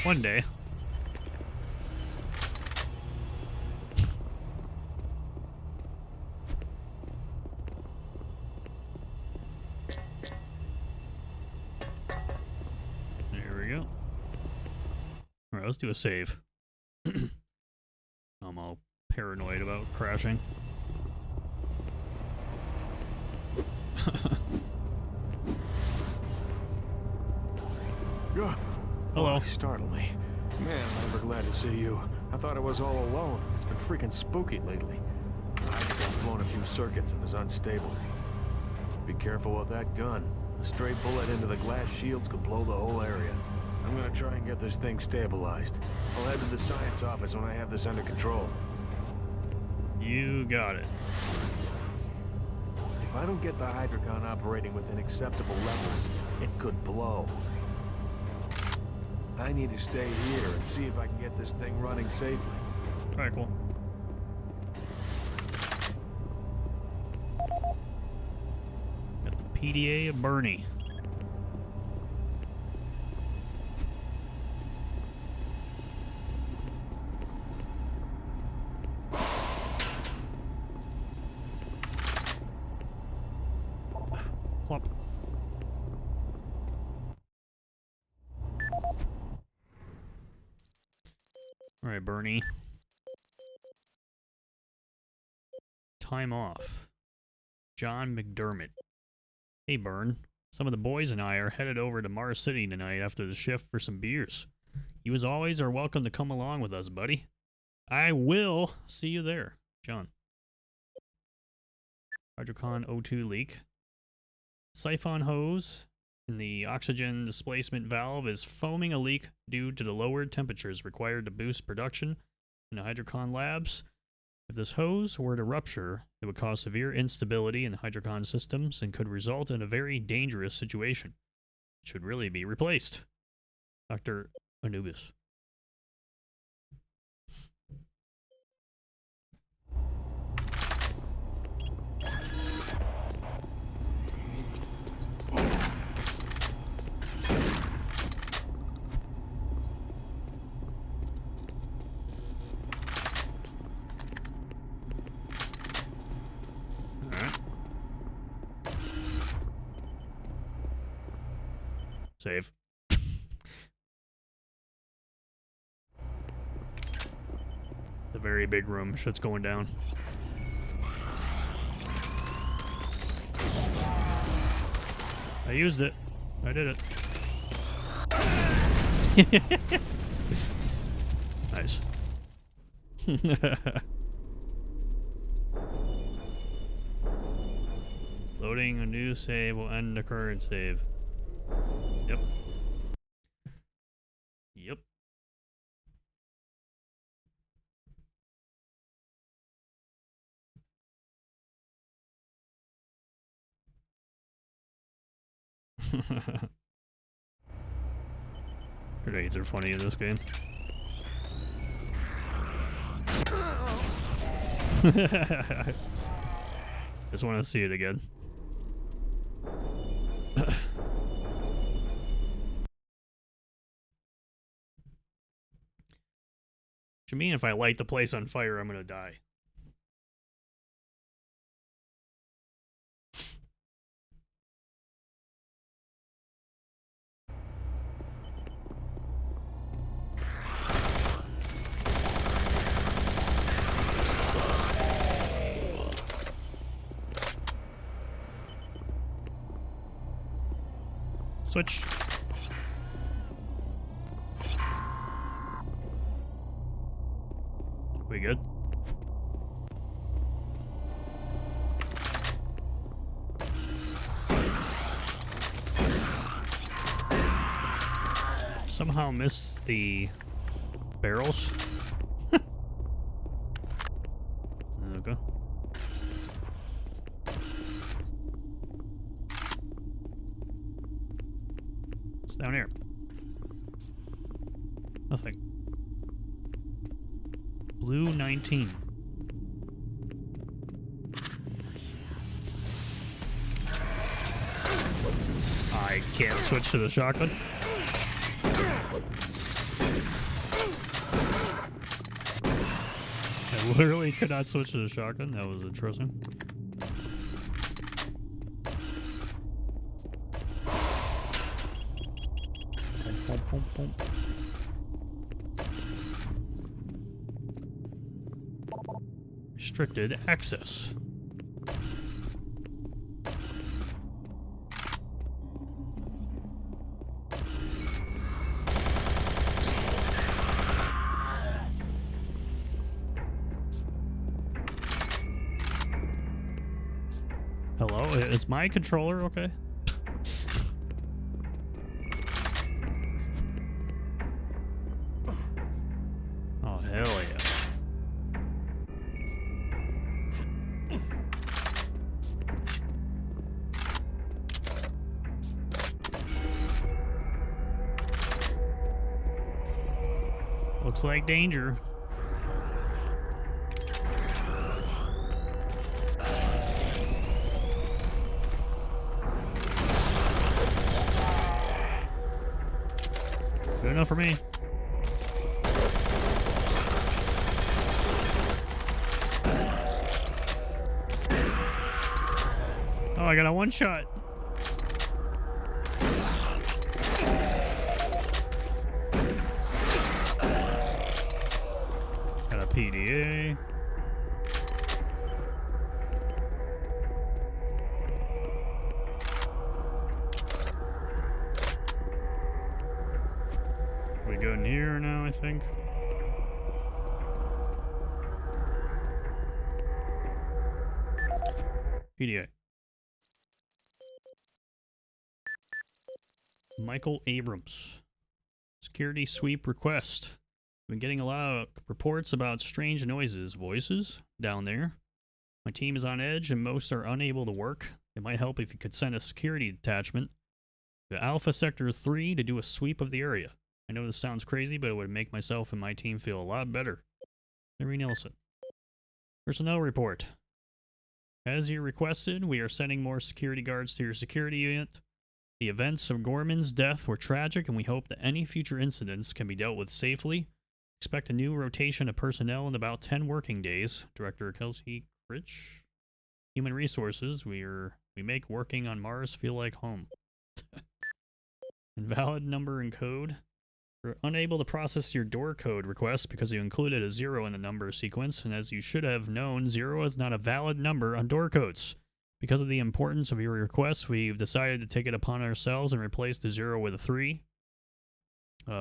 One day. There we go. Alright, let's do a save. I'm all paranoid about crashing. Hello. Oh, you startled me. Man, I'm ever glad to see you. I thought I was all alone. It's been freaking spooky lately. I've blown a few circuits and is unstable. Be careful with that gun. A stray bullet into the glass shields could blow the whole area. I'm gonna try and get this thing stabilized. I'll head to the science office when I have this under control. You got it. If I don't get the Hydrocon operating within acceptable levels, it could blow. I need to stay here and see if I can get this thing running safely. Alright, cool. Got the PDA of Bernie. Plop. Alright, Bernie. Time off. John McDermott. Hey, Bern. Some of the boys and I are headed over to Mars City tonight after the shift for some beers. You as always are welcome to come along with us, buddy. I will see you there, John. Hydrocon O2 leak. Siphon hose in the oxygen displacement valve is foaming a leak due to the lowered temperatures required to boost production in the Hydrocon labs. If this hose were to rupture, it would cause severe instability in the Hydrocon systems and could result in a very dangerous situation. It should really be replaced. Dr. Anubis. Save. The very big room. Shit's going down. I used it. I did it. Nice. Loading a new save will end the current save. Yep. Yep. Grenades are funny in this game. Just want to see it again. You mean if I light the place on fire, I'm gonna die? Switch. We good? Somehow missed the barrels. Okay. What's down here? Nothing. Blue 19. I can't switch to the shotgun. I literally could not switch to the shotgun. That was interesting. Boom, boom, boom, boom. Restricted access. Hello? Is my controller okay? Oh, hell yeah. Looks like danger. Good enough for me. Oh, I got a one shot. Got a PDA. We go in here now, I think. PDA. Michael Abrams. Security sweep request. Been getting a lot of reports about strange noises, voices down there. My team is on edge and most are unable to work. It might help if you could send a security detachment to Alpha Sector 3 to do a sweep of the area. I know this sounds crazy, but it would make myself and my team feel a lot better. Henry Nelson. Personnel report. As you requested, we are sending more security guards to your security unit. The events of Gorman's death were tragic, and we hope that any future incidents can be dealt with safely. Expect a new rotation of personnel in about 10 working days. Director Kelsey Critch. Human Resources. We make working on Mars feel like home. Invalid number and code. We're unable to process your door code request because you included a 0 in the number sequence, and as you should have known, 0 is not a valid number on door codes. Because of the importance of your request, we've decided to take it upon ourselves and replace the 0 with a 3.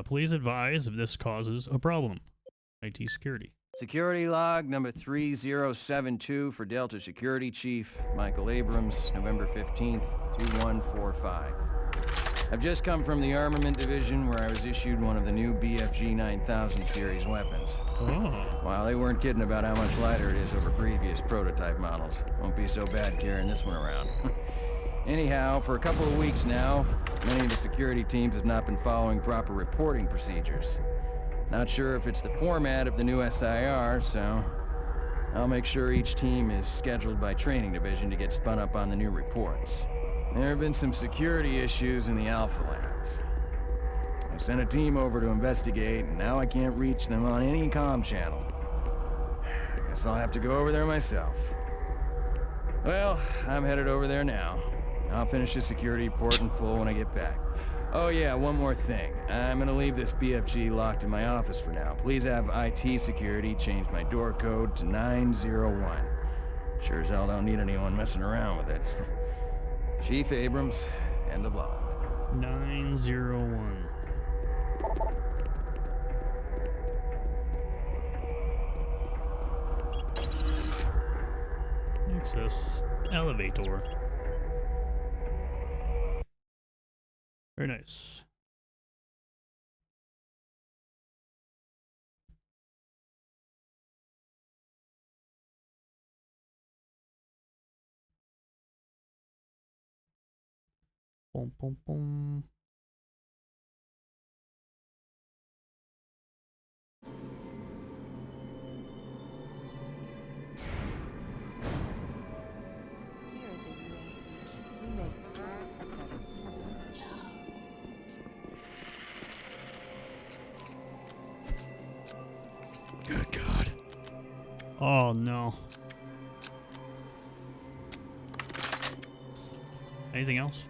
Please advise if this causes a problem. IT Security. Security log number 3072 for Delta Security Chief Michael Abrams, November 15th, 2145. I've just come from the Armament Division where I was issued one of the new BFG 9000 series weapons. Oh. Wow, they weren't kidding about how much lighter it is over previous prototype models. Won't be so bad carrying this one around. Anyhow, for a couple of weeks now, many of the security teams have not been following proper reporting procedures. Not sure if it's the format of the new SIR, so I'll make sure each team is scheduled by Training Division to get spun up on the new reports. There have been some security issues in the Alpha Labs. I sent a team over to investigate, and now I can't reach them on any comm channel. I guess I'll have to go over there myself. Well, I'm headed over there now. I'll finish the security report in full when I get back. Oh yeah, one more thing. I'm gonna leave this BFG locked in my office for now. Please have IT security change my door code to 901. Sure as hell don't need anyone messing around with it. Chief Abrams, end of log. 901. Access elevator. Very nice. Boom, boom, boom. Good God. Oh no. Anything else?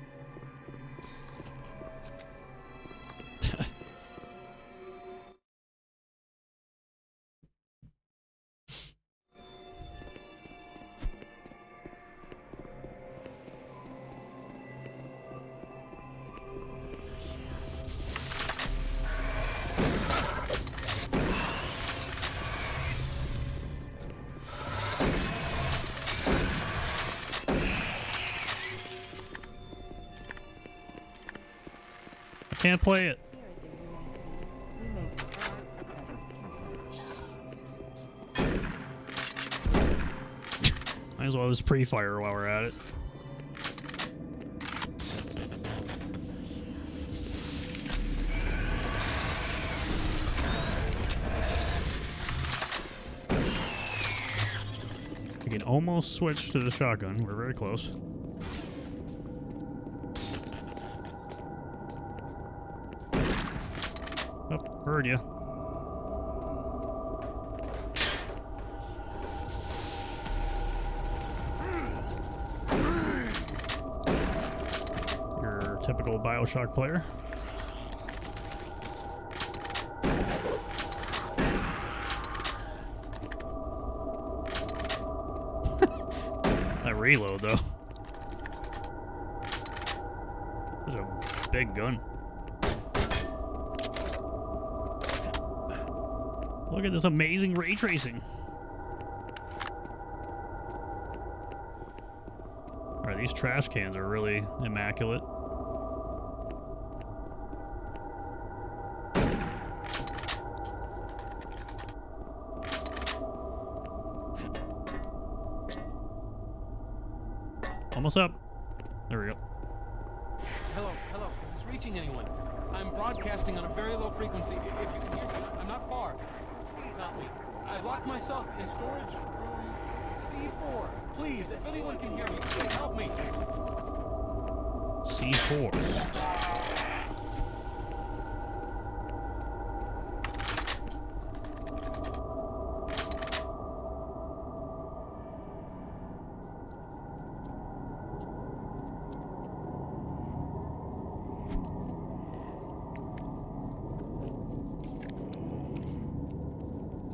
Can't play it. Might as well just pre-fire while we're at it. almost switched to the shotgun. We're very close. Oh, heard ya. Your typical BioShock player. That reload, though. That's a big gun. Look at this amazing ray tracing. Alright, these trash cans are really immaculate. Almost up. There we go. Hello, is this reaching anyone? I'm broadcasting on a very low frequency. If you can hear me, I'm not far. Please help me. I've locked myself in storage room C4. Please, if anyone can hear me, please help me. C4.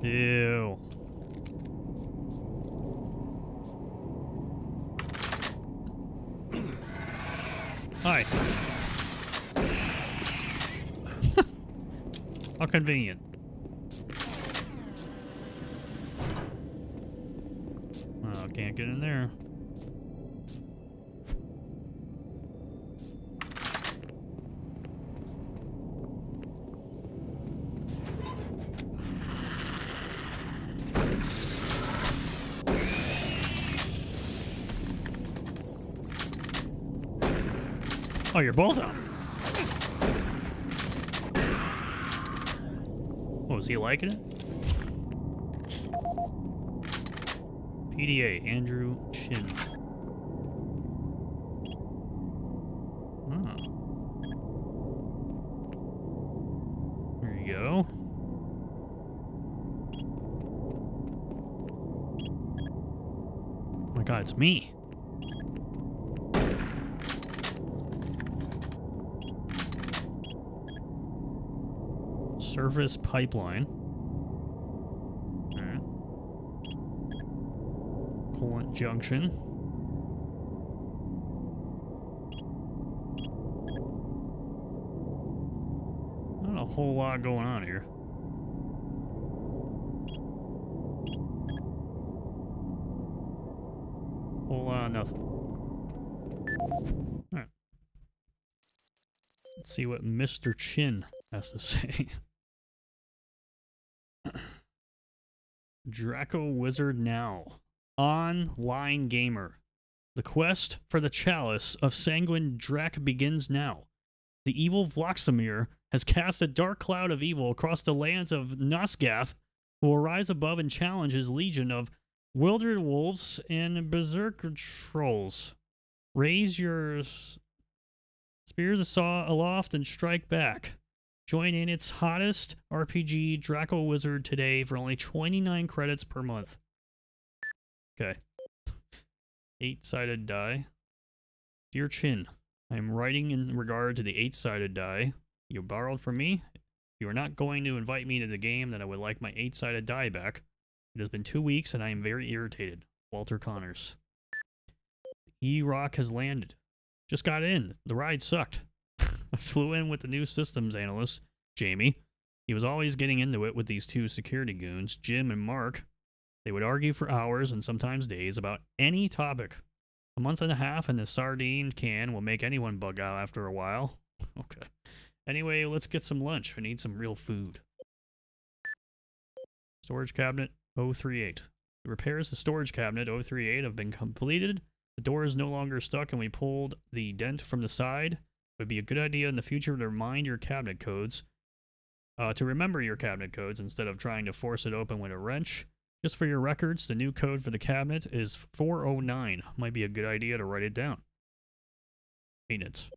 Ew. Hi. How convenient. Oh, can't get in there. Oh, you're both out. Oh, is he liking it? PDA, Andrew Chin. Oh. There you go. Oh my god, it's me. Surface pipeline. Alright. Coolant junction. Not a whole lot going on here. Whole lot of nothing. Alright. Let's see what Mr. Chin has to say. Draco Wizard Now. Online gamer. The quest for the chalice of sanguine Drac begins now. The evil Vloxamir has cast a dark cloud of evil across the lands of Nosgath, who will rise above and challenge his legion of wildered wolves and berserker trolls. Raise your spears aloft and strike back. Join in its hottest RPG, Draco Wizard, today for only 29 credits per month. Okay. 8-sided die. Dear Chin, I am writing in regard to the 8-sided die you borrowed from me. You are not going to invite me to the game that I would like my 8-sided die back. It has been 2 weeks and I am very irritated. Walter Connors. E-Rock has landed. Just got in. The ride sucked. I flew in with the new systems analyst, Jamie. He was always getting into it with these two security goons, Jim and Mark. They would argue for hours and sometimes days about any topic. A month and a half in the sardine can will make anyone bug out after a while. Okay. Anyway, let's get some lunch. I need some real food. Storage cabinet 038. The repairs to storage cabinet 038 have been completed. The door is no longer stuck and we pulled the dent from the side. It would be a good idea in the future to remind your cabinet codes, to remember your cabinet codes instead of trying to force it open with a wrench. Just for your records, the new code for the cabinet is 409. Might be a good idea to write it down. Maintenance.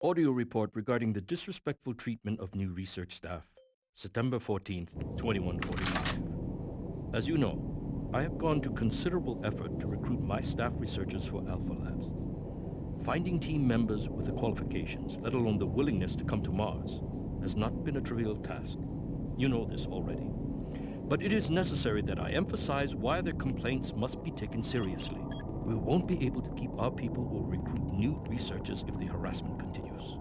Audio report regarding the disrespectful treatment of new research staff. September 14th, 2145. As you know, I have gone to considerable effort to recruit my staff researchers for Alpha Labs. Finding team members with the qualifications, let alone the willingness to come to Mars, has not been a trivial task. You know this already. But it is necessary that I emphasize why their complaints must be taken seriously. We won't be able to keep our people or recruit new researchers if the harassment continues.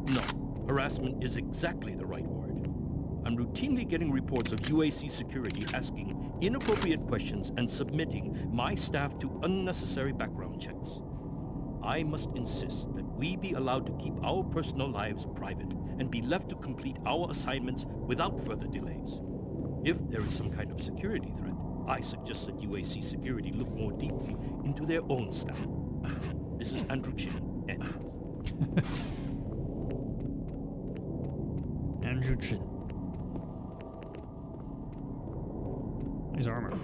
No, harassment is exactly the right word. I'm routinely getting reports of UAC security asking inappropriate questions and submitting my staff to unnecessary background checks. I must insist that we be allowed to keep our personal lives private and be left to complete our assignments without further delays. If there is some kind of security threat, I suggest that UAC security look more deeply into their own staff. This is Andrew Chin, Ed. Andrew Chin. Nice armor.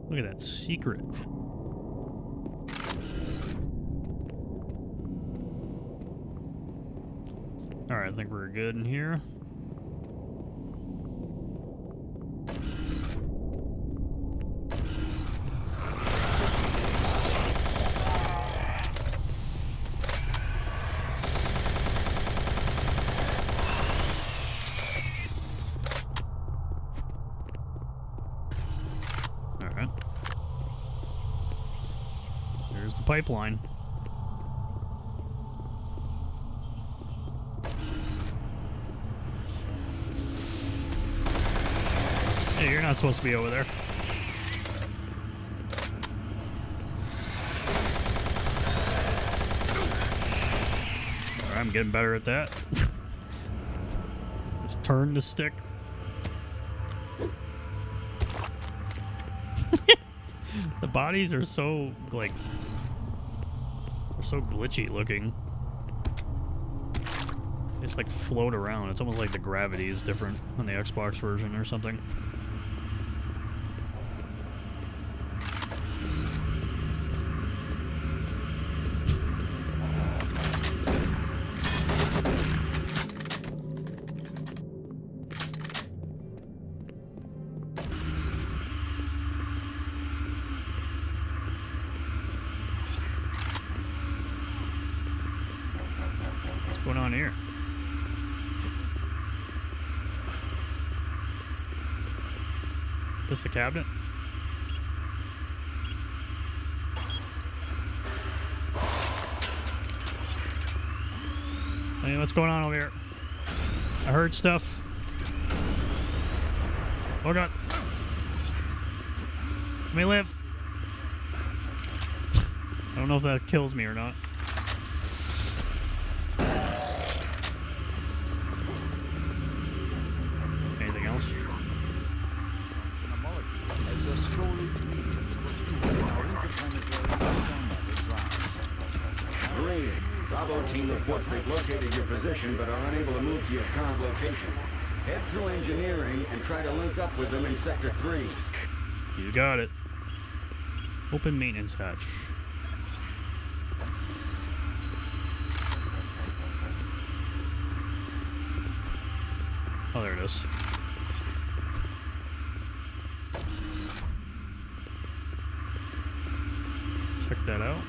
Look at that secret. Alright, I think we're good in here. Alright. There's the pipeline. Hey, you're not supposed to be over there. Alright, I'm getting better at that. Just turn the stick. The bodies are so, like, they're so glitchy looking. They just, like, float around. It's almost like the gravity is different on the Xbox version or something. What's going on here? This the cabinet? Hey, what's going on over here? I heard stuff. Oh god. Let me live. I don't know if that kills me or not. Anything else? Marine, Bravo team reports they've located your position but are unable to move to your current location. Head through engineering and try to link up with them in Sector 3. You got it. Open maintenance hatch. Oh, there it is. Check that out.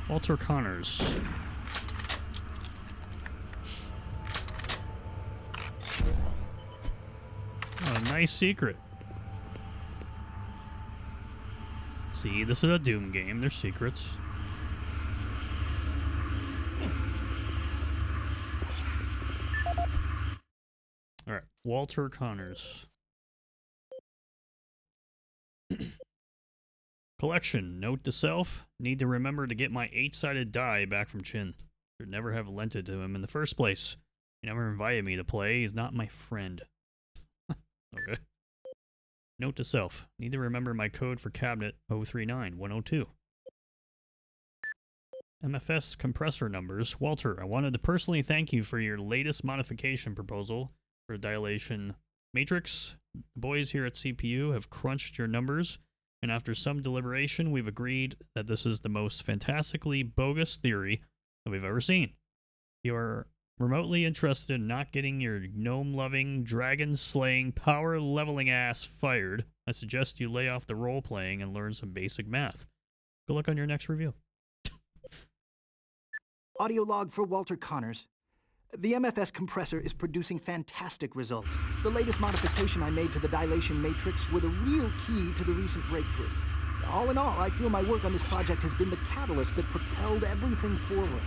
Walter Connors. Oh, a nice secret. See, this is a Doom game. There's secrets. Alright, Walter Connors. Collection. Note to self. Need to remember to get my 8-sided die back from Chin. Should never have lent it to him in the first place. He never invited me to play. He's not my friend. Okay. Note to self. Need to remember my code for cabinet 039102. MFS compressor numbers. Walter, I wanted to personally thank you for your latest modification proposal for dilation matrix. The boys here at CPU have crunched your numbers, and after some deliberation, we've agreed that this is the most fantastically bogus theory that we've ever seen. You are remotely interested in not getting your gnome-loving, dragon-slaying, power-leveling ass fired. I suggest you lay off the role-playing and learn some basic math. Good luck on your next review. Audio log for Walter Connors. The MFS compressor is producing fantastic results. The latest modification I made to the dilation matrix were the real key to the recent breakthrough. All in all, I feel my work on this project has been the catalyst that propelled everything forward.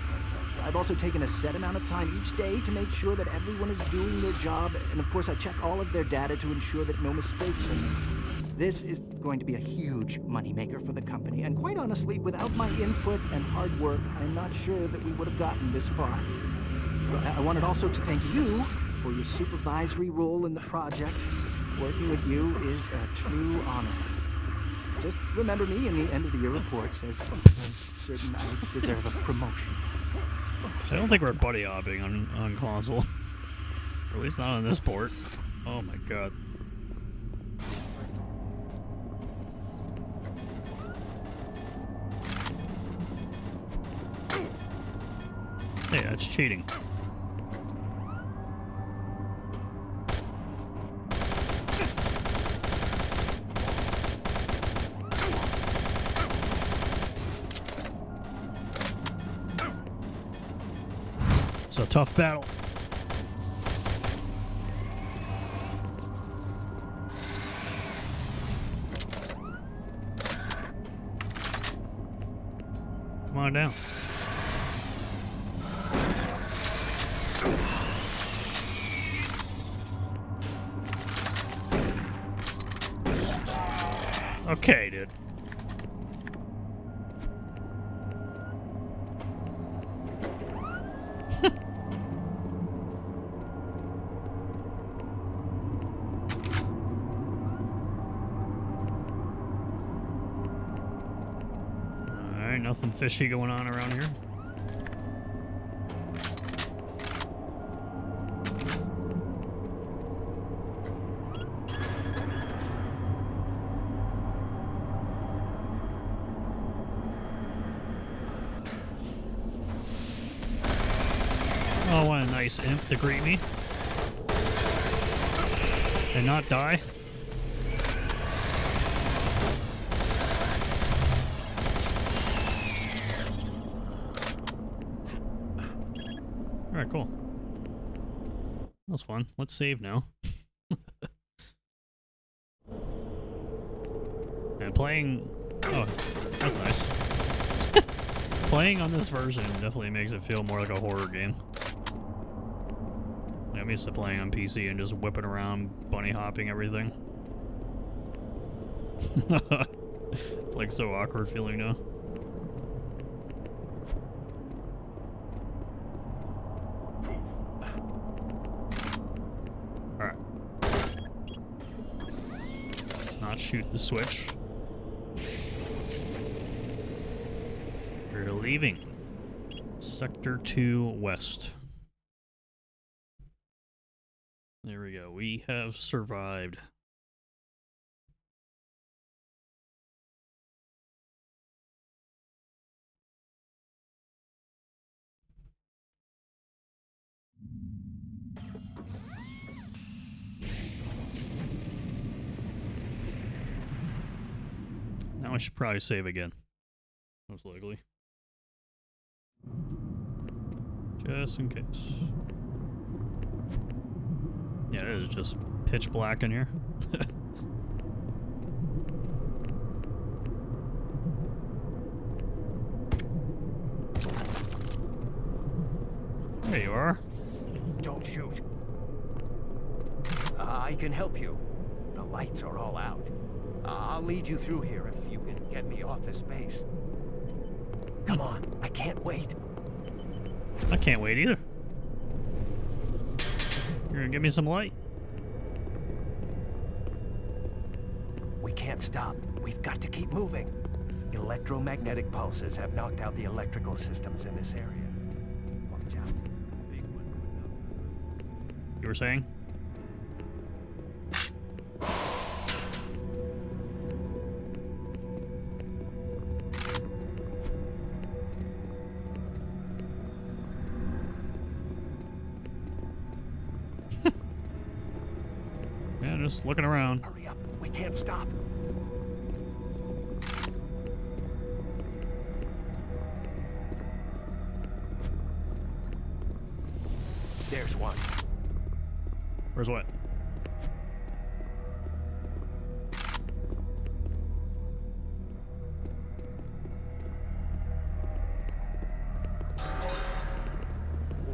I've also taken a set amount of time each day to make sure that everyone is doing their job, and of course I check all of their data to ensure that no mistakes are made. This is going to be a huge moneymaker for the company, and quite honestly, without my input and hard work, I'm not sure that we would have gotten this far. I wanted also to thank you for your supervisory role in the project. Working with you is a true honor. Just remember me in the end of the year reports, as I'm certain I deserve a promotion. I don't think we're buddy hopping on console. Or at least not on this port. Oh my god. Hey, that's cheating. It's a tough battle. Come on down. Okay, dude. Alright, nothing fishy going on around here. Oh, what a nice imp to greet me. And not die. Alright, cool. That was fun. Let's save now. And playing... Oh, that's nice. Playing on this version definitely makes it feel more like a horror game. I'm used to playing on PC and just whipping around, bunny hopping everything. It's like so awkward feeling now. Alright. Let's not shoot the switch. We're leaving. Sector 2 West. There we go. We have survived. Now I should probably save again. Most likely. Just in case. Yeah, it is just pitch black in here. There you are. Don't shoot. I can help you. The lights are all out. I'll lead you through here if you can get me off this base. Come on, I can't wait. I can't wait either. You're gonna give me some light? We can't stop. We've got to keep moving. Electromagnetic pulses have knocked out the electrical systems in this area. Watch out. You were saying? Yeah, just looking around. Hurry up. We can't stop. There's one. Where's what?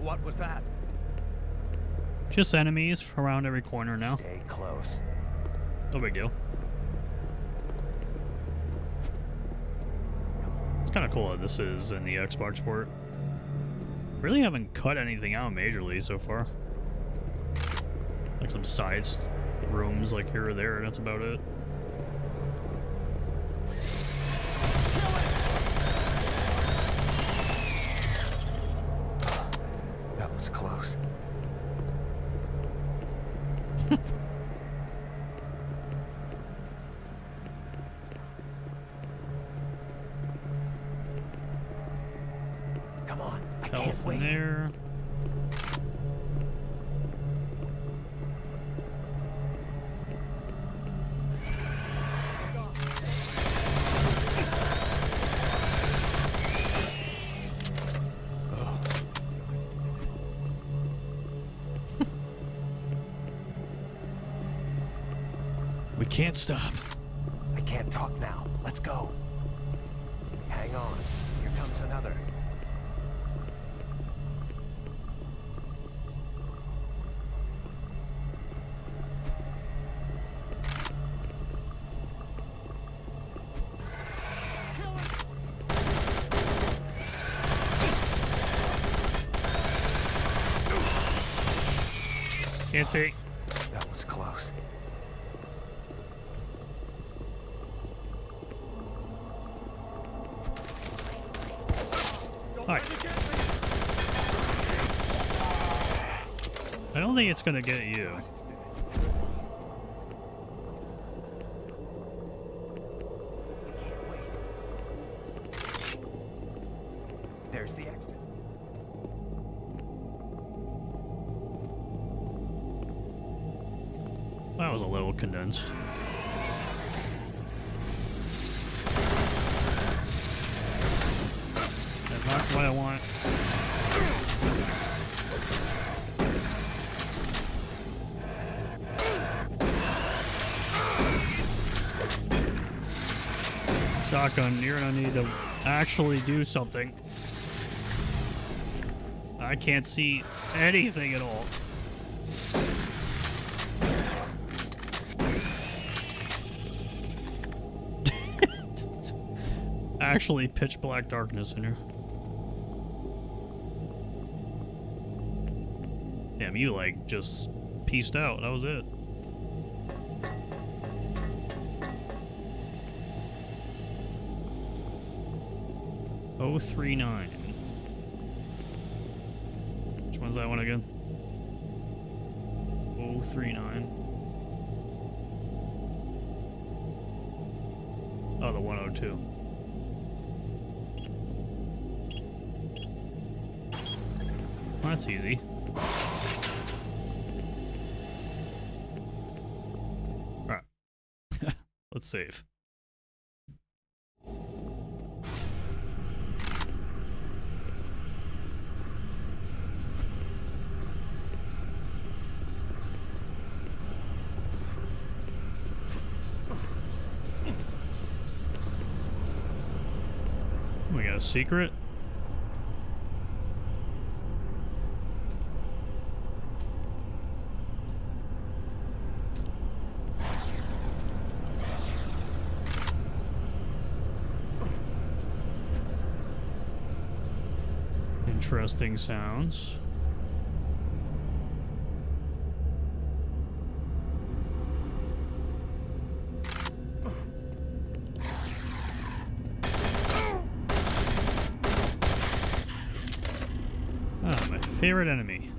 What was that? Just enemies around every corner now. Stay close. No big deal. It's kind of cool that this is in the Xbox port. Really haven't cut anything out majorly so far. Like some side rooms like here or there, and that's about it. That was close. Come on, I can't wait. There. We can't stop. I can't talk now. Let's go. Hang on. Here comes another. Can't see. That was close. Hi. I don't think it's gonna get you. There's the exit. That was a little condensed. That's not what I want. Shotgun, you're gonna need to actually do something. I can't see anything at all. Actually pitch black darkness in here. Damn, you like just pieced out. That was it. Oh 39. Which one's that one again? 039. Oh, the 102. Well, that's easy. Alright. Let's save. We got a secret. Interesting sounds. favorite enemy.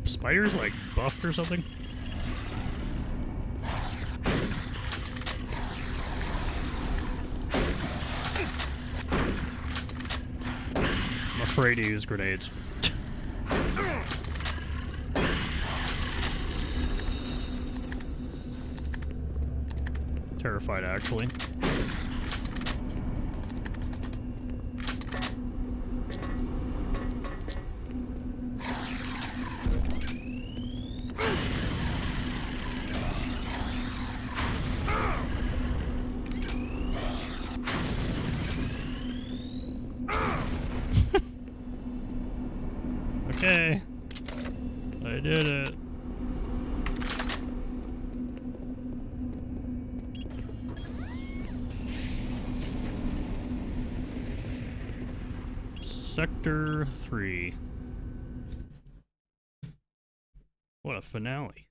Spiders like buffed or something? I'm afraid to use grenades. Terrified, actually. Okay, I did it. Sector 3. What a finale.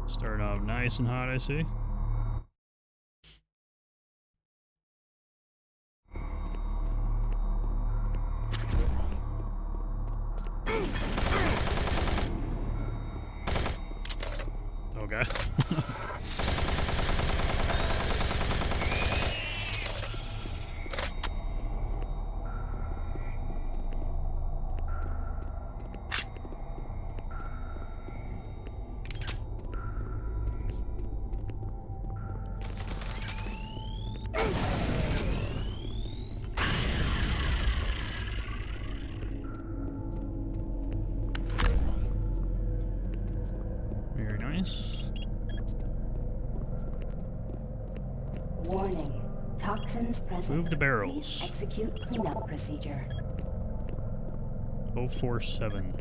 Starting off nice and hot, I see. Okay. Very nice. Warning. Toxins present. Move the barrels. Please execute cleanup procedure. 047.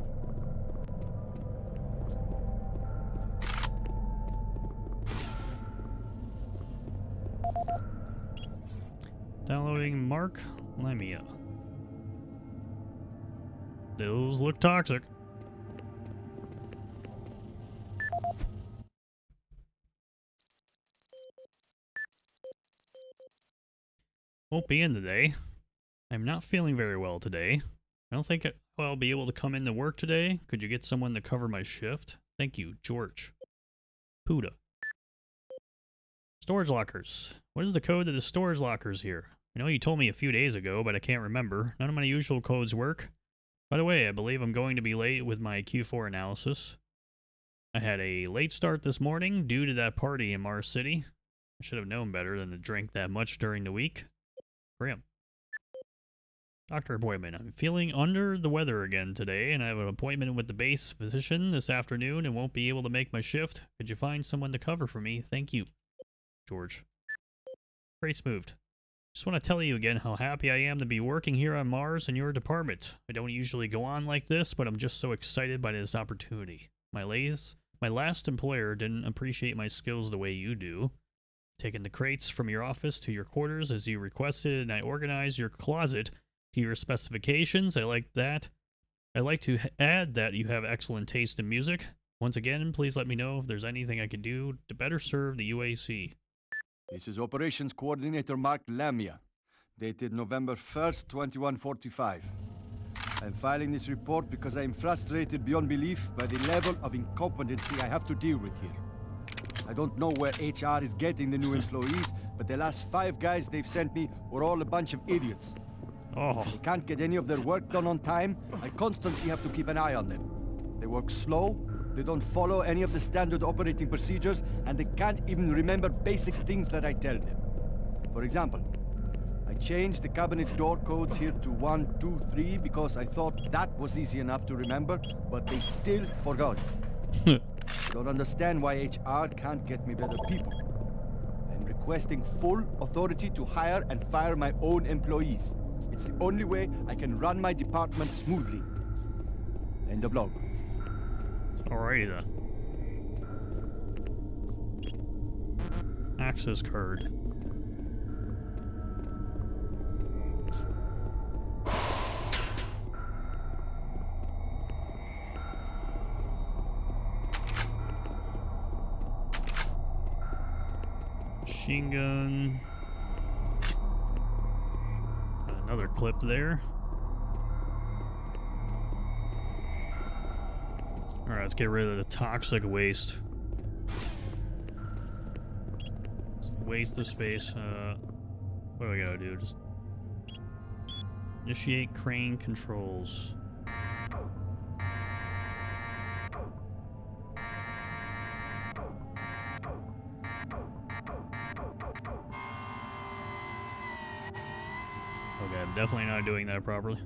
Downloading Mark Lemia. Those look toxic. Won't be in today. I'm not feeling very well today. I don't think I'll be able to come into work today. Could you get someone to cover my shift? Thank you, George. Puda. Storage lockers. What is the code to the storage lockers here? I know you told me a few days ago, but I can't remember. None of my usual codes work. By the way, I believe I'm going to be late with my Q4 analysis. I had a late start this morning due to that party in Mars City. I should have known better than to drink that much during the week. Grim. Doctor appointment. I'm feeling under the weather again today, and I have an appointment with the base physician this afternoon and won't be able to make my shift. Could you find someone to cover for me? Thank you, George. Grace moved. Just want to tell you again how happy I am to be working here on Mars in your department. I don't usually go on like this, but I'm just so excited by this opportunity. My last employer didn't appreciate my skills the way you do. Taking the crates from your office to your quarters as you requested, and I organized your closet to your specifications. I like that. I'd like to add that you have excellent taste in music. Once again, please let me know if there's anything I can do to better serve the UAC. This is Operations Coordinator Mark Lamia, dated November 1st, 2145. I'm filing this report because I am frustrated beyond belief by the level of incompetency I have to deal with here. I don't know where HR is getting the new employees, but the last 5 guys they've sent me were all a bunch of idiots. Oh. They can't get any of their work done on time. I constantly have to keep an eye on them. They work slow, they don't follow any of the standard operating procedures, and they can't even remember basic things that I tell them. For example, I changed the cabinet door codes here to 1, 2, 3 because I thought that was easy enough to remember, but they still forgot it. I don't understand why HR can't get me better people. I'm requesting full authority to hire and fire my own employees. It's the only way I can run my department smoothly. End of log. Alrighty then. Access card. Machine gun. Another clip there. Alright, let's get rid of the toxic waste. Waste of space. What do we gotta do? Just initiate crane controls. Okay, I'm definitely not doing that properly.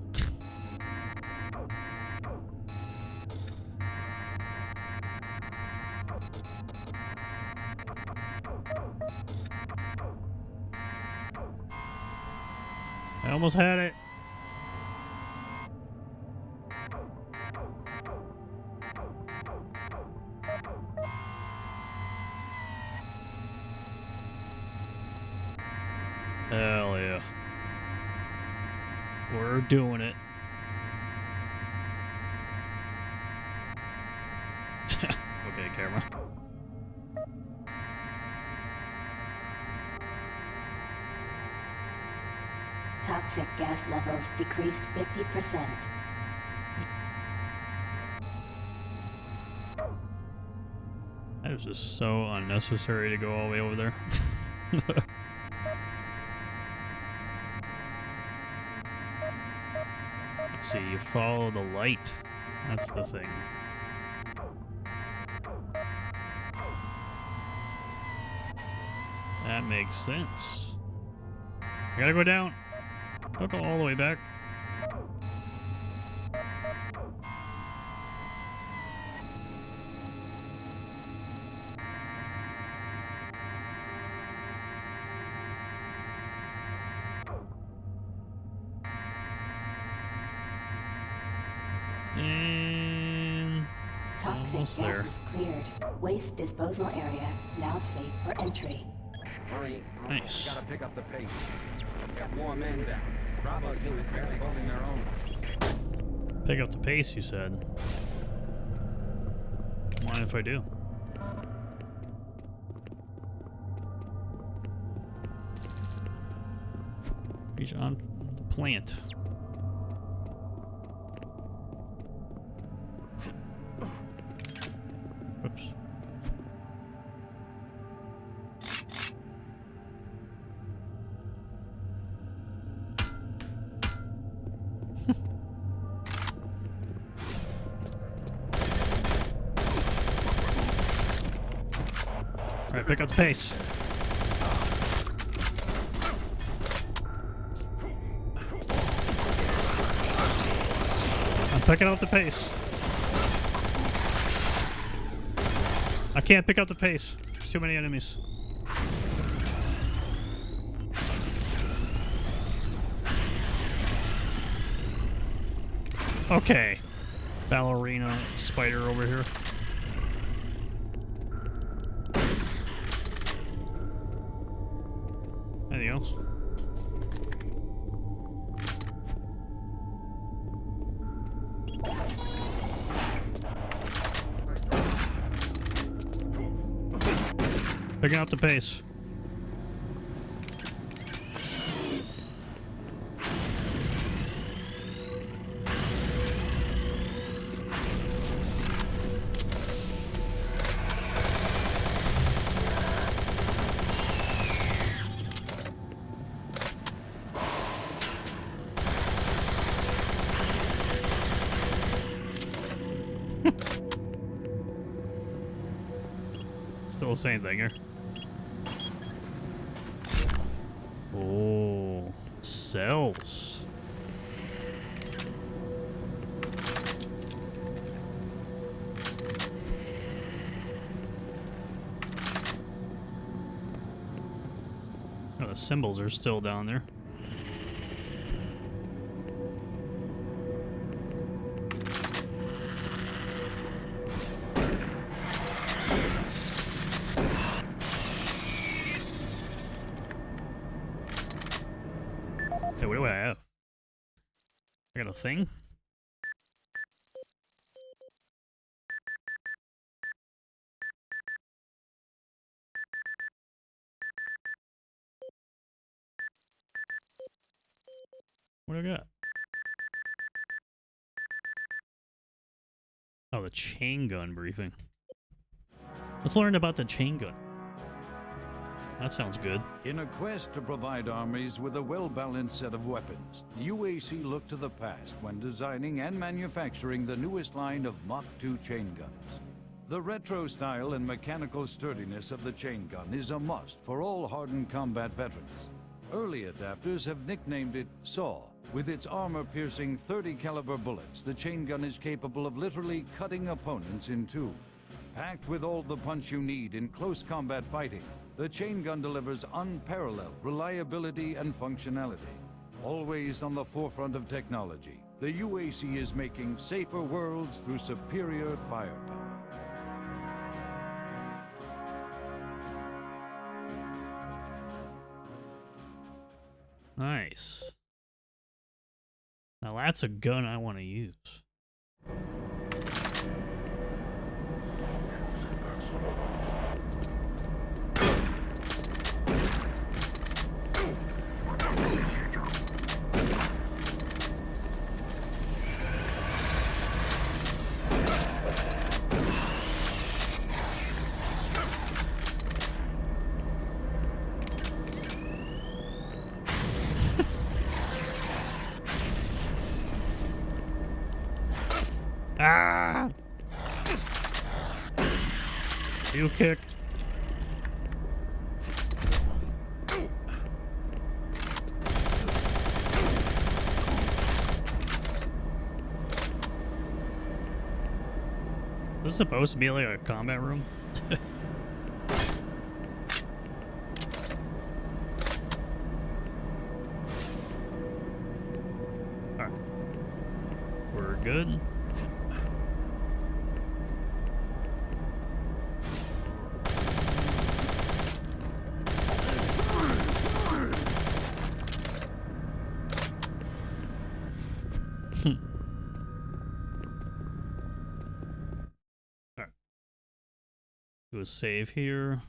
I almost had it. Hell yeah. We're doing it. Okay, camera. Toxic gas levels decreased 50%. That was just so unnecessary to go all the way over there. See, you follow the light. That's the thing. That makes sense. I gotta go down. Don't go all the way back. And Toxic almost gas there. is cleared. Waste disposal area now safe for entry. Hurry. Nice. Gotta pick up the pace. Got more men down. Bravo's team is barely holding their own. Pick up the pace, you said. Mind if I do? Reach on the plant. Oops. Alright, pick up the pace. I'm picking up the pace. I can't pick up the pace. There's too many enemies. Okay. Ballerina spider over here. Anything else? Picking up the pace. Still the same thing here. Oh, cells. Oh, the symbols are still down there. Hey, what do I have? I got a thing? What do I got? Oh, the chain gun briefing. Let's learn about the chain gun. That sounds good. In a quest to provide armies with a well-balanced set of weapons, the UAC looked to the past when designing and manufacturing the newest line of Mach 2 chain guns. The retro style and mechanical sturdiness of the chain gun is a must for all hardened combat veterans. Early adapters have nicknamed it SAW. With its armor-piercing 30 caliber bullets, the chain gun is capable of literally cutting opponents in two. Packed with all the punch you need in close combat fighting, the chain gun delivers unparalleled reliability and functionality. Always on the forefront of technology, the UAC is making safer worlds through superior firepower. Nice. Now that's a gun I want to use. Ah! You kick. Is this supposed to be like a combat room? Alright. We're good. Do a save here.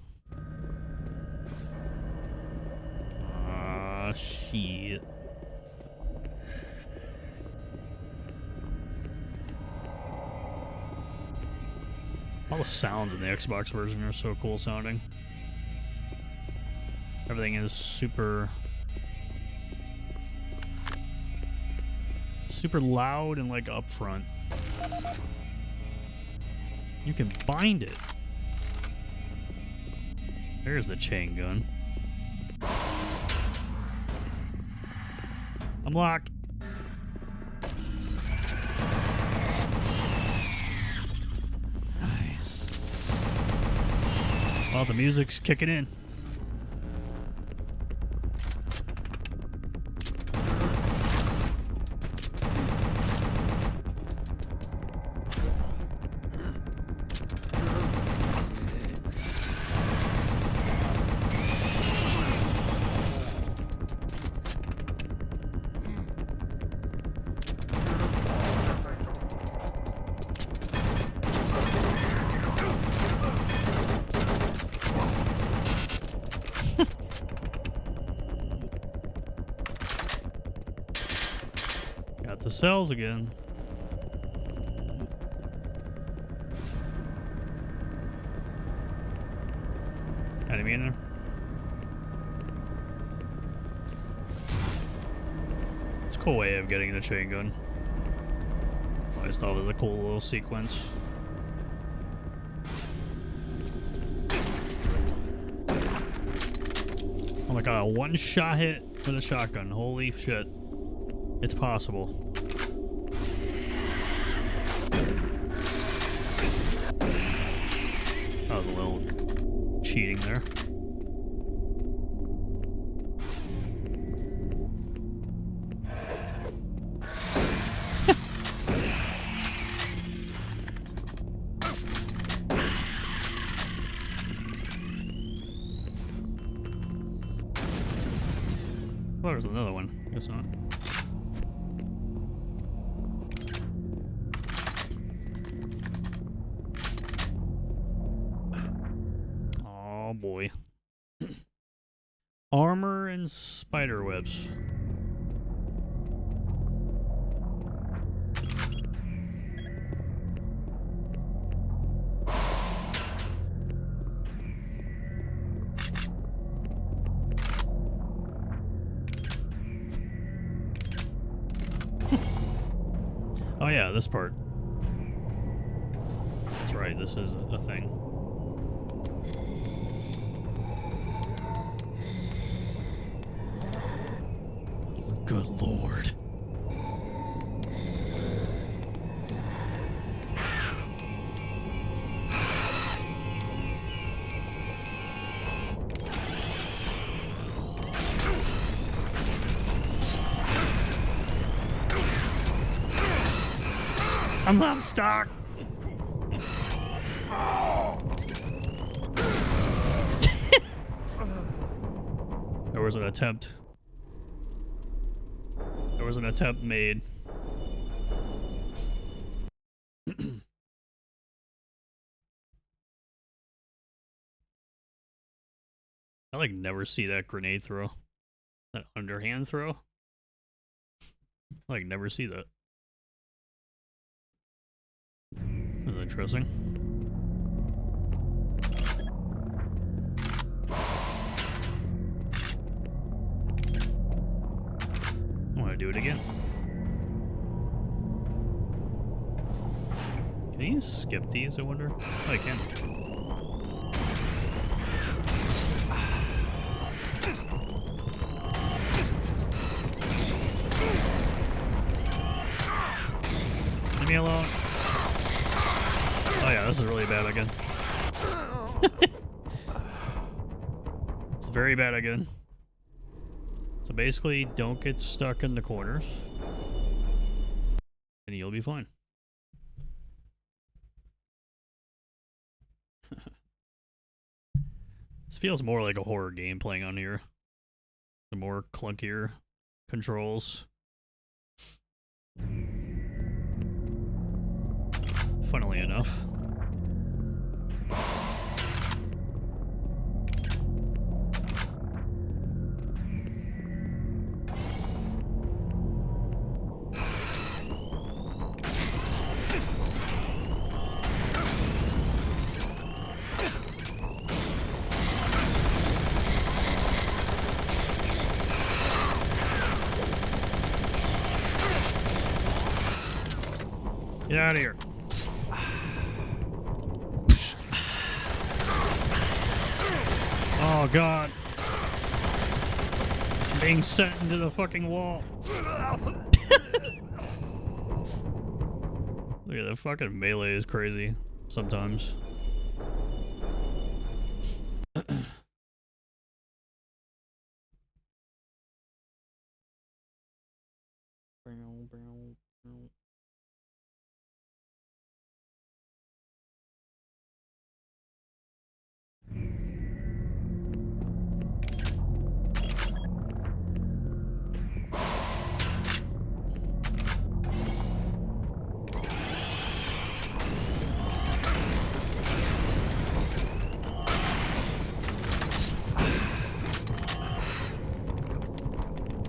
Ah, shit. All the sounds in the Xbox version are so cool sounding. Everything is super loud and like upfront. You can bind it. There's the chain gun. I'm locked. Nice. Well, the music's kicking in. Got the cells again. Enemy in there. It's a cool way of getting the chain gun. Always thought it was a cool little sequence. Oh my god, a one-shot hit with a shotgun. Holy shit. It's possible. That was a little cheating there. Oh, there's another one. Guess not. Oh boy. Armor and spider webs. Oh yeah, this part. That's right, this is a thing. Good lord. I'm stuck. There was an attempt. There was an attempt made. I like never see that grenade throw. That underhand throw. I like never see that. That's interesting. I want to do it again. Can you skip these, I wonder? Oh, I can. Leave me alone. Oh yeah, this is really bad again. It's very bad again. So basically, don't get stuck in the corners, and you'll be fine. This feels more like a horror game playing on here. The more clunkier controls. Funnily enough. Get out of here. Oh god. I'm being sent into the fucking wall. Look at that fucking melee is crazy sometimes.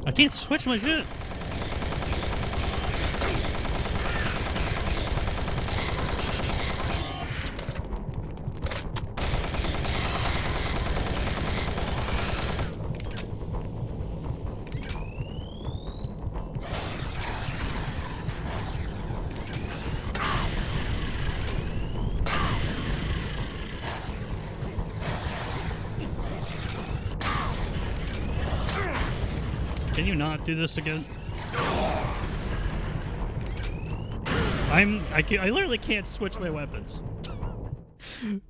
I can't switch my shit. Can you not do this again? I literally can't switch my weapons.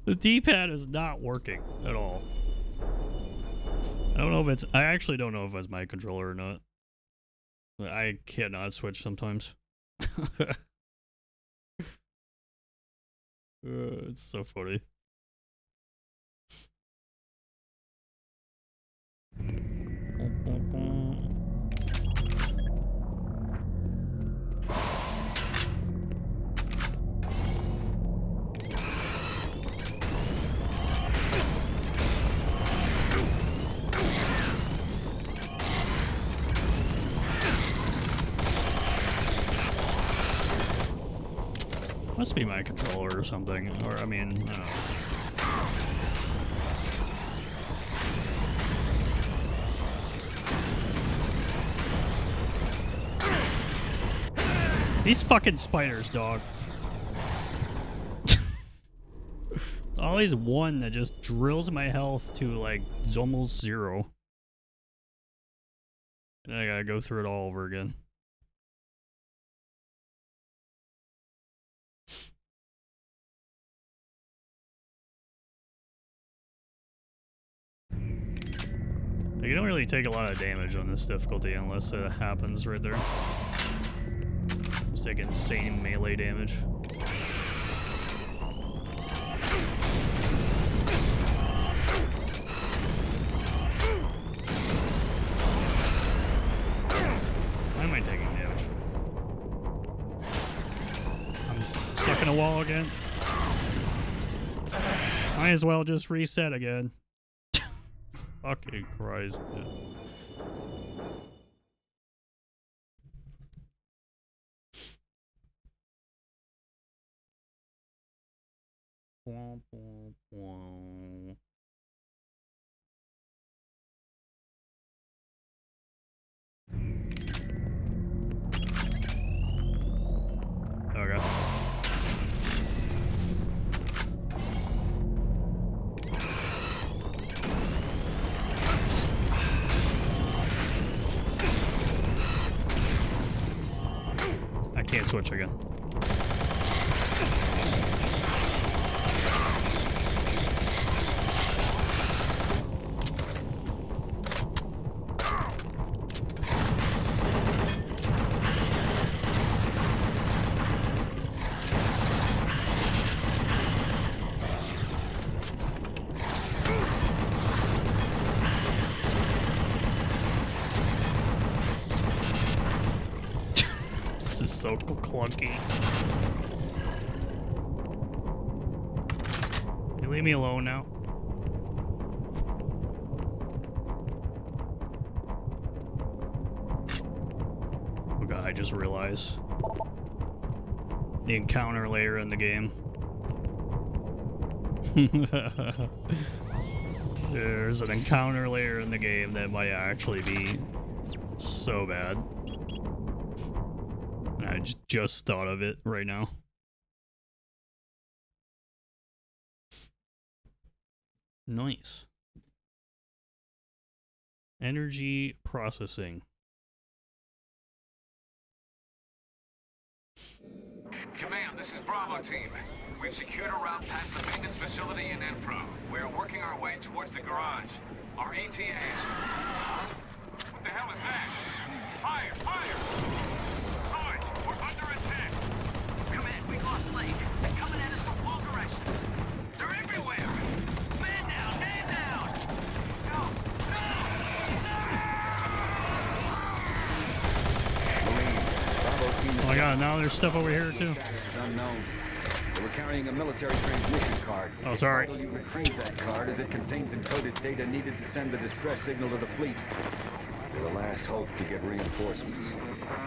The D-pad is not working at all. I don't know if it's... I actually don't know if it's my controller or not. I cannot switch sometimes. It's so funny. Must be my controller or something, or I mean, I don't know. These fucking spiders, dog. There's always one that just drills my health to like almost 0. And I gotta go through it all over again. You don't really take a lot of damage on this difficulty unless it happens right there. Just take insane melee damage. Why am I taking damage? I'm stuck in a wall again. Might as well just reset again. Fucking Christ, man. Okay. I can't switch again. So clunky. You leave me alone now. Oh god, I just realized the encounter layer in the game. There's an encounter layer in the game that might actually be so bad. I just thought of it right now. Nice. Energy processing. Command, this is Bravo team. We've secured a route past the maintenance facility in Enpro. We are working our way towards the garage. Our ETAs... What the hell is that? Fire! Fire! Sarge, we're under attack! Command, we lost Lake. They're coming at us from all directions. They're everywhere! Man down! Man down! No! No! Bravo Oh my god, now there's stuff over here too. Unknown. They were carrying a military transmission card. Oh, sorry. You retrieve that card as it contains encoded data needed to send the distress signal to the fleet. They're the last hope to get reinforcements.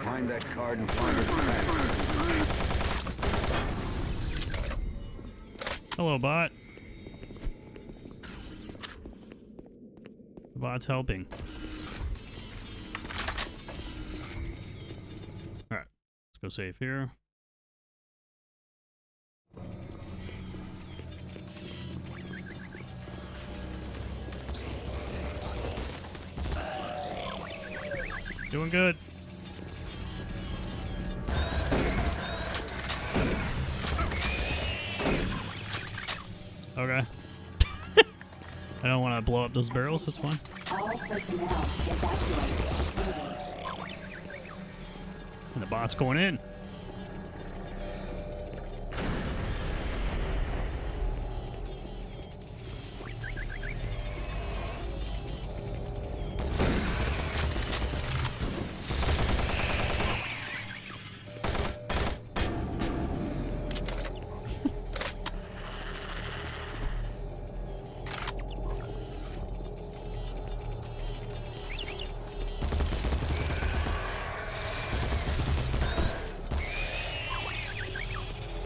Find that card and find its track. Hello, bot. The bot's helping. Alright, let's go save here. Doing good. Okay. I don't want to blow up those barrels, that's fine. All personnel evacuate. And the bot's going in.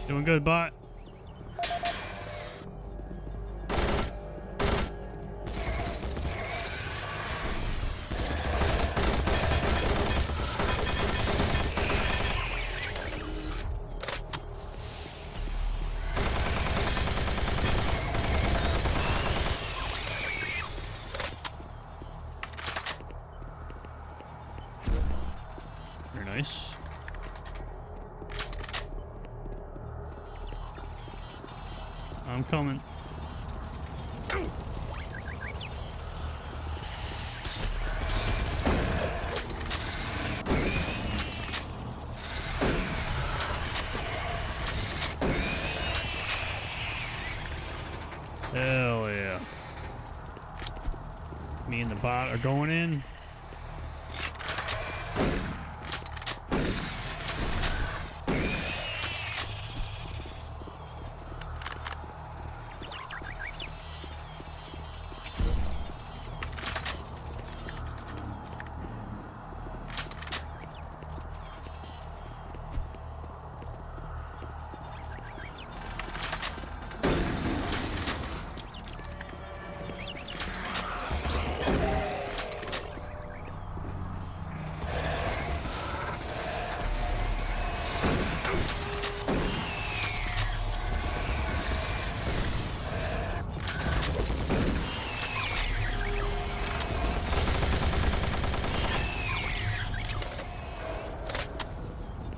Doing good, bot. Very nice. I'm coming. Hell yeah. Me and the bot are going in.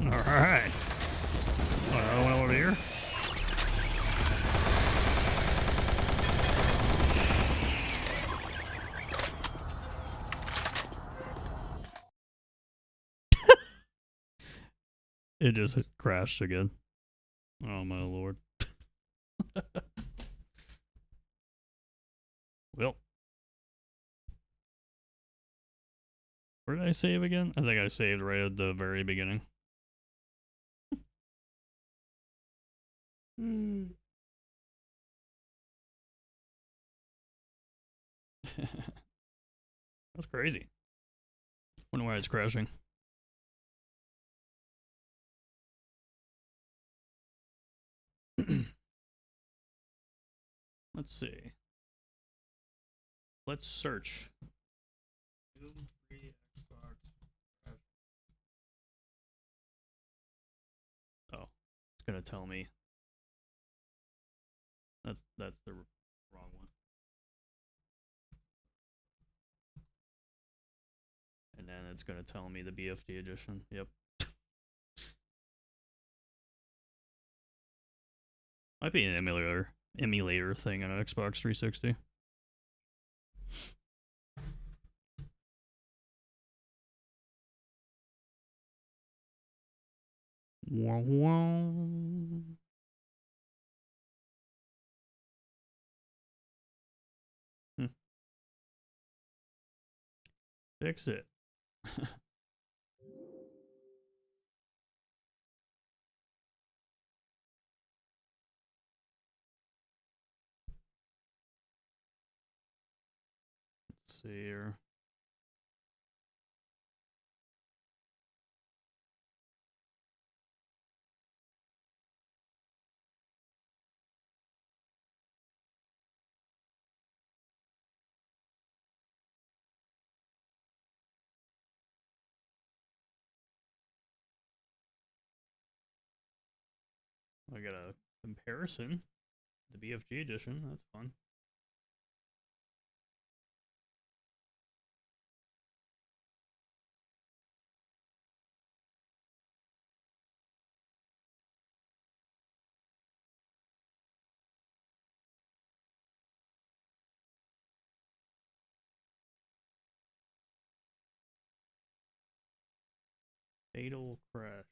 Alright. Another one over here. It just crashed again. Oh my lord. Well. Where did I save again? I think I saved right at the very beginning. That's crazy. Wonder why it's crashing. Let's see. Let's search. Oh, it's gonna tell me. That's the wrong one. And then it's gonna tell me the BFD edition. Yep. Might be an emulator thing on an Xbox 360. Wow, wow. Fix it. Let's see here. I got a comparison. The BFG edition. That's fun. Fatal crash.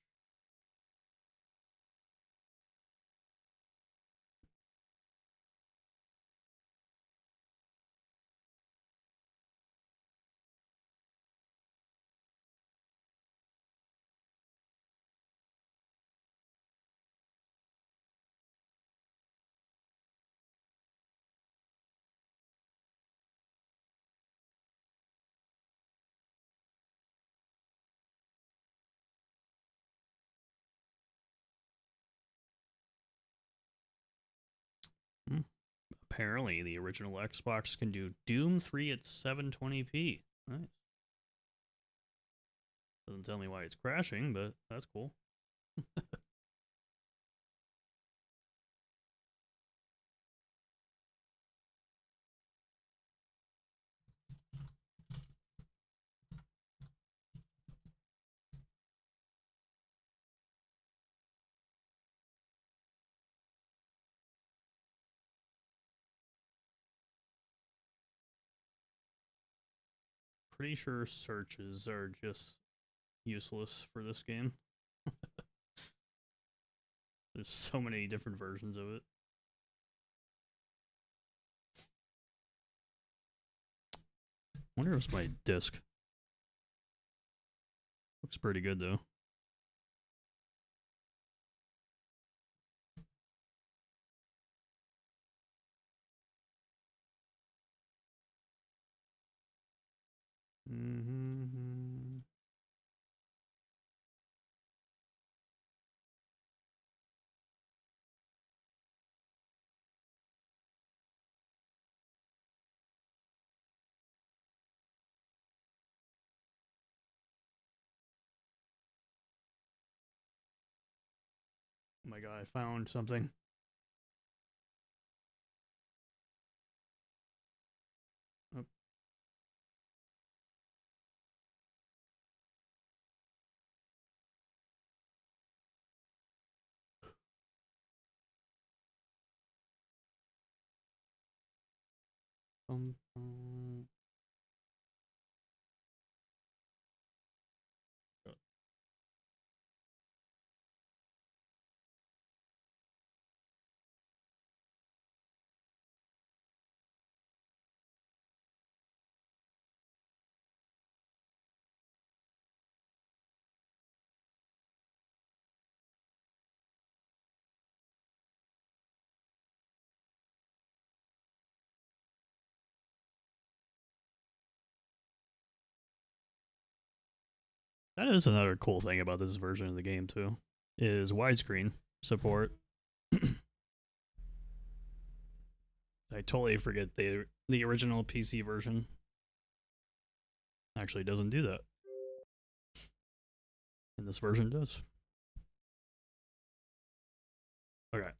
Apparently, the original Xbox can do Doom 3 at 720p. Nice. Doesn't tell me why it's crashing, but that's cool. Pretty sure searches are just useless for this game. There's so many different versions of it. Wonder if it's my disc. Looks pretty good though. Oh my god, I found something. Oh. Oh That is another cool thing about this version of the game too, is widescreen support. I totally forget the original PC version actually doesn't do that. And this version does. Okay.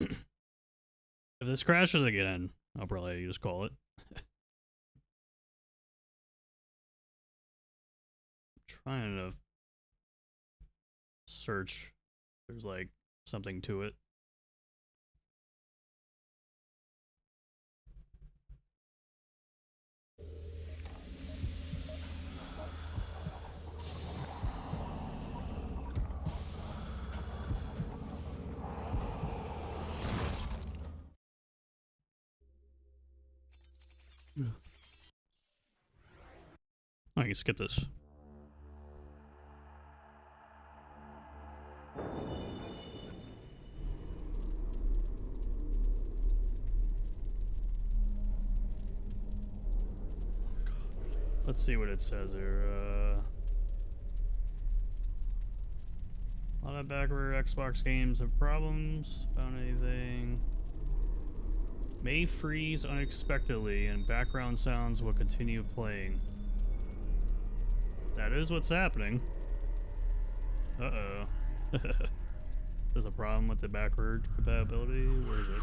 If this crashes again, I'll probably just call it. Trying to search. There's like something to it. I can skip this. Let's see what it says here. A lot of backward Xbox games have problems. Found anything? May freeze unexpectedly and background sounds will continue playing. That is what's happening. Uh-oh. There's a problem with the backward compatibility? Where is it?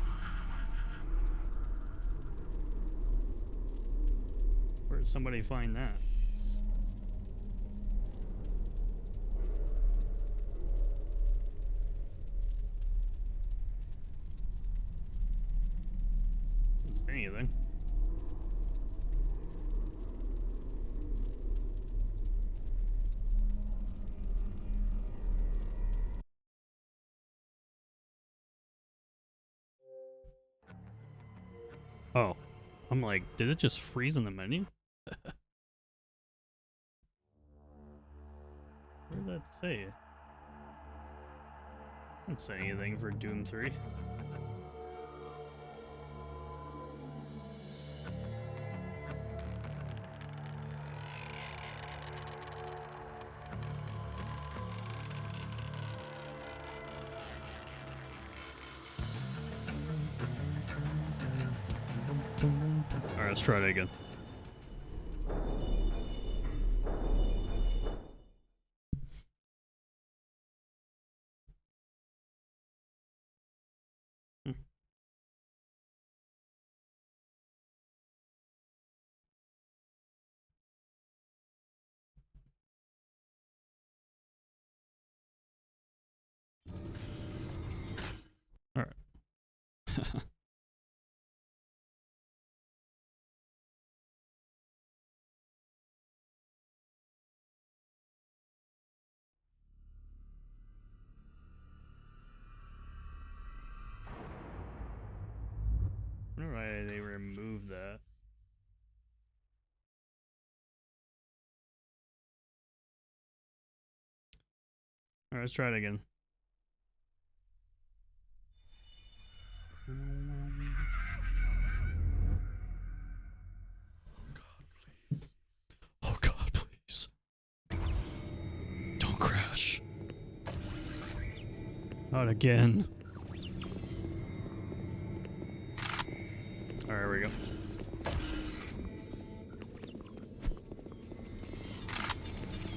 Where did somebody find that? Doesn't say anything. Oh. I'm like, did it just freeze in the menu? Where does that say? Didn't say anything for Doom 3. Alright, let's try it again. Alright. Alright, they removed that. Alright, let's try it again. Oh god, please. Don't crash. Not again. Alright, here we go.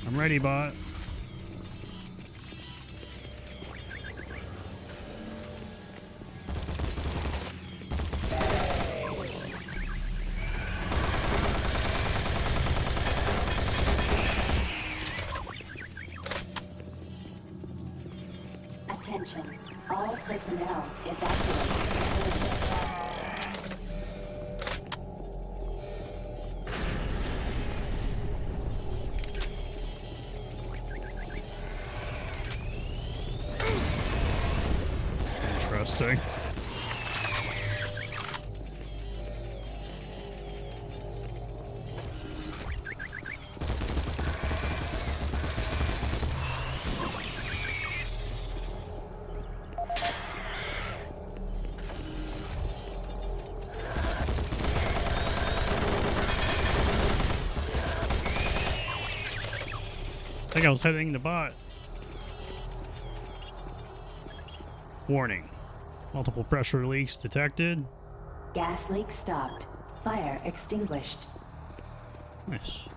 I'm ready, bot. Attention. All personnel evacuate. Interesting. I think I was hitting the bot. Warning. Multiple pressure leaks detected. Gas leak stopped. Fire extinguished. Nice.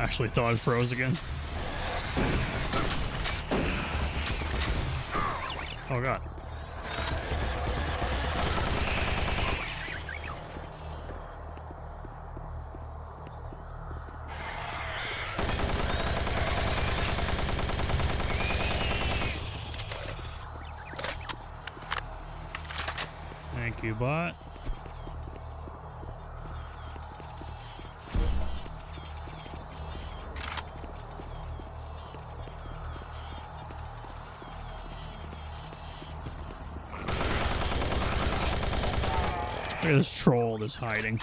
Actually thought it froze again. Oh god. Thank you, bot. Look at this troll that's hiding.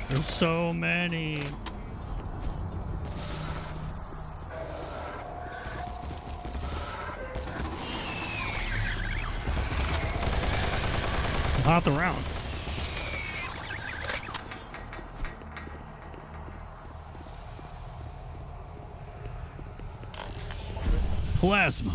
There's so many. Hop around. Plasma.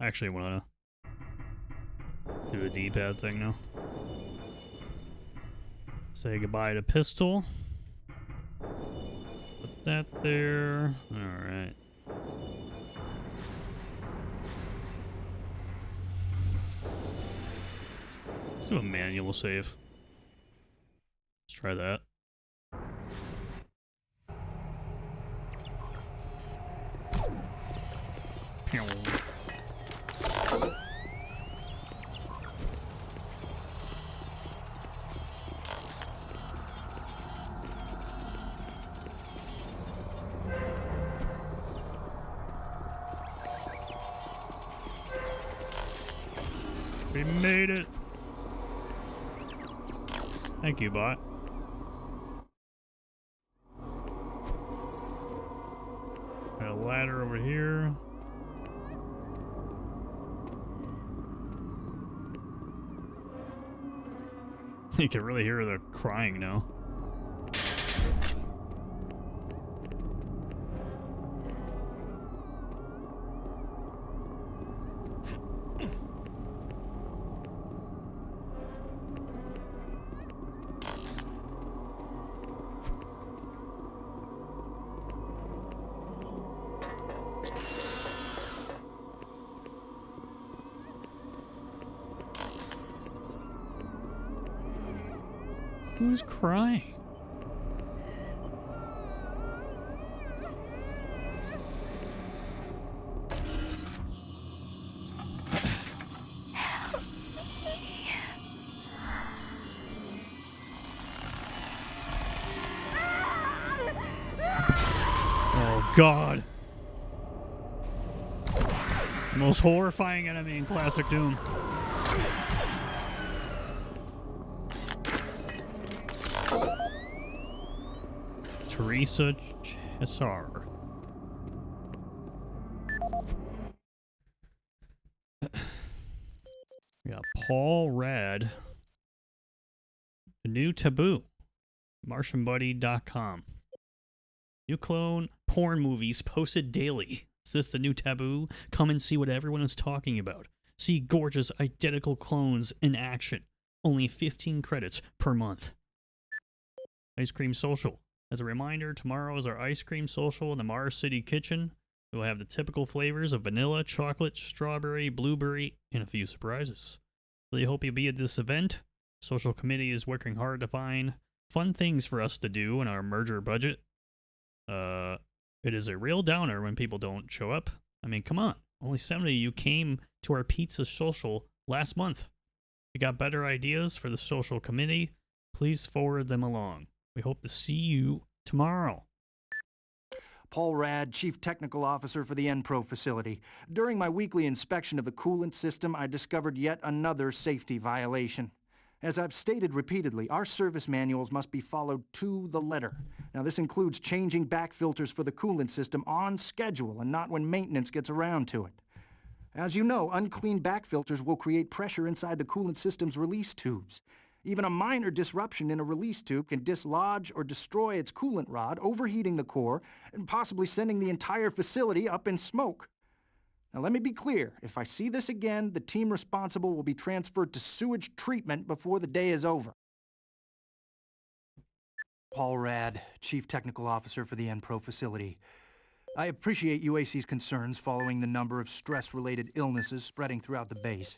I actually want to do a D-pad thing now. Say goodbye to pistol. Put that there. Alright. Let's do a manual save. Let's try that. Pew. We made it. Thank you, bot. Got a ladder over here. You can really hear the crying now. Who's crying? Oh God. The most horrifying enemy in classic Doom. Teresa Chesar. We got Paul Rad. The new taboo. MartianBuddy.com. New clone porn movies posted daily. Is this the new taboo? Come and see what everyone is talking about. See gorgeous identical clones in action. Only 15 credits per month. Ice Cream Social. As a reminder, tomorrow is our ice cream social in the Mars City Kitchen. We'll have the typical flavors of vanilla, chocolate, strawberry, blueberry, and a few surprises. Really hope you'll be at this event. Social committee is working hard to find fun things for us to do in our merger budget. It is a real downer when people don't show up. I mean, come on. Only 70 of you came to our pizza social last month. If you got better ideas for the social committee, please forward them along. We hope to see you tomorrow. Paul Rad, Chief Technical Officer for the N-Pro facility. During my weekly inspection of the coolant system, I discovered yet another safety violation. As I've stated repeatedly, our service manuals must be followed to the letter. Now, this includes changing back filters for the coolant system on schedule and not when maintenance gets around to it. As you know, unclean back filters will create pressure inside the coolant system's release tubes. Even a minor disruption in a release tube can dislodge or destroy its coolant rod, overheating the core, and possibly sending the entire facility up in smoke. Now let me be clear, if I see this again, the team responsible will be transferred to sewage treatment before the day is over. Paul Rad, Chief Technical Officer for the N-Pro facility. I appreciate UAC's concerns following the number of stress-related illnesses spreading throughout the base.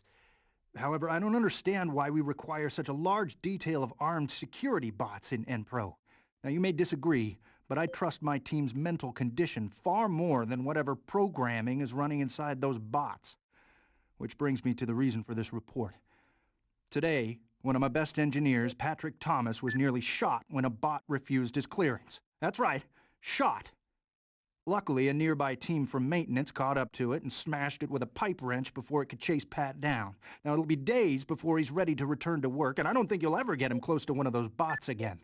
However, I don't understand why we require such a large detail of armed security bots in N-Pro. Now, you may disagree, but I trust my team's mental condition far more than whatever programming is running inside those bots. Which brings me to the reason for this report. Today, one of my best engineers, Patrick Thomas, was nearly shot when a bot refused his clearance. That's right, shot. Luckily, a nearby team from maintenance caught up to it and smashed it with a pipe wrench before it could chase Pat down. Now, it'll be days before he's ready to return to work, and I don't think you'll ever get him close to one of those bots again.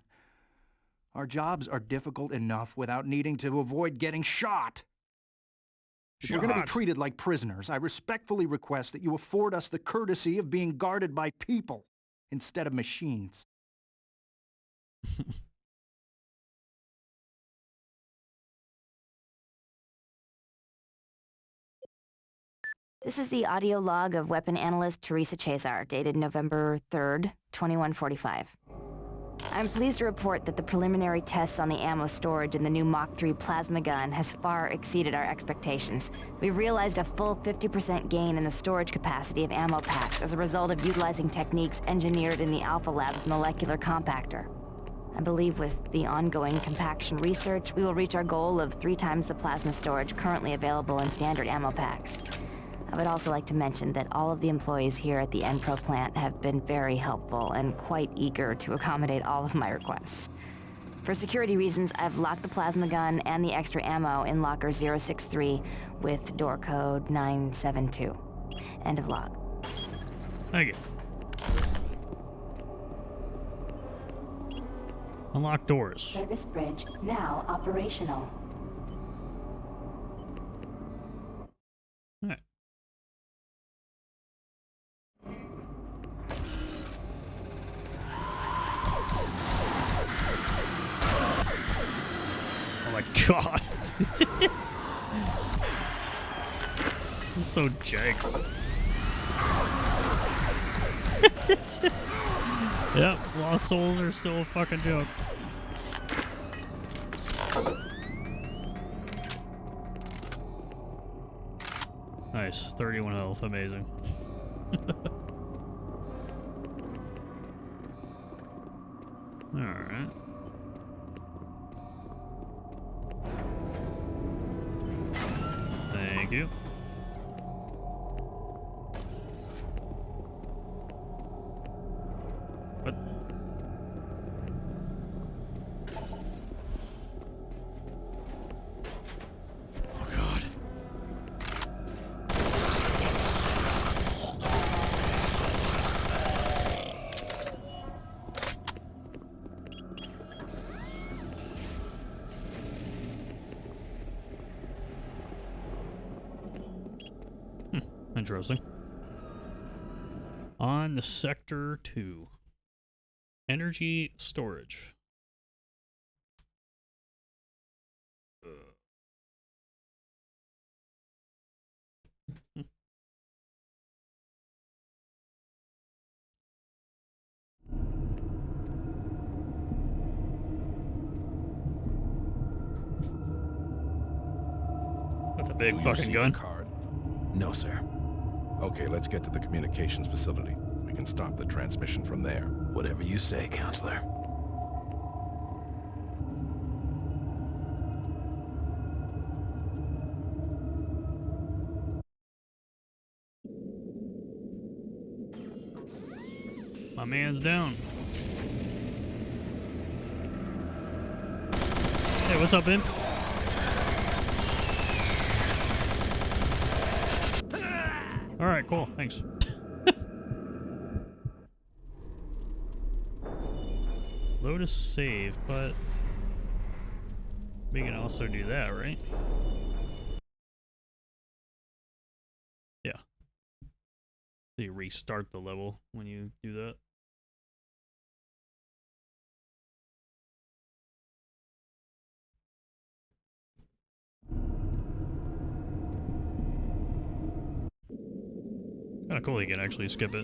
Our jobs are difficult enough without needing to avoid getting shot. If we're going to be treated like prisoners, I respectfully request that you afford us the courtesy of being guarded by people instead of machines. This is the audio log of weapon analyst Teresa Chazar, dated November 3rd, 2145. I'm pleased to report that the preliminary tests on the ammo storage in the new Mach 3 plasma gun has far exceeded our expectations. We've realized a full 50% gain in the storage capacity of ammo packs as a result of utilizing techniques engineered in the Alpha Lab's molecular compactor. I believe with the ongoing compaction research, we will reach our goal of 3 times the plasma storage currently available in standard ammo packs. I would also like to mention that all of the employees here at the Enpro plant have been very helpful and quite eager to accommodate all of my requests. For security reasons, I've locked the plasma gun and the extra ammo in locker 063 with door code 972. End of log. Thank you. Unlock doors. Service bridge now operational. Alright. Oh my god. This is so jank. Yep, Lost Souls are still a fucking joke. Nice, 31 health, amazing. Alright. Thank you. What? Oh god. Interesting. On the Sector 2. Energy storage. That's a big Do you fucking see gun. the card? No, sir. Okay, let's get to the communications facility. We can stop the transmission from there. Whatever you say, Counselor. My man's down. Hey, what's up, imp? Alright, cool, thanks. Lotus save, but we can also do that, right? Yeah. So you restart the level when you do that. Kinda cool you can actually skip it.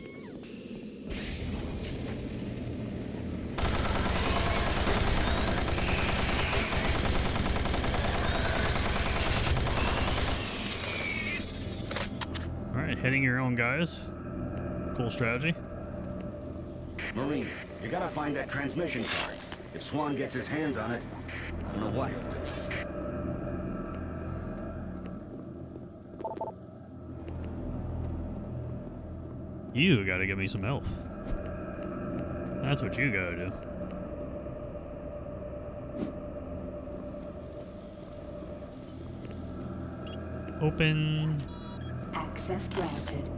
Alright, hitting your own guys. Cool strategy. Marine, you gotta find that transmission card. If Swan gets his hands on it, I don't know what he'll do. You gotta give me some health. That's what you gotta do. Open. Access granted.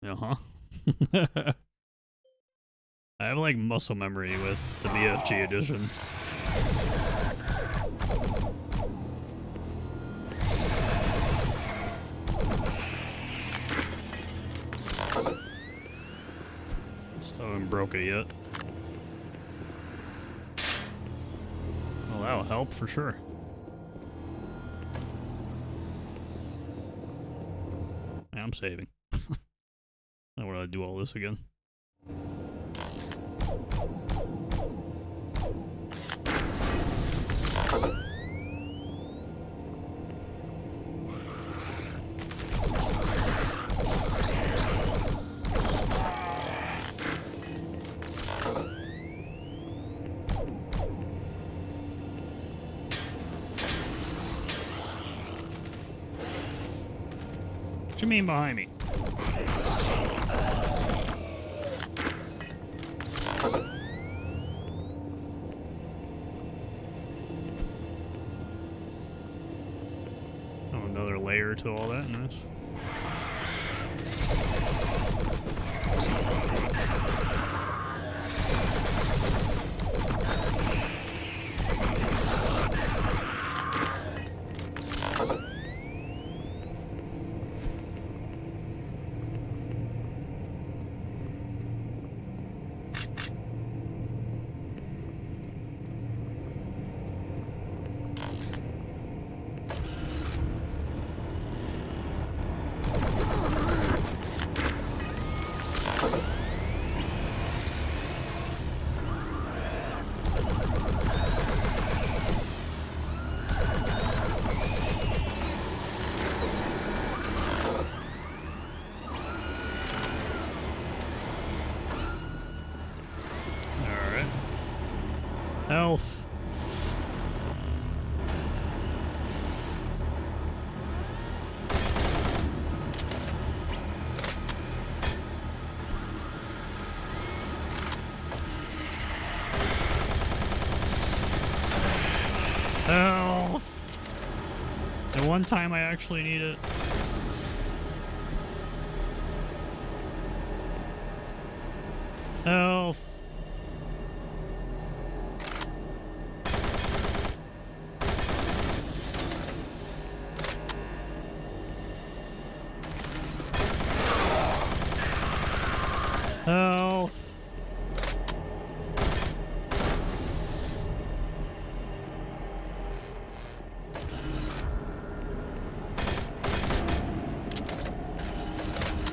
Uh-huh. I have like muscle memory with the BFG edition. Still haven't broke it yet. Well, that'll help for sure. I'm saving. I don't want to do all this again. What you mean behind me? Oh, another layer to all that, nice. Health. Health. The one time I actually need it. Health. Health.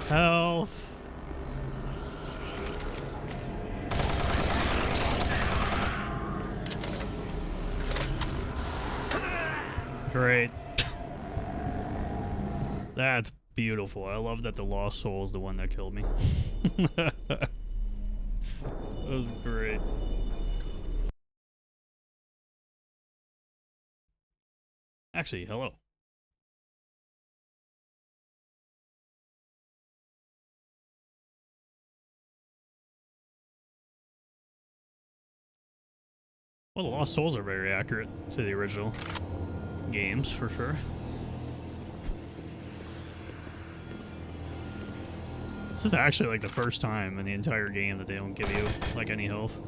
Health. Great. That's beautiful. I love that the Lost Soul is the one that killed me. That was great. Actually, hello. Well, the Lost Souls are very accurate to the original games, for sure. This is actually like the first time in the entire game that they don't give you like any health.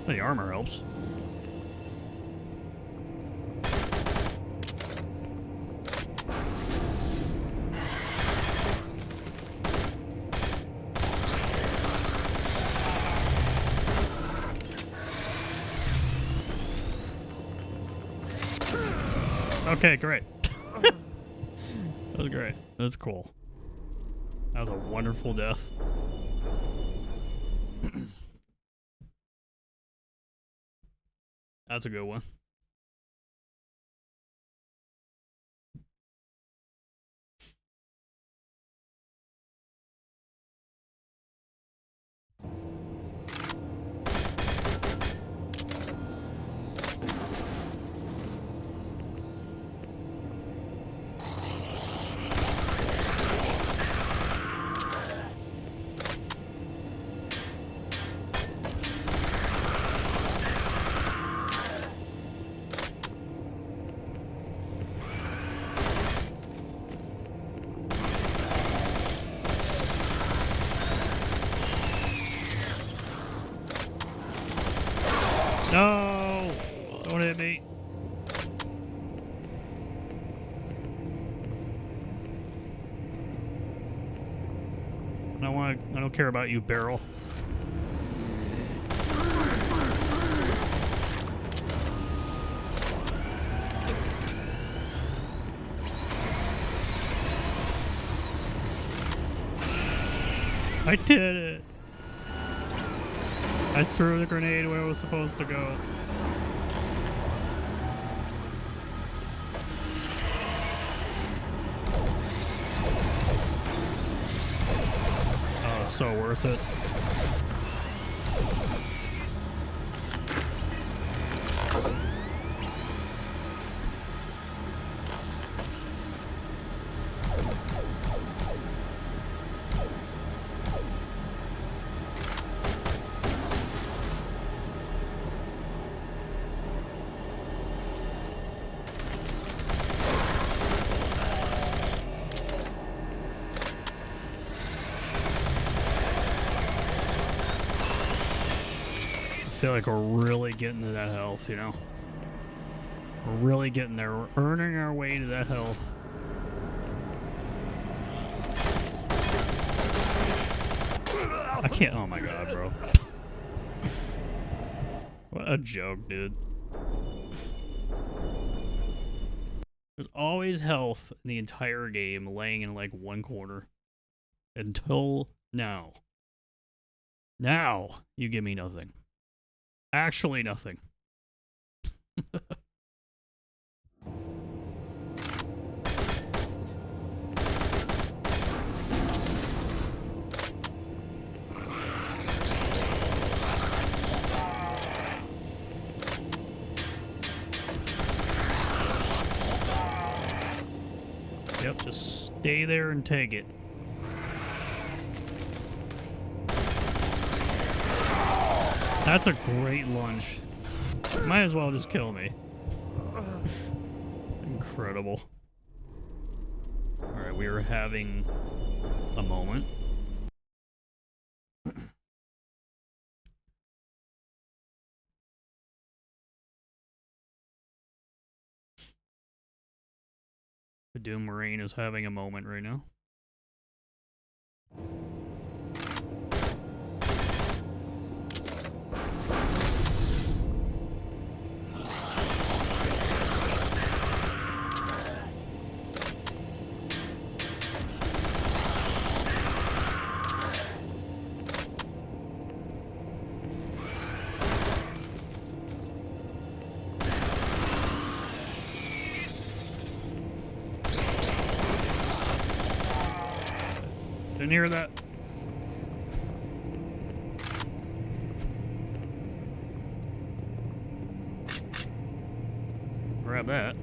The armor helps. Okay, great. That was great. That's cool. That was a wonderful death. That's a good one. don't care about you, barrel. I did it! I threw the grenade where it was supposed to go. Oh, so worth it. I feel like we're really getting to that health, you know? We're really getting there. We're earning our way to that health. I can't. Oh my god, bro. What a joke, dude. There's always health in the entire game laying in like one corner. Until now. Now, you give me nothing. Actually nothing. Yep, just stay there and take it. That's a great lunge. Might as well just kill me. Incredible. Alright, we are having a moment. The Doom Marine is having a moment right now. Didn't hear that. Grab that.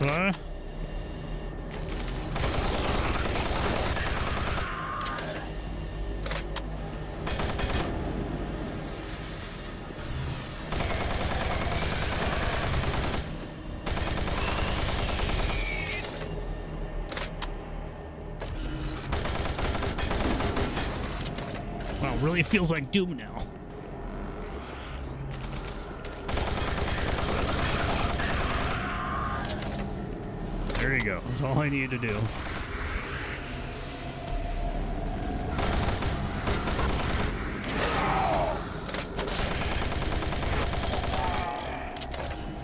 Okay. Wow, really feels like Doom now. There you go. That's all I need to do.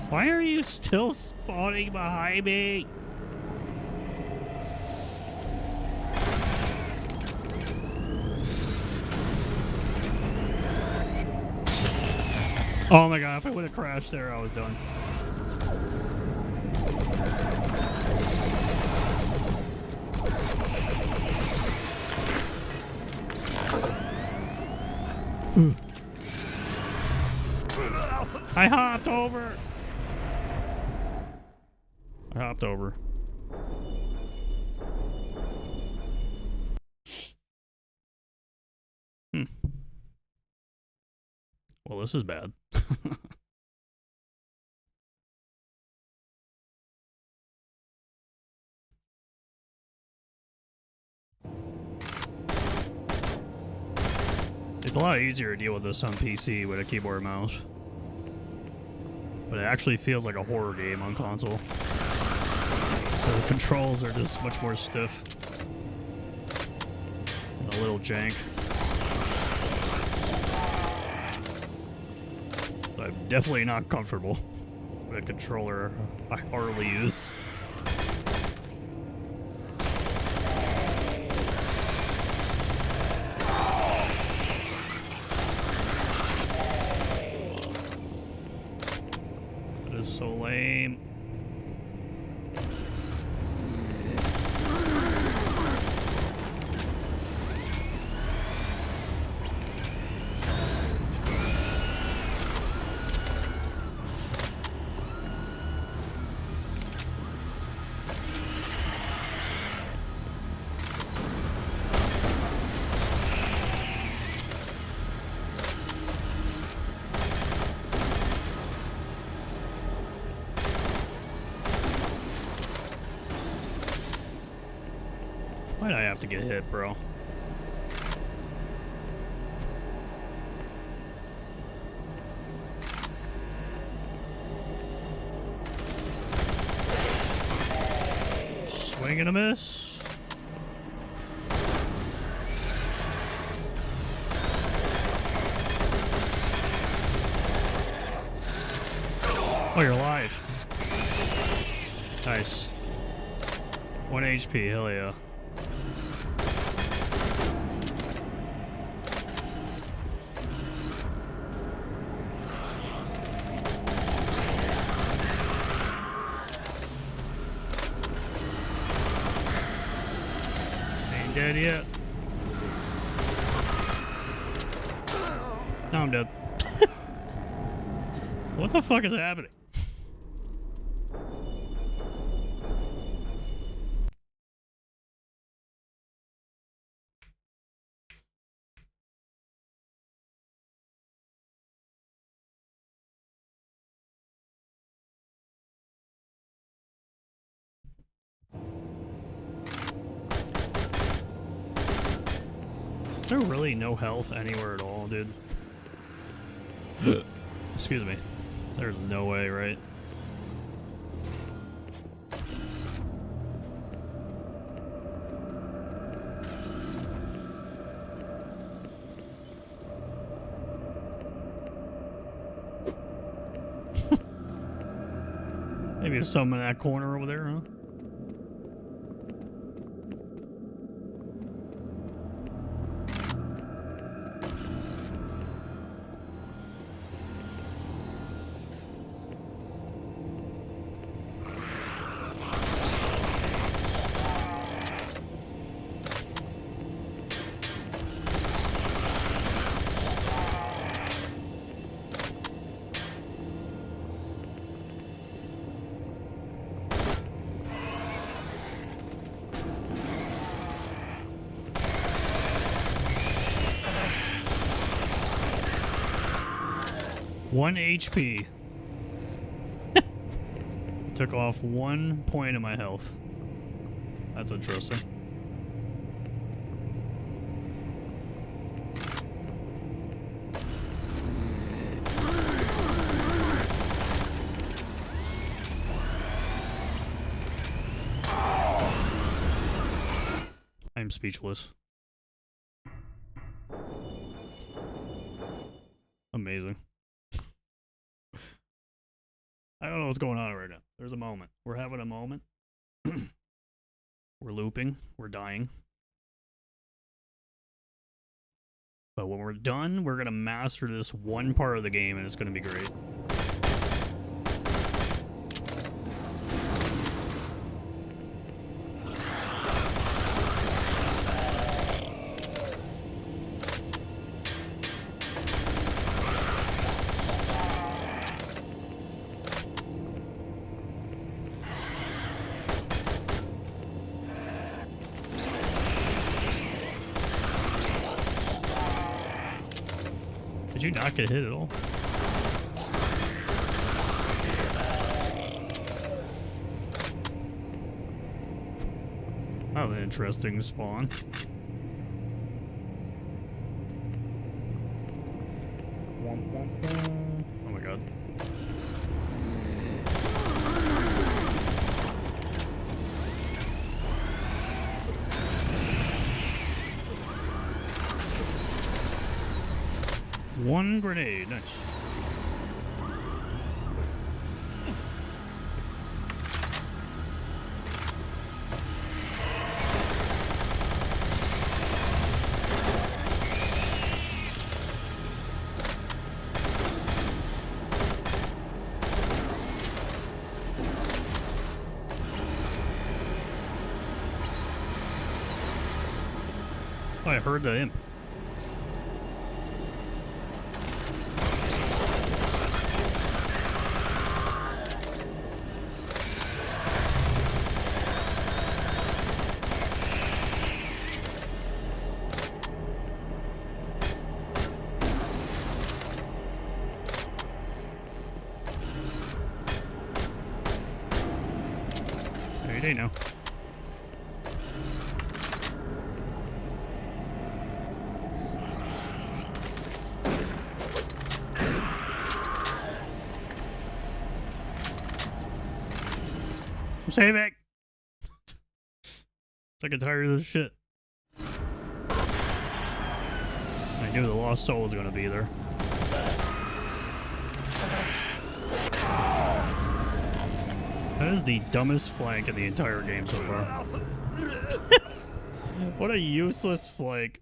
Why are you still spawning behind me? Oh my god, if I would have crashed there, I was done. I hopped over. I hopped over. Well, this is bad. It's a lot easier to deal with this on PC with a keyboard and mouse. But it actually feels like a horror game on console. The controls are just much more stiff. And a little jank. So I'm definitely not comfortable with a controller I hardly use. So lame. Why'd I have to get hit, bro? Swing and a miss. Oh, you're alive. Nice. 1 HP, hell yeah. Dead yet? Now I'm dead. What the fuck is happening? Is there really no health anywhere at all, dude? Excuse me. There's no way, right? Maybe there's some in that corner over there, huh? One HP. Took off 1 point of my health. That's interesting. I'm speechless. Amazing. I don't know what's going on right now. There's a moment. We're having a moment. We're looping. We're dying. But when we're done, we're going to master this one part of the game, and it's going to be great. Did you not get hit at all? Oh, an interesting spawn. Oh my god. One grenade, nice. Oh, I heard the imp. There you know. I'm saving. Sick and tired of this shit. I knew the lost soul was gonna be there. That is the dumbest flank in the entire game so far. What a useless flank.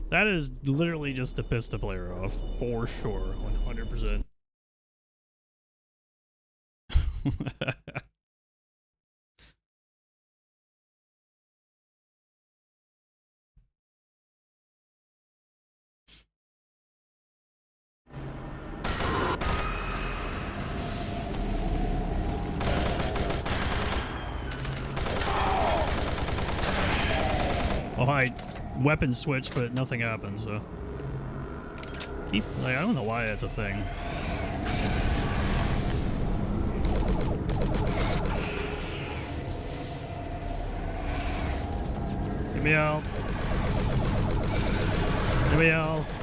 That is literally just to piss the player off, for sure, 100%. Oh, I weapon switch, but nothing happens, so. I don't know why that's a thing. Give me health. Give me health.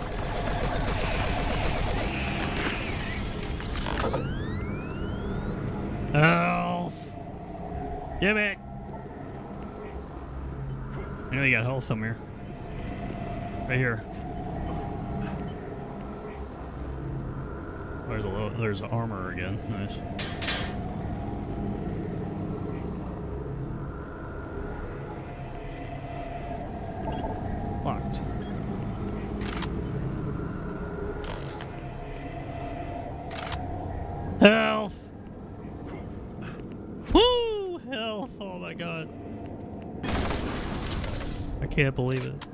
Health. Give it. I know you got health somewhere. Right here. There's armor again. Nice. Locked. Health. Woo! Health. Oh my god. I can't believe it.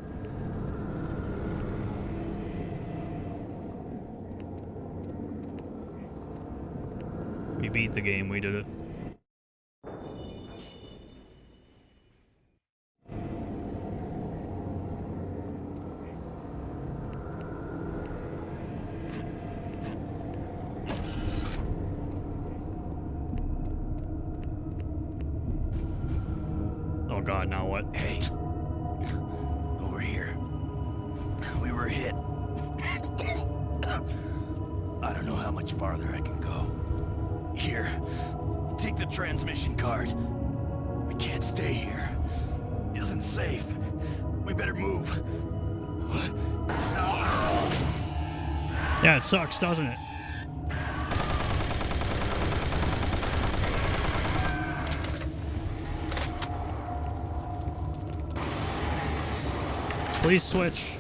We beat the game, we did it. Oh god, now what? Hey. Over here. We were hit. I don't know how much farther I can go. Here, take the transmission card. We can't stay here. Isn't safe. We better move. Yeah, it sucks, doesn't it? Please switch.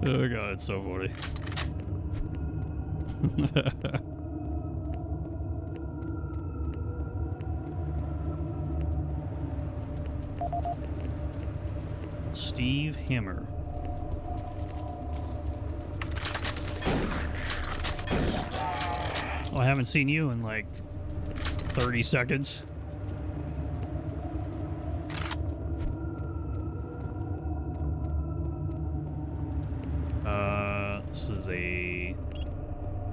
Oh god, it's so funny. Steve Hammer. Oh, I haven't seen you in like 30 seconds. This is a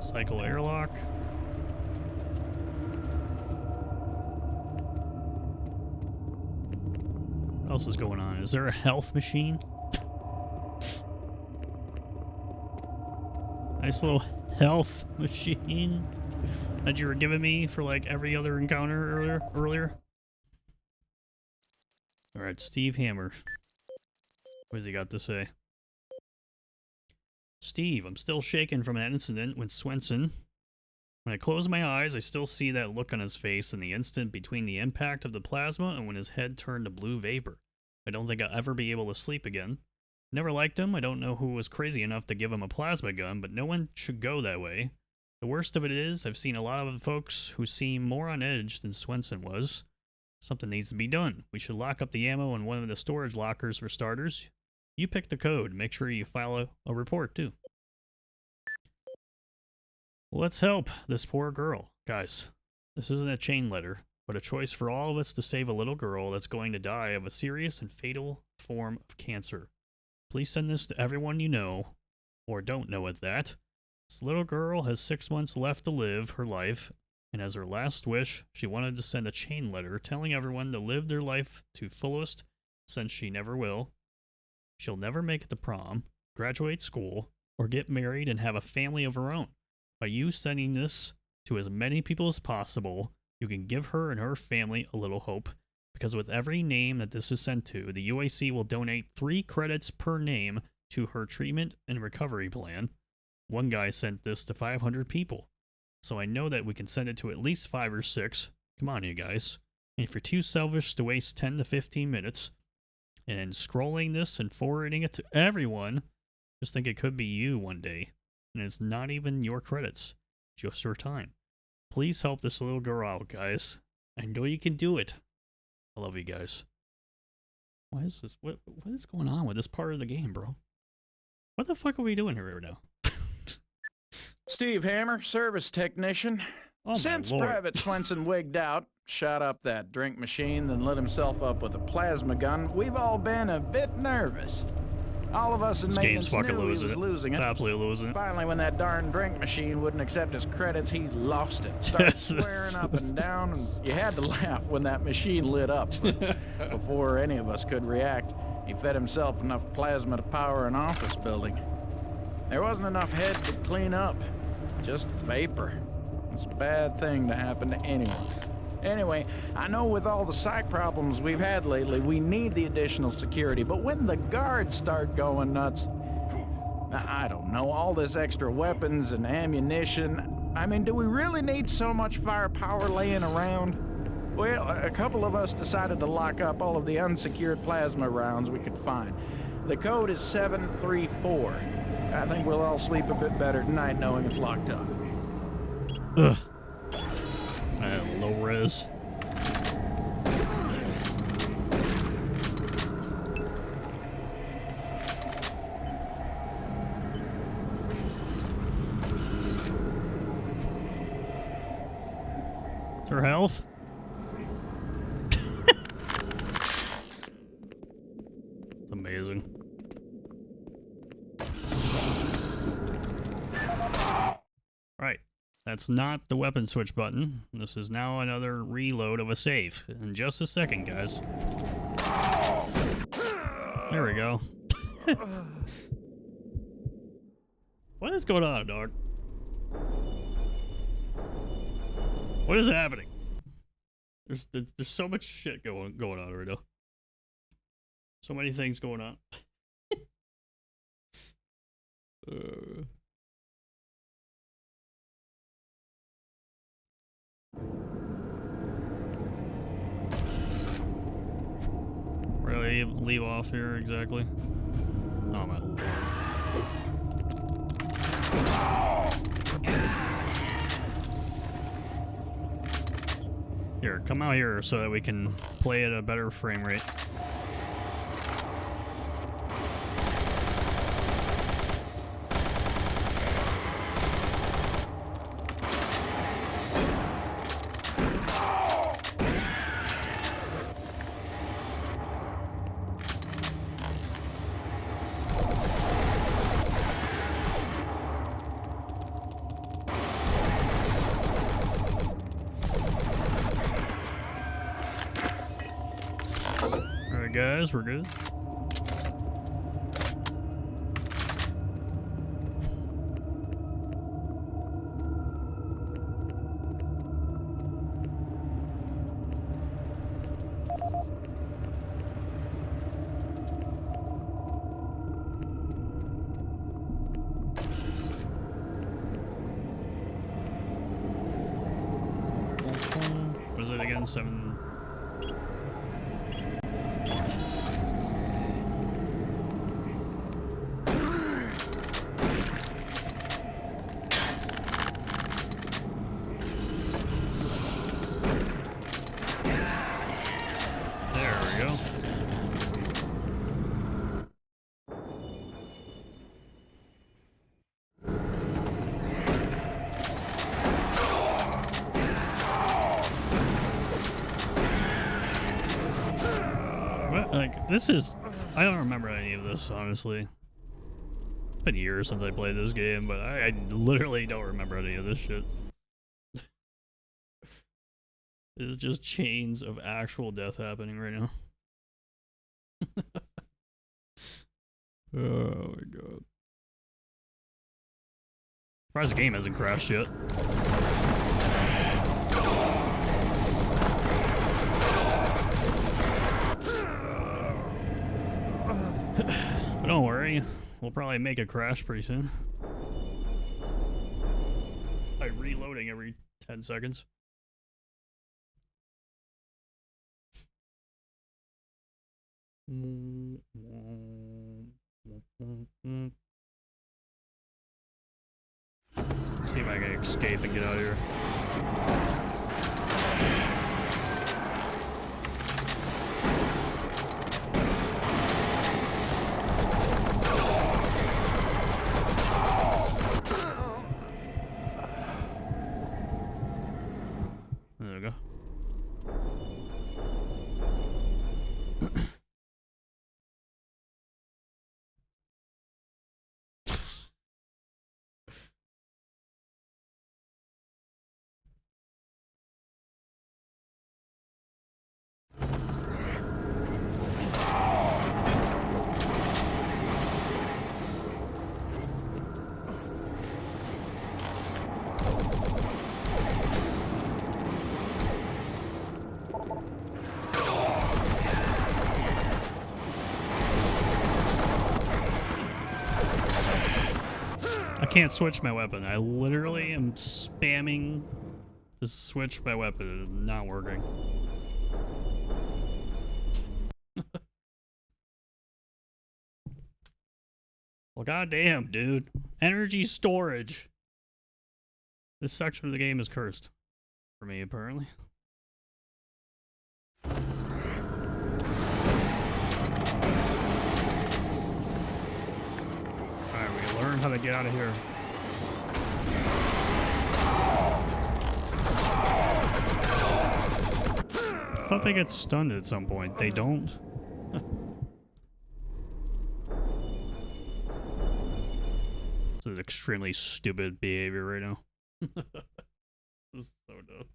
cycle airlock. What else is going on? Is there a health machine? Nice little health machine that you were giving me for like every other encounter earlier. All right, Steve Hammer. What has he got to say? Steve, I'm still shaken from that incident with Swenson. When I close my eyes, I still see that look on his face in the instant between the impact of the plasma and when his head turned to blue vapor. I don't think I'll ever be able to sleep again. Never liked him. I don't know who was crazy enough to give him a plasma gun, but no one should go that way. The worst of it is, I've seen a lot of folks who seem more on edge than Swenson was. Something needs to be done. We should lock up the ammo in one of the storage lockers for starters. You pick the code. Make sure you file a report, too. Let's help this poor girl. Guys, this isn't a chain letter, but a choice for all of us to save a little girl that's going to die of a serious and fatal form of cancer. Please send this to everyone you know, or don't know at that. This little girl has 6 months left to live her life, and as her last wish, she wanted to send a chain letter telling everyone to live their life to fullest, since she never will. She'll never make it to prom, graduate school, or get married and have a family of her own. By you sending this to as many people as possible, you can give her and her family a little hope, because with every name that this is sent to, the UAC will donate 3 credits per name to her treatment and recovery plan. One guy sent this to 500 people, so I know that we can send it to at least 5 or 6. Come on, you guys. And if you're too selfish to waste 10 to 15 minutes and scrolling this and forwarding it to everyone, just think it could be you one day. And it's not even your credits, just your time. Please help this little girl out, guys. I know you can do it. I love you guys. Why is this? What is going on with this part of the game, bro? What the fuck are we doing here right now? Steve Hammer, service technician. Oh, Since my Lord. Private Swenson wigged out, shot up that drink machine, then lit himself up with a plasma gun, we've all been a bit nervous. All of us in This game's maintenance fucking knew he losing was it. losing it. It's absolutely losing it. Finally, when that darn drink machine wouldn't accept his credits, he lost it. Started swearing up and down, and you had to laugh when that machine lit up. But before any of us could react, he fed himself enough plasma to power an office building. There wasn't enough head to clean up, just vapor. It's a bad thing to happen to anyone. Anyway, I know with all the psych problems we've had lately, we need the additional security, but when the guards start going nuts, I don't know, all this extra weapons and ammunition, I mean, do we really need so much firepower laying around? Well, a couple of us decided to lock up all of the unsecured plasma rounds we could find. The code is 734. I think we'll all sleep a bit better tonight knowing it's locked up. Ugh. Low res. Is her health? It's amazing. Right. That's not the weapon switch button. This is now another reload of a save. In just a second, guys. There we go. What is going on, dog? What is happening? There's so much shit going on right now. So many things going on. Where do they leave off here exactly? Oh my lord. Here, come out here so that we can play at a better frame rate. guys. We're good. What is it again? 7. There we go. What? Like, this is... I don't remember any of this, honestly. It's been years since I played this game, but I literally don't remember any of this shit. It's just chains of actual death happening right now. Oh my god. Surprised the game hasn't crashed yet. But don't worry, we'll probably make a crash pretty soon. By reloading every 10 seconds. See if I can escape and get out of here. There we go. I can't switch my weapon. I literally am spamming to switch my weapon. It's not working. Well, goddamn, dude. Energy storage. This section of the game is cursed. For me, apparently. Alright, we learn how to get out of here. I thought they get stunned at some point. They don't. This is extremely stupid behavior right now. This is so dumb.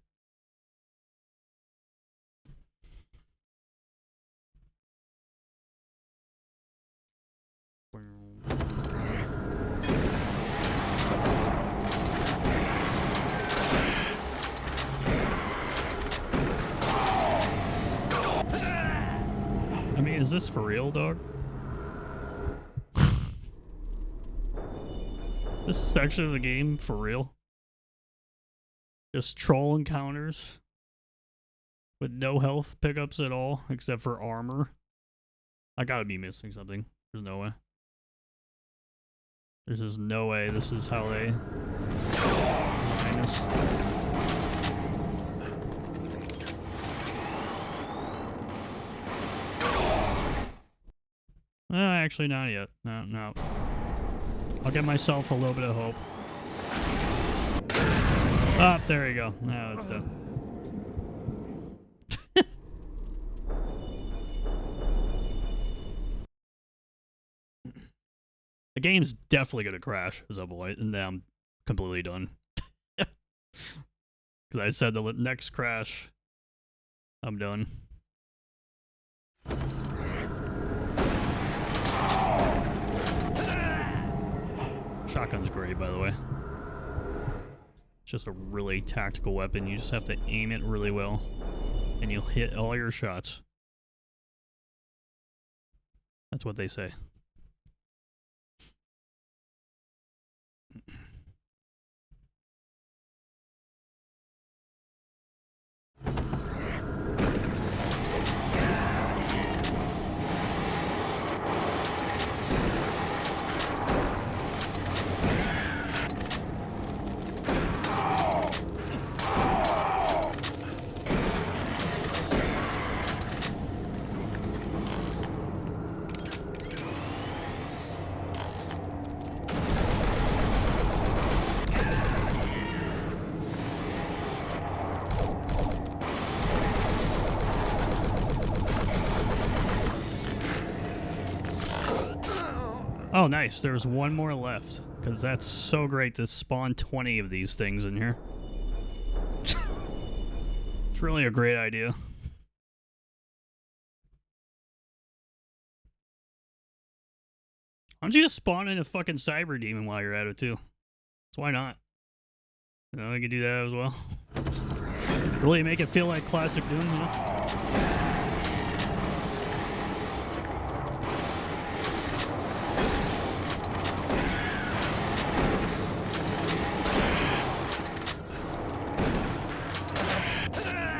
I mean, is this for real, dog? This section of the game for real? Just troll encounters with no health pickups at all, except for armor. I gotta be missing something. There's no way. There's just no way this is how they find us. Actually not yet. No. I'll get myself a little bit of hope. Ah, there you go. Now it's done. The game's definitely gonna crash at some point, and then I'm completely done. Because I said the next crash, I'm done. shotgun's great, by the way. It's just a really tactical weapon. You just have to aim it really well, and you'll hit all your shots. That's what they say. Oh, nice. There's one more left. Because that's so great to spawn 20 of these things in here. It's really a great idea. Why don't you just spawn in a fucking cyber demon while you're at it, too? So why not? You know, I could do that as well. Really make it feel like classic Doom, you know?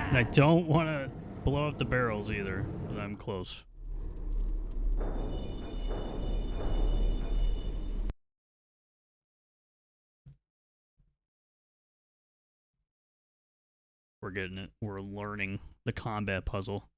I don't want to blow up the barrels either, but I'm close. We're getting it. We're learning the combat puzzle.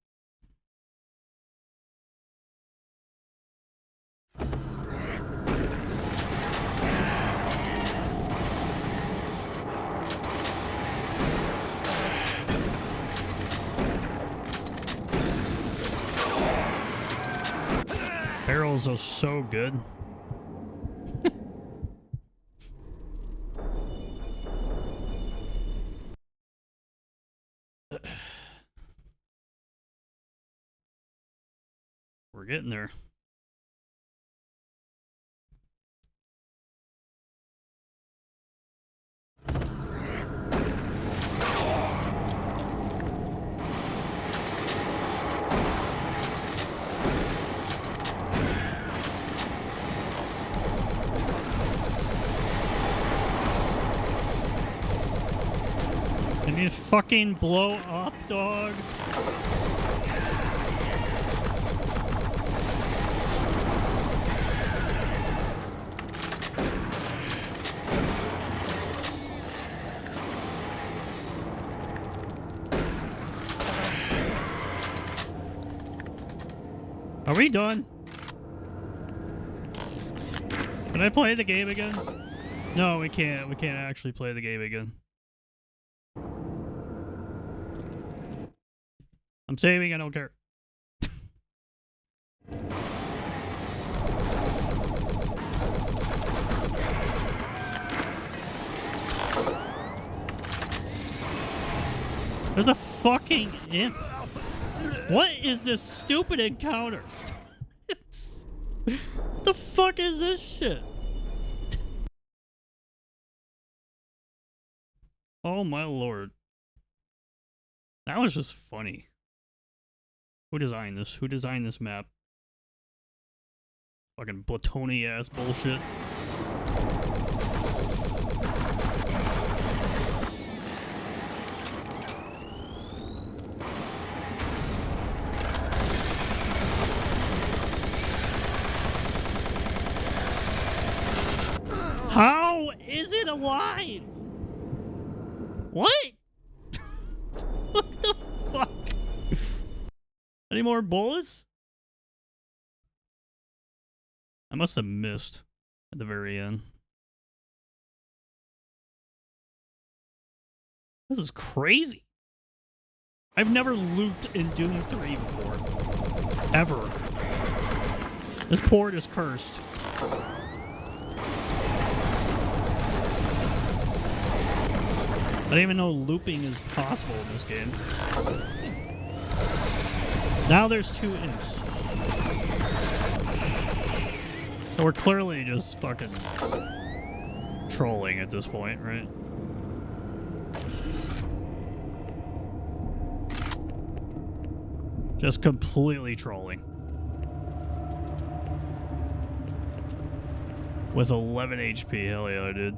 Barrels are so good. We're getting there. Can you fucking blow up, dog? Are we done? Can I play the game again? No, we can't. We can't actually play the game again. I'm saving, I don't care. There's a fucking imp. What is this stupid encounter? What the fuck is this shit? Oh my lord. That was just funny. Who designed this? Who designed this map? Fucking Platoni ass bullshit. How is it alive? What? What the fuck? Any more bullets? I must have missed at the very end. This is crazy. I've never looped in Doom 3 before. Ever. This port is cursed. I didn't even know looping is possible in this game. Now there's 2 imps. So we're clearly just fucking trolling at this point, right? Just completely trolling. With 11 HP, hell yeah, I did.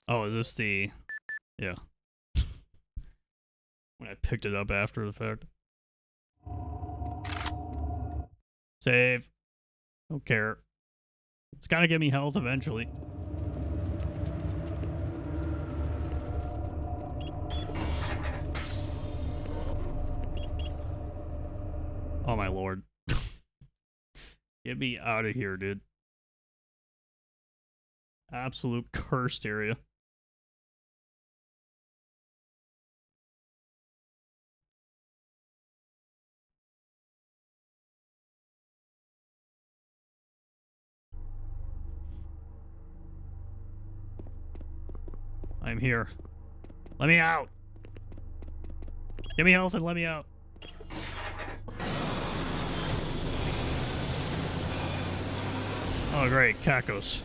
Oh, is this the... Yeah. When I picked it up after the fact. Save. Don't care. It's gotta give me health eventually. Oh my lord. Get me out of here, dude. Absolute cursed area. I'm here. Let me out. Give me health and let me out. Oh great, Kakos.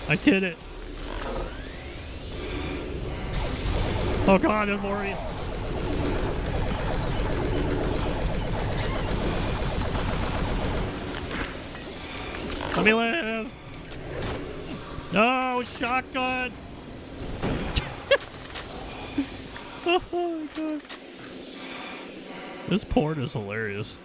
I did it. Oh god, there's more of you. Let me live. No, shotgun. Oh my god. This port is hilarious.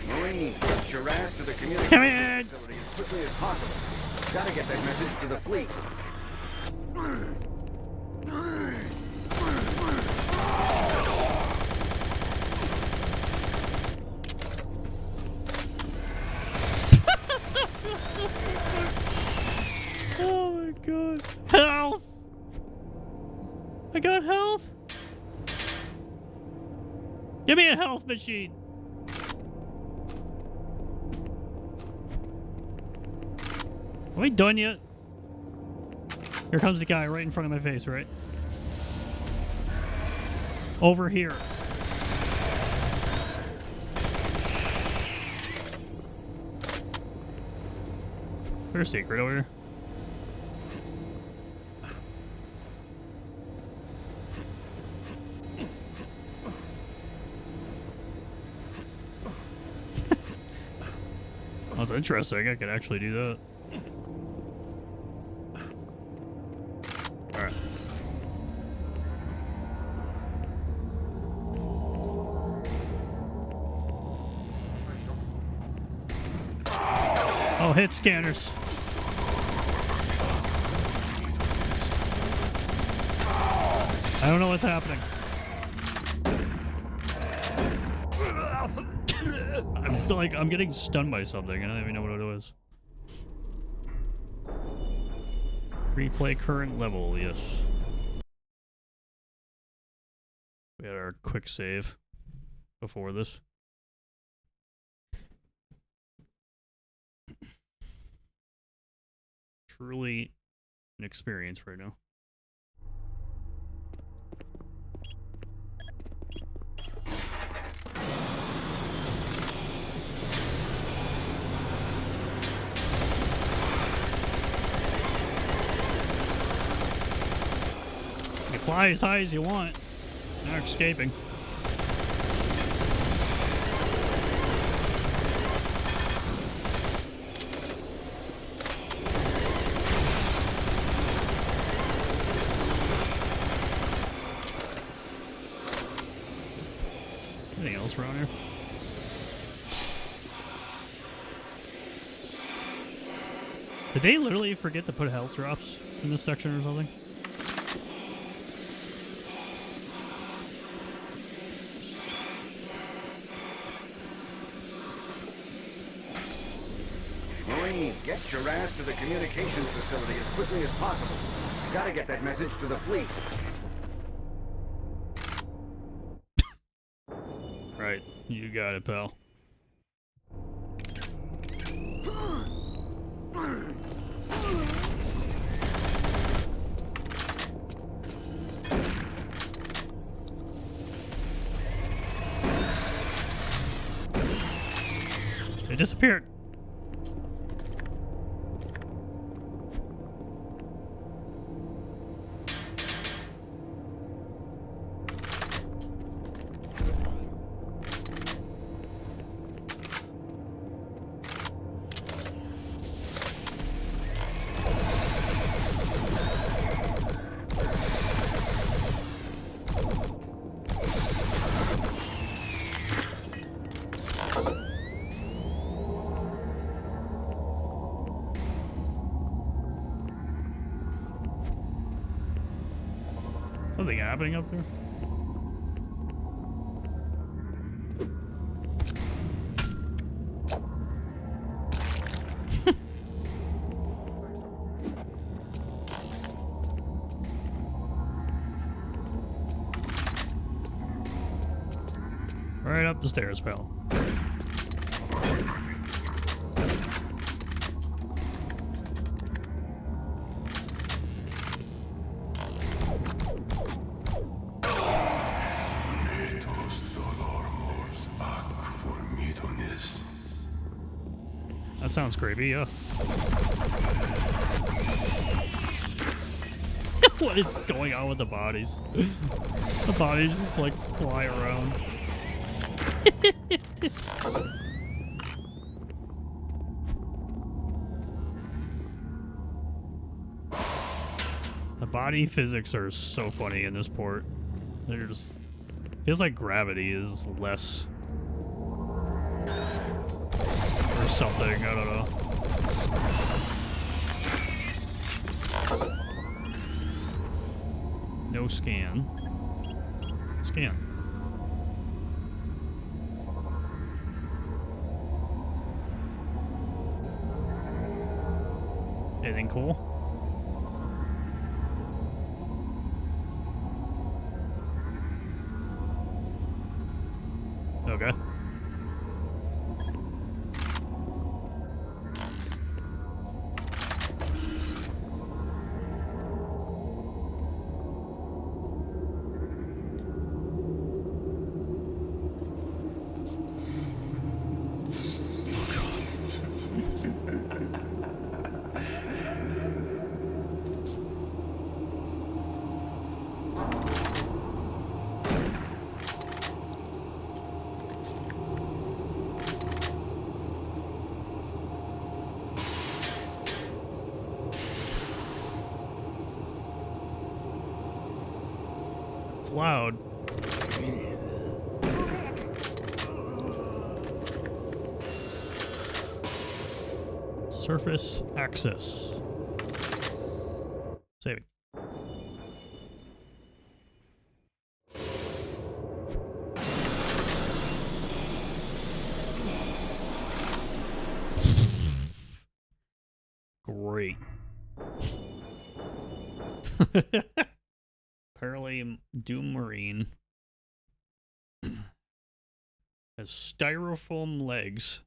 Marine, get your ass to the communication facility as quickly as possible. Gotta get that message to the fleet. Oh my god. Health! I got health! Give me a health machine! Are we done yet? Here comes the guy right in front of my face, right? Over here. There's a secret over here. That's interesting. I could actually do that. Alright. Oh, hit scanners. I don't know what's happening. I feel like I'm getting stunned by something. I don't even know what it was. Replay current level, yes. We had our quick save before this. Truly an experience right now. You fly as high as you want. Not escaping. Anything else around here? Did they literally forget to put health drops in this section or something? Albany, get your ass to the communications facility as quickly as possible. Gotta get that message to the fleet. Right, you got it, pal. It disappeared. Something happening up there? Right up the stairs, pal. That sounds creepy, yeah. What is going on with the bodies? The bodies just like fly around. The body physics are so funny in this port. They're just... feels like gravity is less... or something, I don't know. No scan. Scan. Anything cool? Okay. It's loud. Surface access. Saving. Great. Apparently, Doom Marine has styrofoam legs.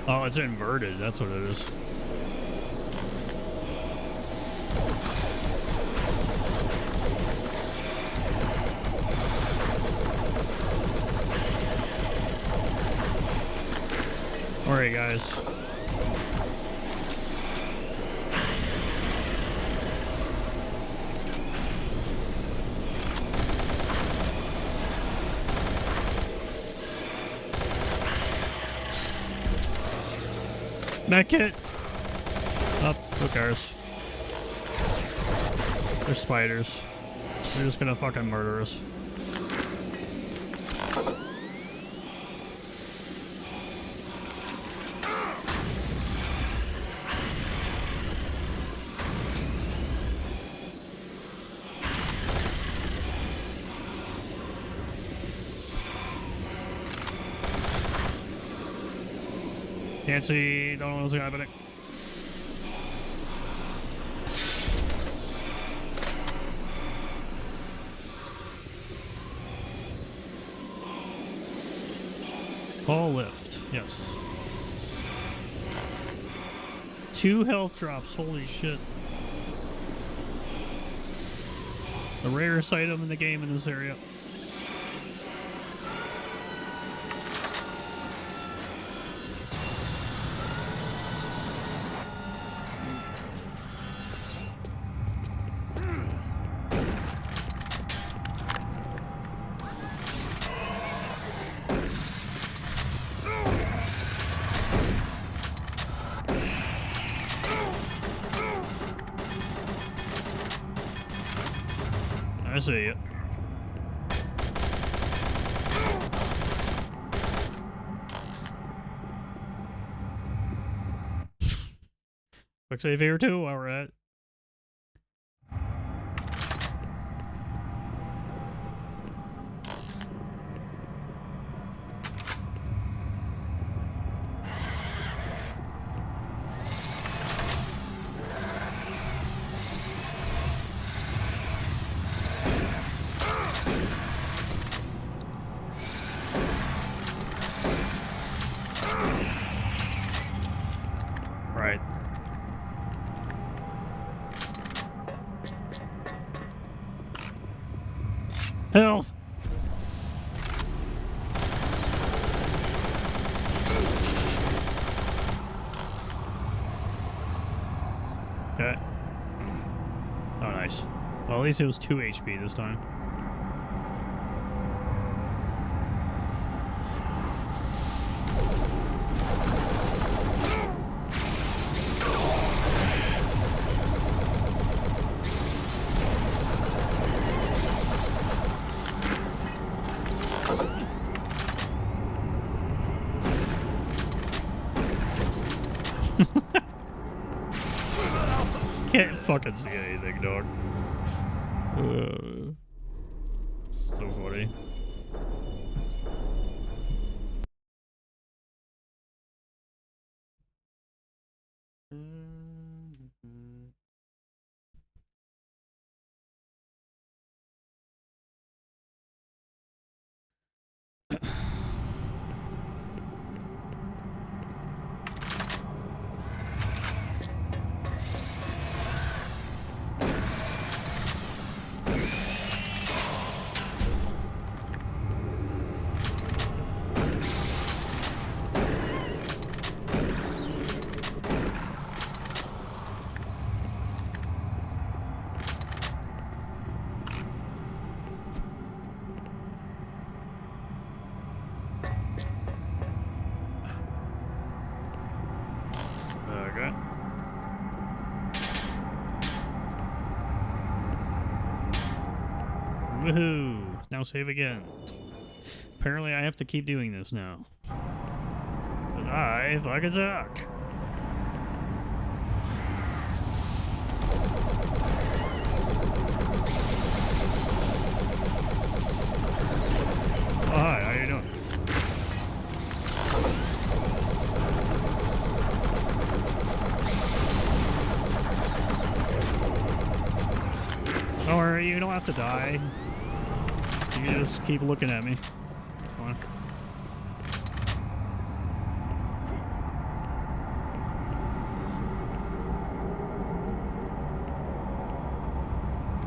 Oh, it's inverted. That's what it is. All right, guys. Mech it. Oh, who cares? They're spiders. They're just gonna fucking murder us. Can't see, don't know what's happening. Hall lift, yes. 2 health drops, holy shit. The rarest item in the game in this area. I see it. Quick save here too while we're at it. Right. Health. Okay. Oh, nice. Well, at least it was 2 HP this time. Can't fucking see anything, dog. So funny. Okay. Woohoo! Now save again. Apparently I have to keep doing this now. But I fucking suck. Oh, hi, how you doing? Don't worry, you don't have to die. You can just keep looking at me. Come on.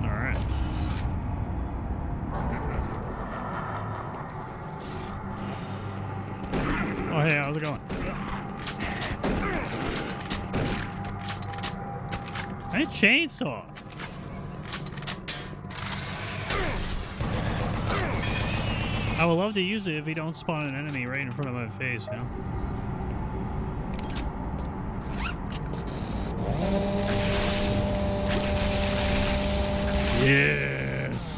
Alright. Oh, hey, how's it going? I need a chainsaw. I would love to use it if you don't spawn an enemy right in front of my face, you know? Yes.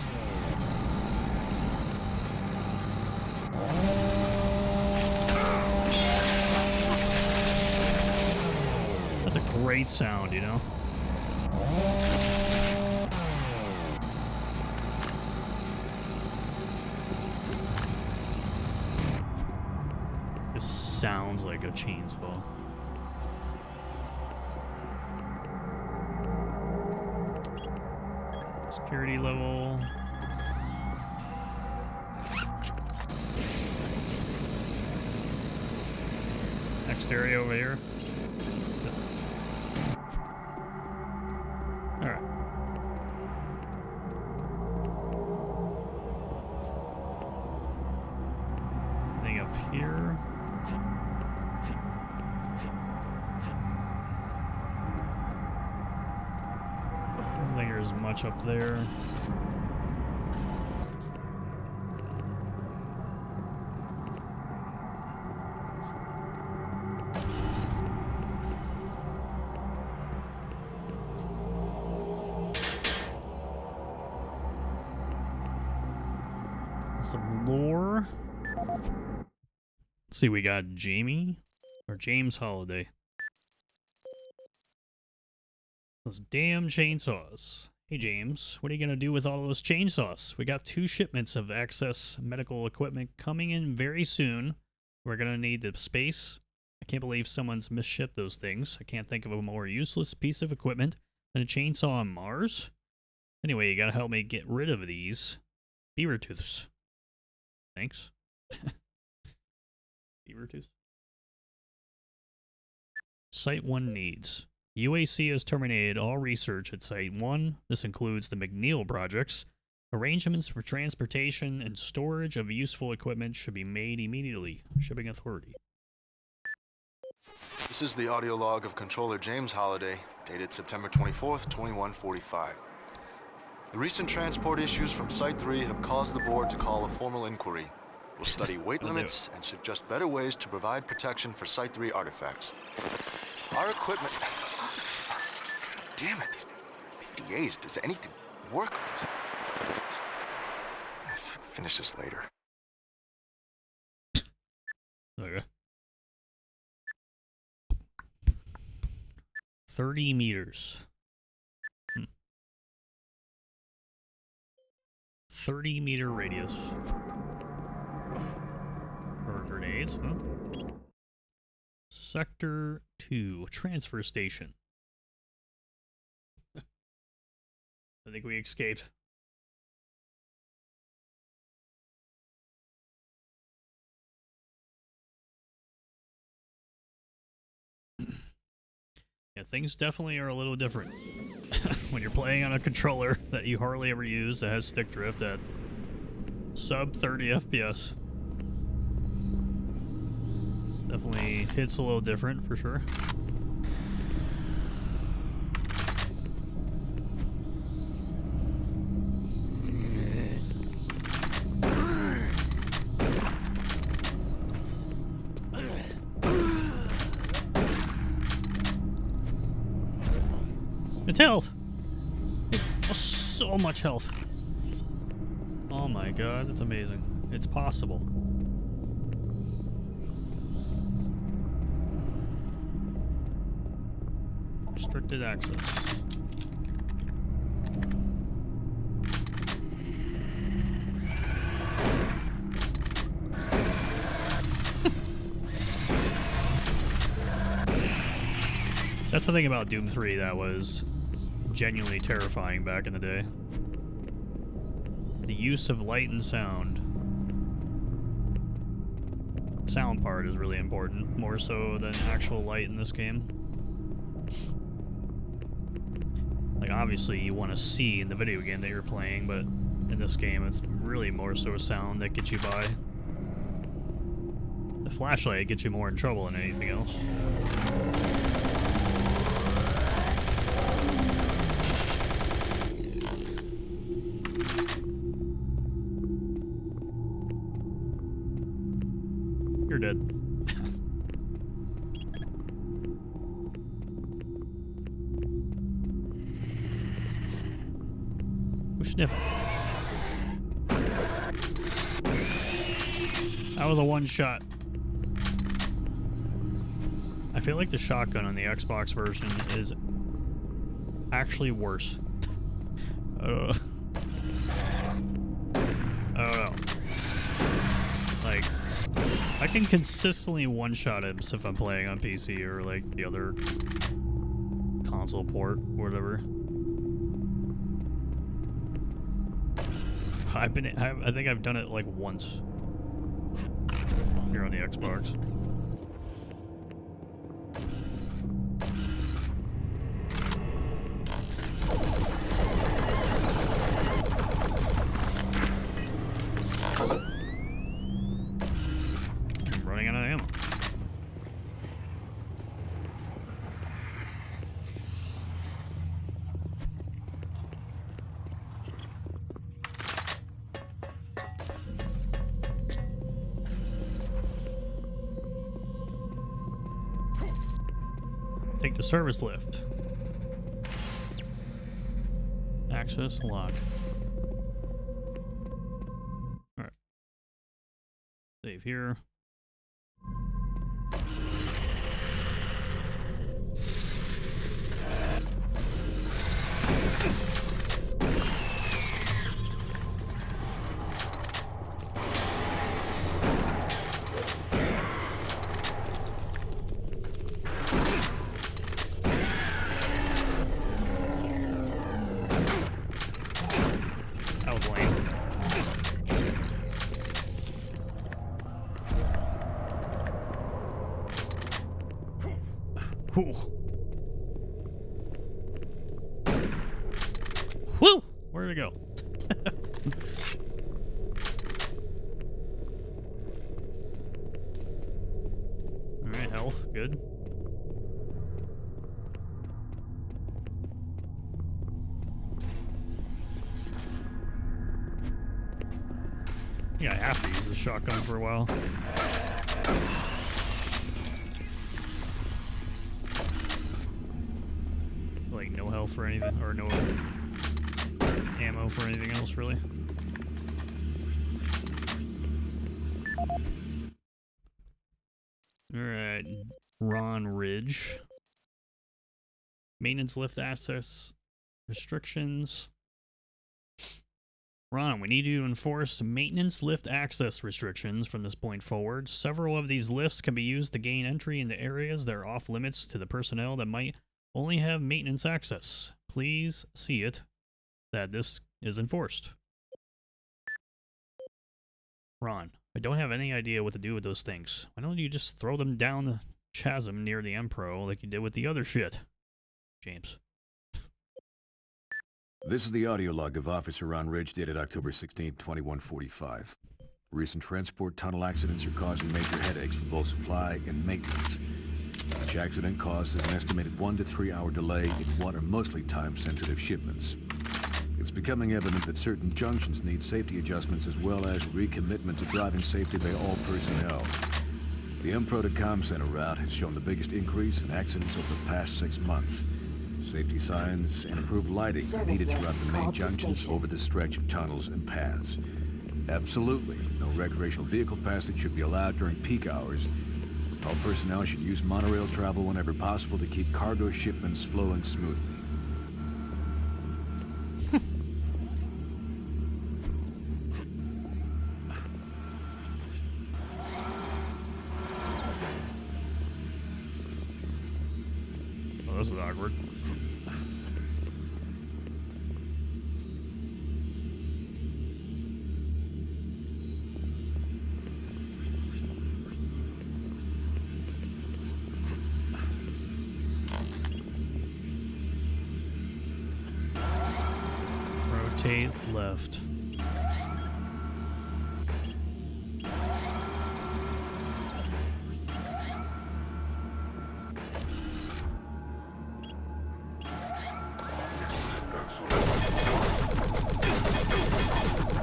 great sound, you know? Just sounds like a chainsaw. Security level. Next area over here. Alright. Anything up here? I don't think there's much up there. Some lore. Let's see, we got Jamie or James Holiday. Those damn chainsaws. Hey James, what are you gonna do with all those chainsaws? We got 2 shipments of excess medical equipment coming in very soon. We're gonna need the space. I can't believe someone's misshipped those things. I can't think of a more useless piece of equipment than a chainsaw on Mars. Anyway, you gotta help me get rid of these beaver tooths. Thanks. Beaver tooth. Site 1 needs. UAC has terminated all research at Site 1. This includes the McNeil projects. Arrangements for transportation and storage of useful equipment should be made immediately. Shipping authority. This is the audio log of Controller James Holiday, dated September 24th, 2145. The recent transport issues from Site 3 have caused the board to call a formal inquiry. We'll study weight limits and suggest better ways to provide protection for Site 3 artifacts. Our equipment... What the fuck? God damn it. These PDAs, does anything work with this? Finish this later. Okay. 30 meters. 30-meter radius. For grenades, huh? Sector 2, transfer station. I think we escaped. Yeah, things definitely are a little different when you're playing on a controller that you hardly ever use that has stick drift at sub 30 FPS. Definitely hits a little different for sure. It's health. It's so much health. Oh my god, that's amazing. It's possible. Restricted access. So that's the thing about Doom 3 that was genuinely terrifying back in the day. The use of light and sound. Sound part is really important, more so than actual light in this game. Like, obviously you want to see in the video game that you're playing, but in this game it's really more so sound that gets you by. The flashlight gets you more in trouble than anything else. You're dead. Who's sniffing? That was a one shot. I I feel like the shotgun on the Xbox version is actually worse. I don't know. Like, I can consistently one-shot him if I'm playing on PC or like the other console port, whatever. I think I've done it like once here on the Xbox. I'm running out of ammo. Take the service lift. Access locked. Alright. Save here. Woo! Where'd it go? Alright, health, good. Yeah, I have to use the shotgun for a while. Like, no health for anything, or no ammo for anything else, really. Alright, Ron Ridge. Maintenance lift access restrictions. Ron, we need you to enforce maintenance lift access restrictions from this point forward. Several of these lifts can be used to gain entry into areas that are off limits to the personnel that might only have maintenance access. Please see it that this is enforced. Ron, I don't have any idea what to do with those things. Why don't you just throw them down the chasm near the M-Pro like you did with the other shit? James. This is the audio log of Officer Ron Ridge dated October 16, 2145. Recent transport tunnel accidents are causing major headaches for both supply and maintenance. Each accident causes an estimated 1 to 3 hour delay in what are mostly time-sensitive shipments. It's becoming evident that certain junctions need safety adjustments as well as recommitment to driving safety by all personnel. The M-Pro to Com Center route has shown the biggest increase in accidents over the past 6 months. Safety signs and improved lighting are needed throughout the main junctions over the stretch of tunnels and paths. Absolutely, no recreational vehicle passage should be allowed during peak hours. All personnel should use monorail travel whenever possible to keep cargo shipments flowing smoothly. Oh, this is awkward. Rotate left.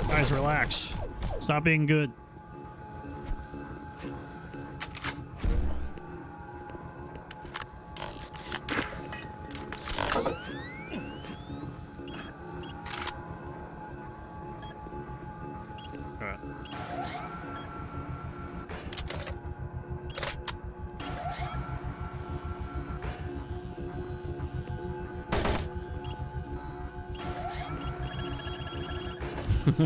Guys, relax. Stop being good. Alright,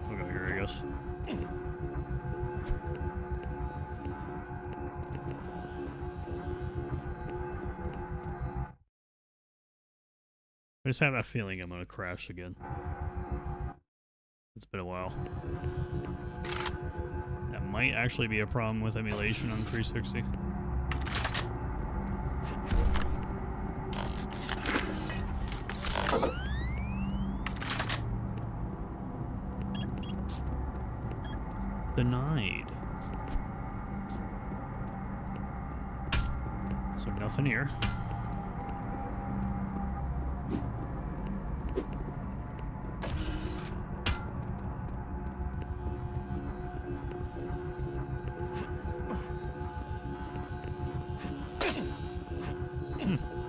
we'll go here, I guess. I just have that feeling I'm gonna crash again. It's been a while. That might actually be a problem with emulation on 360. Denied. So nothing here.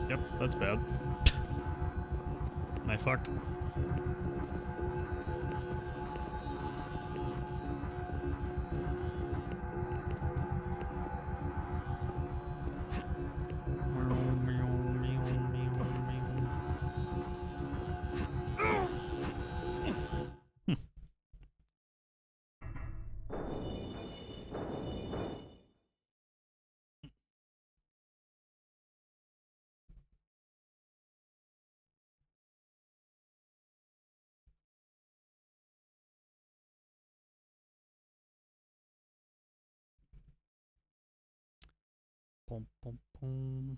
Yep, that's bad. Am I fucked? Pum, pum, pum.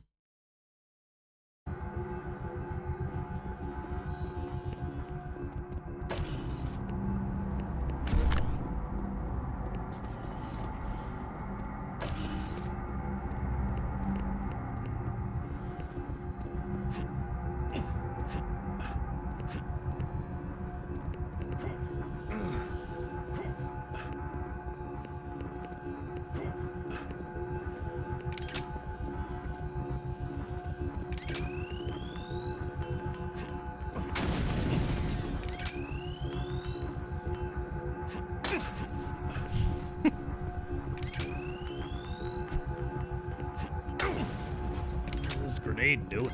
What's this grenade doing?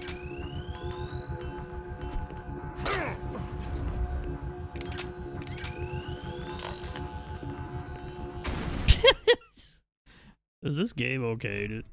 Is this game okay, dude?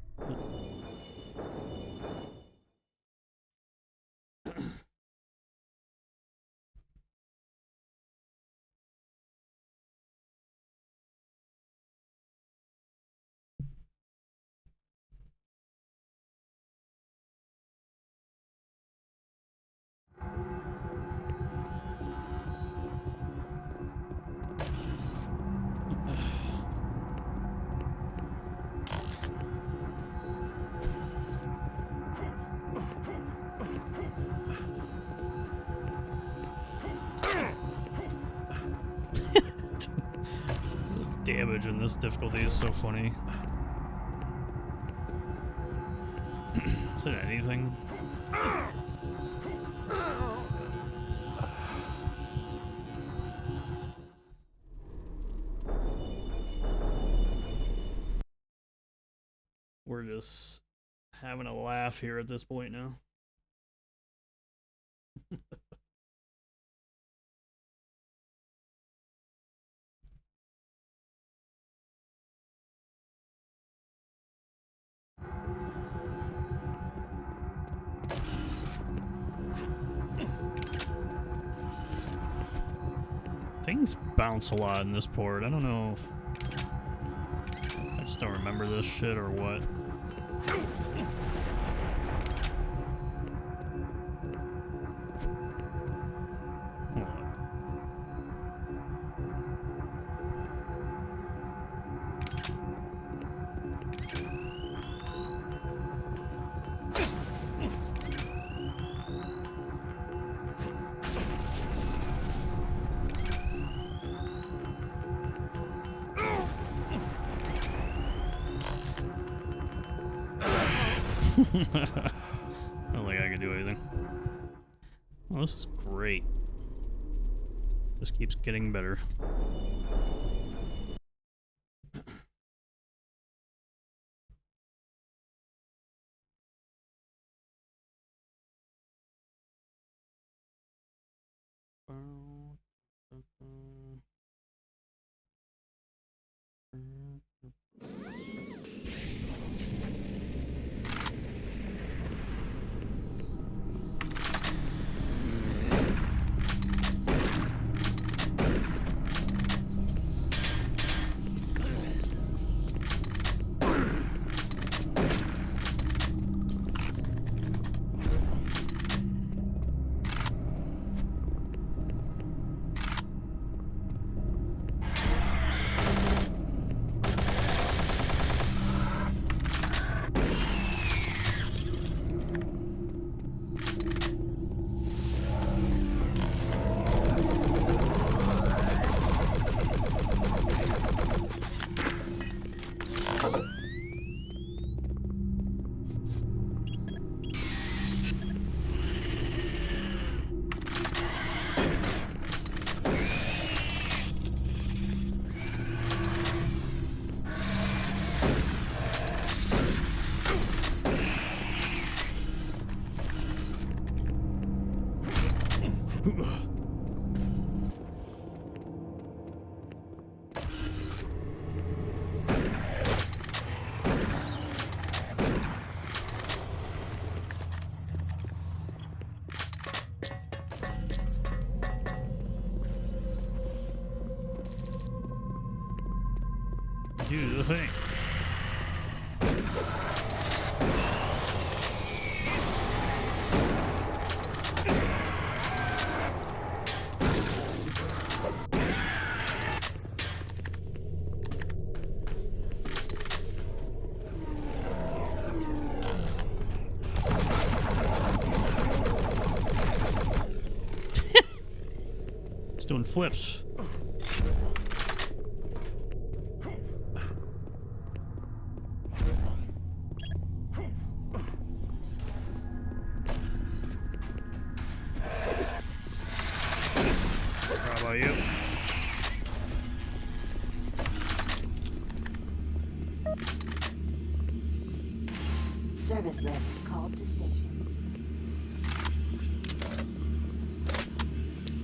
Damage in this difficulty is so funny. Is it anything? We're just having a laugh here at this point now. Things bounce a lot in this port. I don't know if I just don't remember this shit or what. Hold on. I don't think I can do anything. Well, this is great. This keeps getting better. Do the thing. It's doing flips. How about you? Service lift called to station.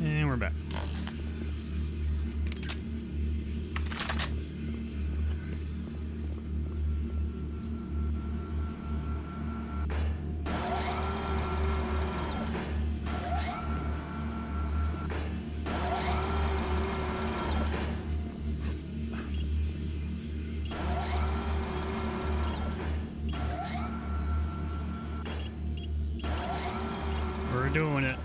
And we're back. We're doing it.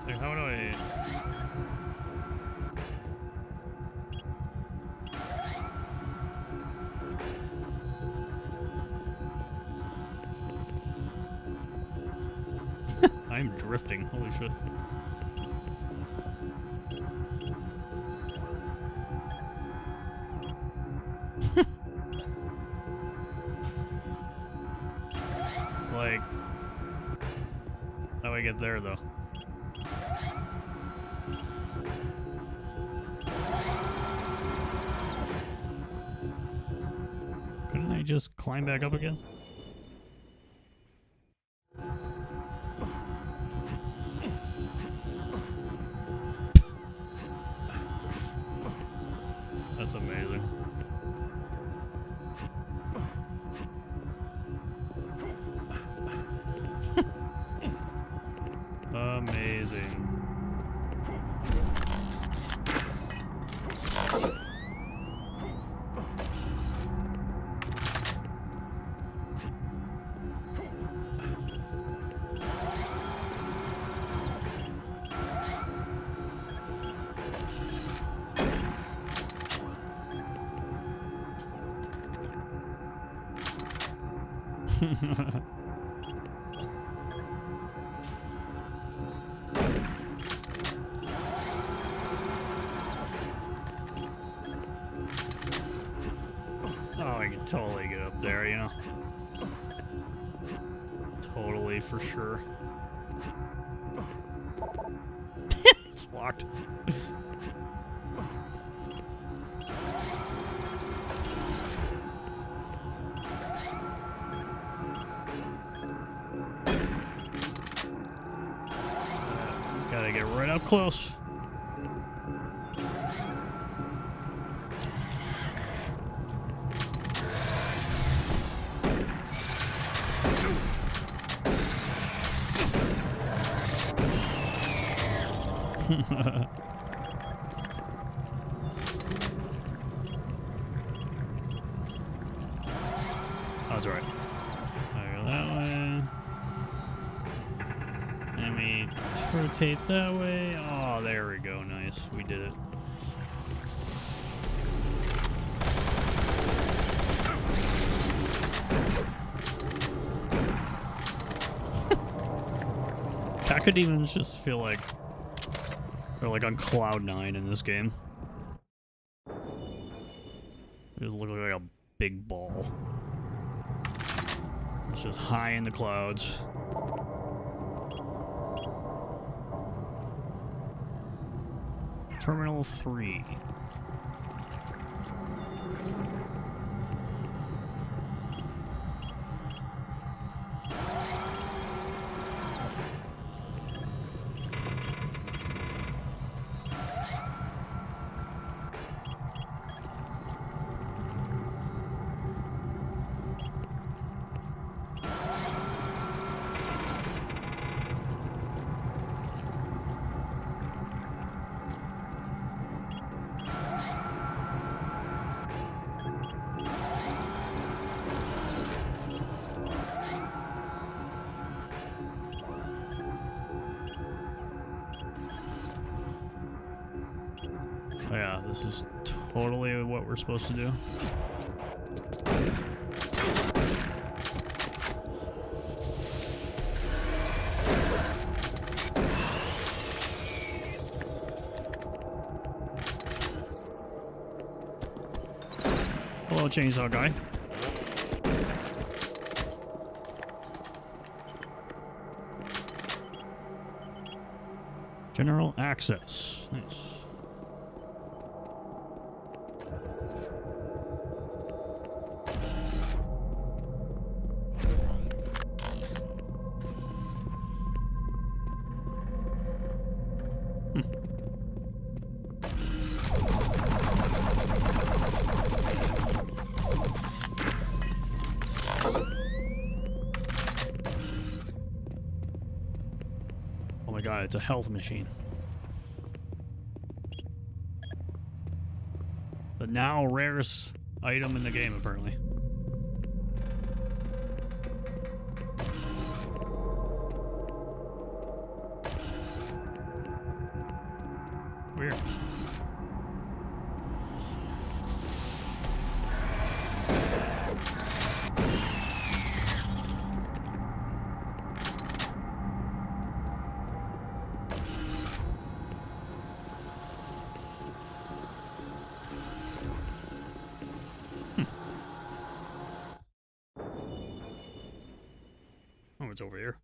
So how do I... I'm drifting, holy shit. Like, how do I get there though? Couldn't I just climb back up again? That's amazing. Amazing. Oh, I can totally get up there, you know. Totally, for sure. It's locked. Gotta get right up close. That's right. I go that way. Let me rotate that way. Oh, there we go. Nice. We did it. Mechademons just feel like they're like on cloud 9 in this game. They look like a big ball. It's just high in the clouds. Terminal 3. Oh yeah, this is totally what we're supposed to do. Hello, chainsaw guy. General access. Nice. Oh my god, it's a health machine. The now rarest item in the game, apparently. Weird. Oh, it's over here.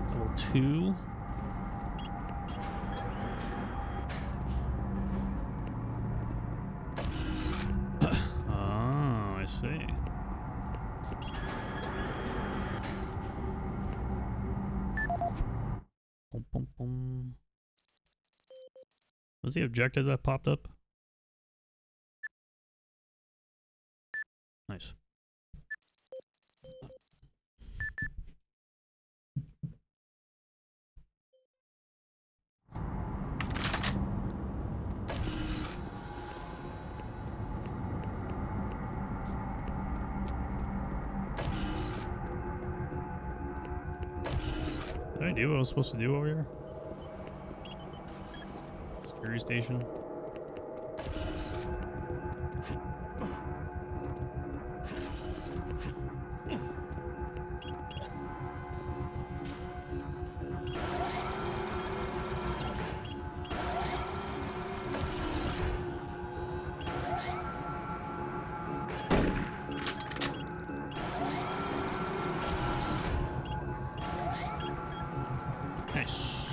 Level 2. Oh, I see. Boom, boom, boom. Was the objective that popped up? Nice. Did I do what I was supposed to do over here? Security station. Nice.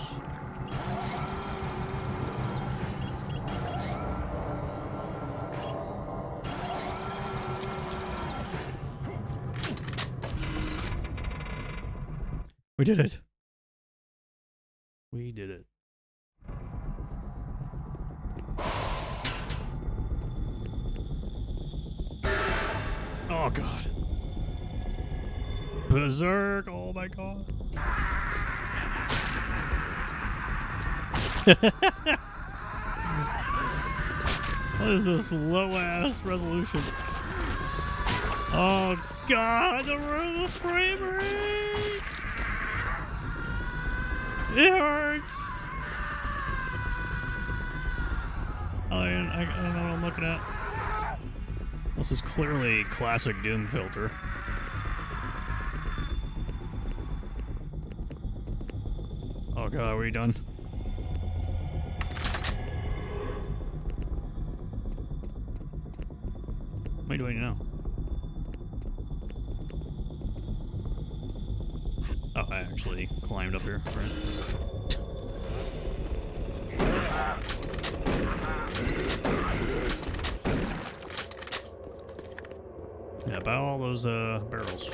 We did it. We did it. Oh god. Berserk, oh my god. What is this low ass resolution? Oh god, the frame rate! It hurts! I don't know what I'm looking at. This is clearly classic Doom filter. Oh god, are we done? What am I doing now? Oh, I actually climbed up here, right? Yeah, about all those barrels.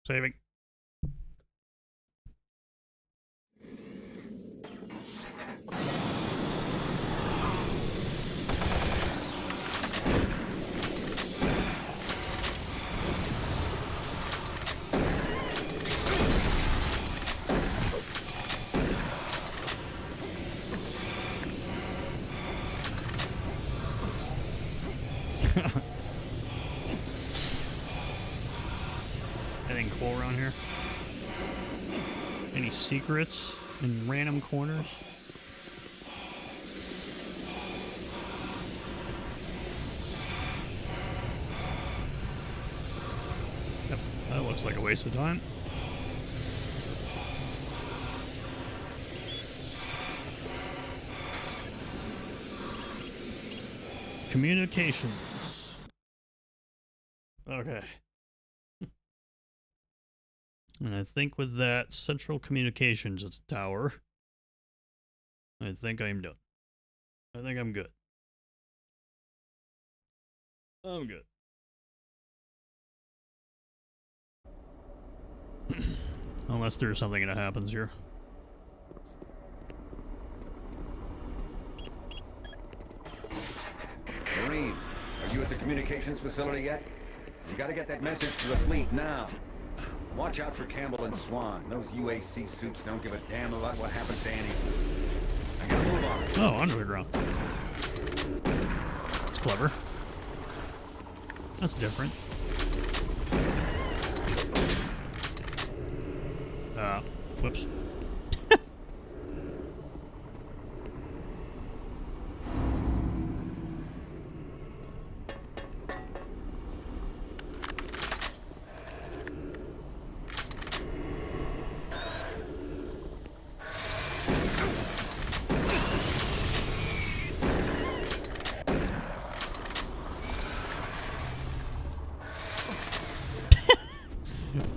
Saving. Anything cool around here? Any secrets in random corners? Yep, that looks like a waste of time. Communications. Okay. And I think with that central communications tower, I think I'm done. I think I'm good. I'm good. Unless there's something that happens here. Marine, are you at the communications facility yet? You gotta get that message to the fleet now. Watch out for Campbell and Swan. Those UAC suits don't give a damn about what happens to any of us. I gotta move on. Oh, underground. That's clever. That's different. Whoops.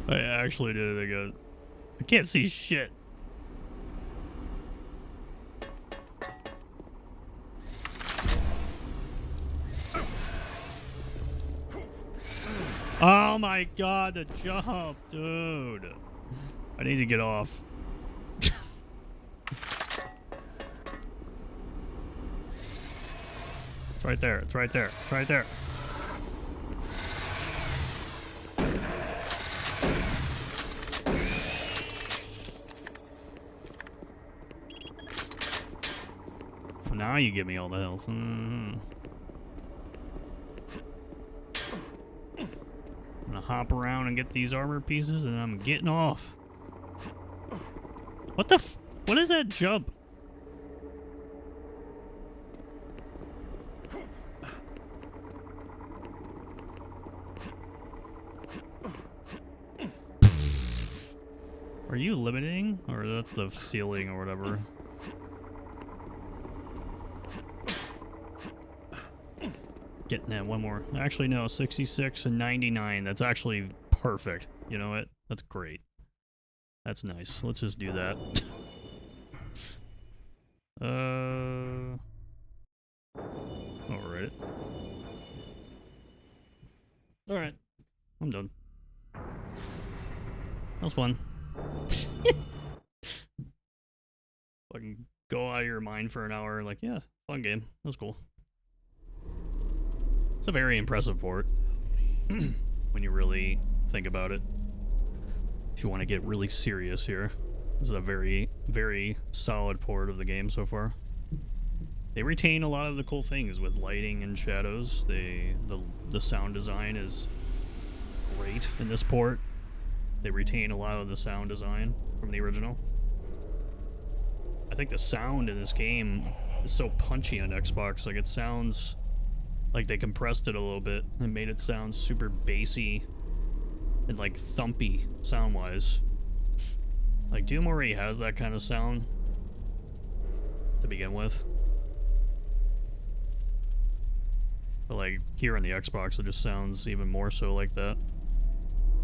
I actually did it again. I can't see shit. Oh my god, the jump, dude. I need to get off. It's right there, it's right there, it's right there. Now you give me all the health. I'm gonna hop around and get these armor pieces, and I'm getting off. What the what is that jump? Are you limiting? Or that's the ceiling or whatever? Getting that one more. Actually, no, 66 and 99. That's actually perfect. You know what? That's great. That's nice. Let's just do that. Alright. Alright. I'm done. That was fun. Fucking go out of your mind for an hour. Like, yeah, fun game. That was cool. It's a very impressive port when you really think about it. If you want to get really serious here, this is a very, very solid port of the game so far. They retain a lot of the cool things with lighting and shadows. The sound design is great in this port. they retain a lot of the sound design from the original. I think the sound in this game is so punchy on Xbox. Like, it sounds like they compressed it a little bit and made it sound super bassy and like thumpy sound-wise. Like, Doom already has that kind of sound to begin with. But like, here on the Xbox, it just sounds even more so like that.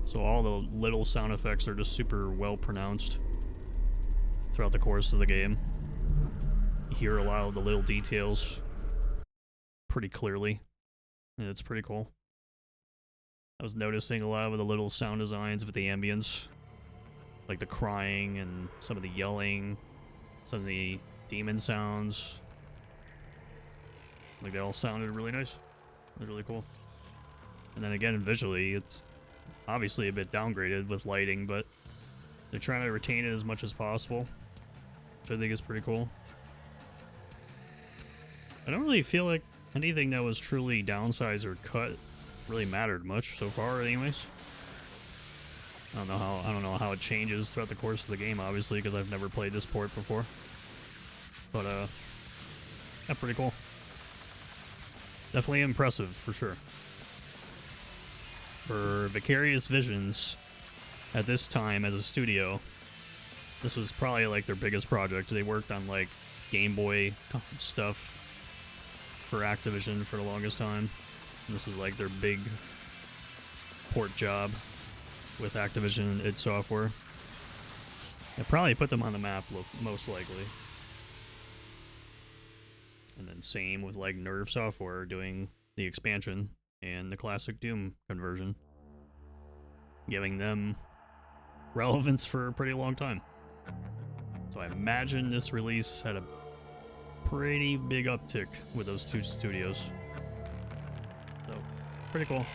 So all the little sound effects are just super well pronounced throughout the course of the game. You hear a lot of the little details pretty clearly, and it's pretty cool. I was noticing a lot of the little sound designs with the ambience, like the crying and some of the yelling, some of the demon sounds. Like, they all sounded really nice. It was really cool. And then again, visually, it's obviously a bit downgraded with lighting, but they're trying to retain it as much as possible, which I think is pretty cool. I don't really feel like anything that was truly downsized or cut really mattered much so far, anyways. I don't know how it changes throughout the course of the game, obviously, because I've never played this port before. But yeah, pretty cool. Definitely impressive for sure. For Vicarious Visions, at this time as a studio, this was probably like their biggest project. They worked on like Game Boy stuff for Activision for the longest time. And this was like their big port job with Activision and id Software. It probably put them on the map, most likely. And then same with like Nerve Software doing the expansion and the classic Doom conversion, giving them relevance for a pretty long time. So I imagine this release had a pretty big uptick with those two studios. So, pretty cool.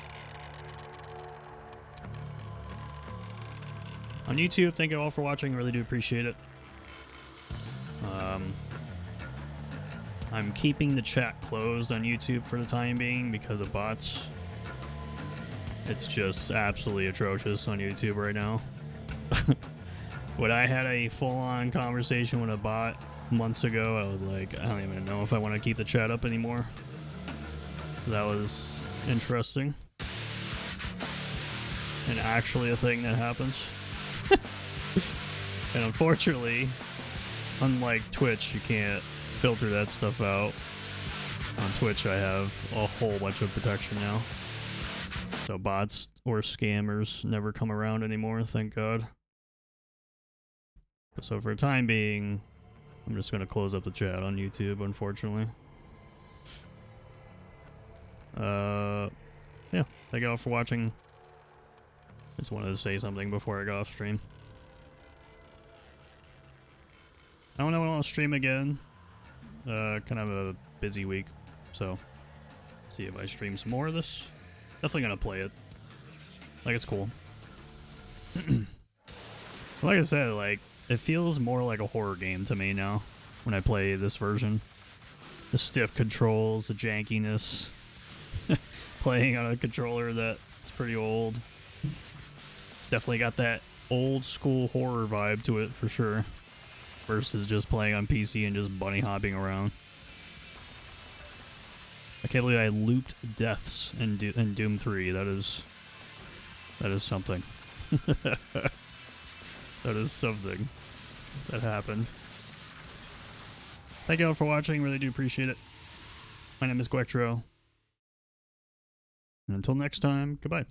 On YouTube, thank you all for watching. Really do appreciate it. I'm keeping the chat closed on YouTube for the time being because of bots. It's just absolutely atrocious on YouTube right now. When I had a full-on conversation with a bot months ago, I was like, I don't even know if I want to keep the chat up anymore. That was interesting. And actually a thing that happens. And unfortunately, unlike Twitch, you can't filter that stuff out. On Twitch, I have a whole bunch of protection now. So bots or scammers never come around anymore, thank God. So for the time being, I'm just going to close up the chat on YouTube, unfortunately. Yeah, thank you all for watching. Just wanted to say something before I got off stream. I don't know when I'll stream again. Kind of a busy week, so see if I stream some more of this. Definitely gonna play it. Like, it's cool. Like I said, like, it feels more like a horror game to me now when I play this version. The stiff controls, the jankiness. Playing on a controller that's pretty old. It's definitely got that old school horror vibe to it for sure. Versus just playing on PC and just bunny hopping around. I can't believe I looped deaths in Doom 3. That is something. That is something that happened. Thank you all for watching. Really do appreciate it. My name is Gwektro. And until next time, goodbye.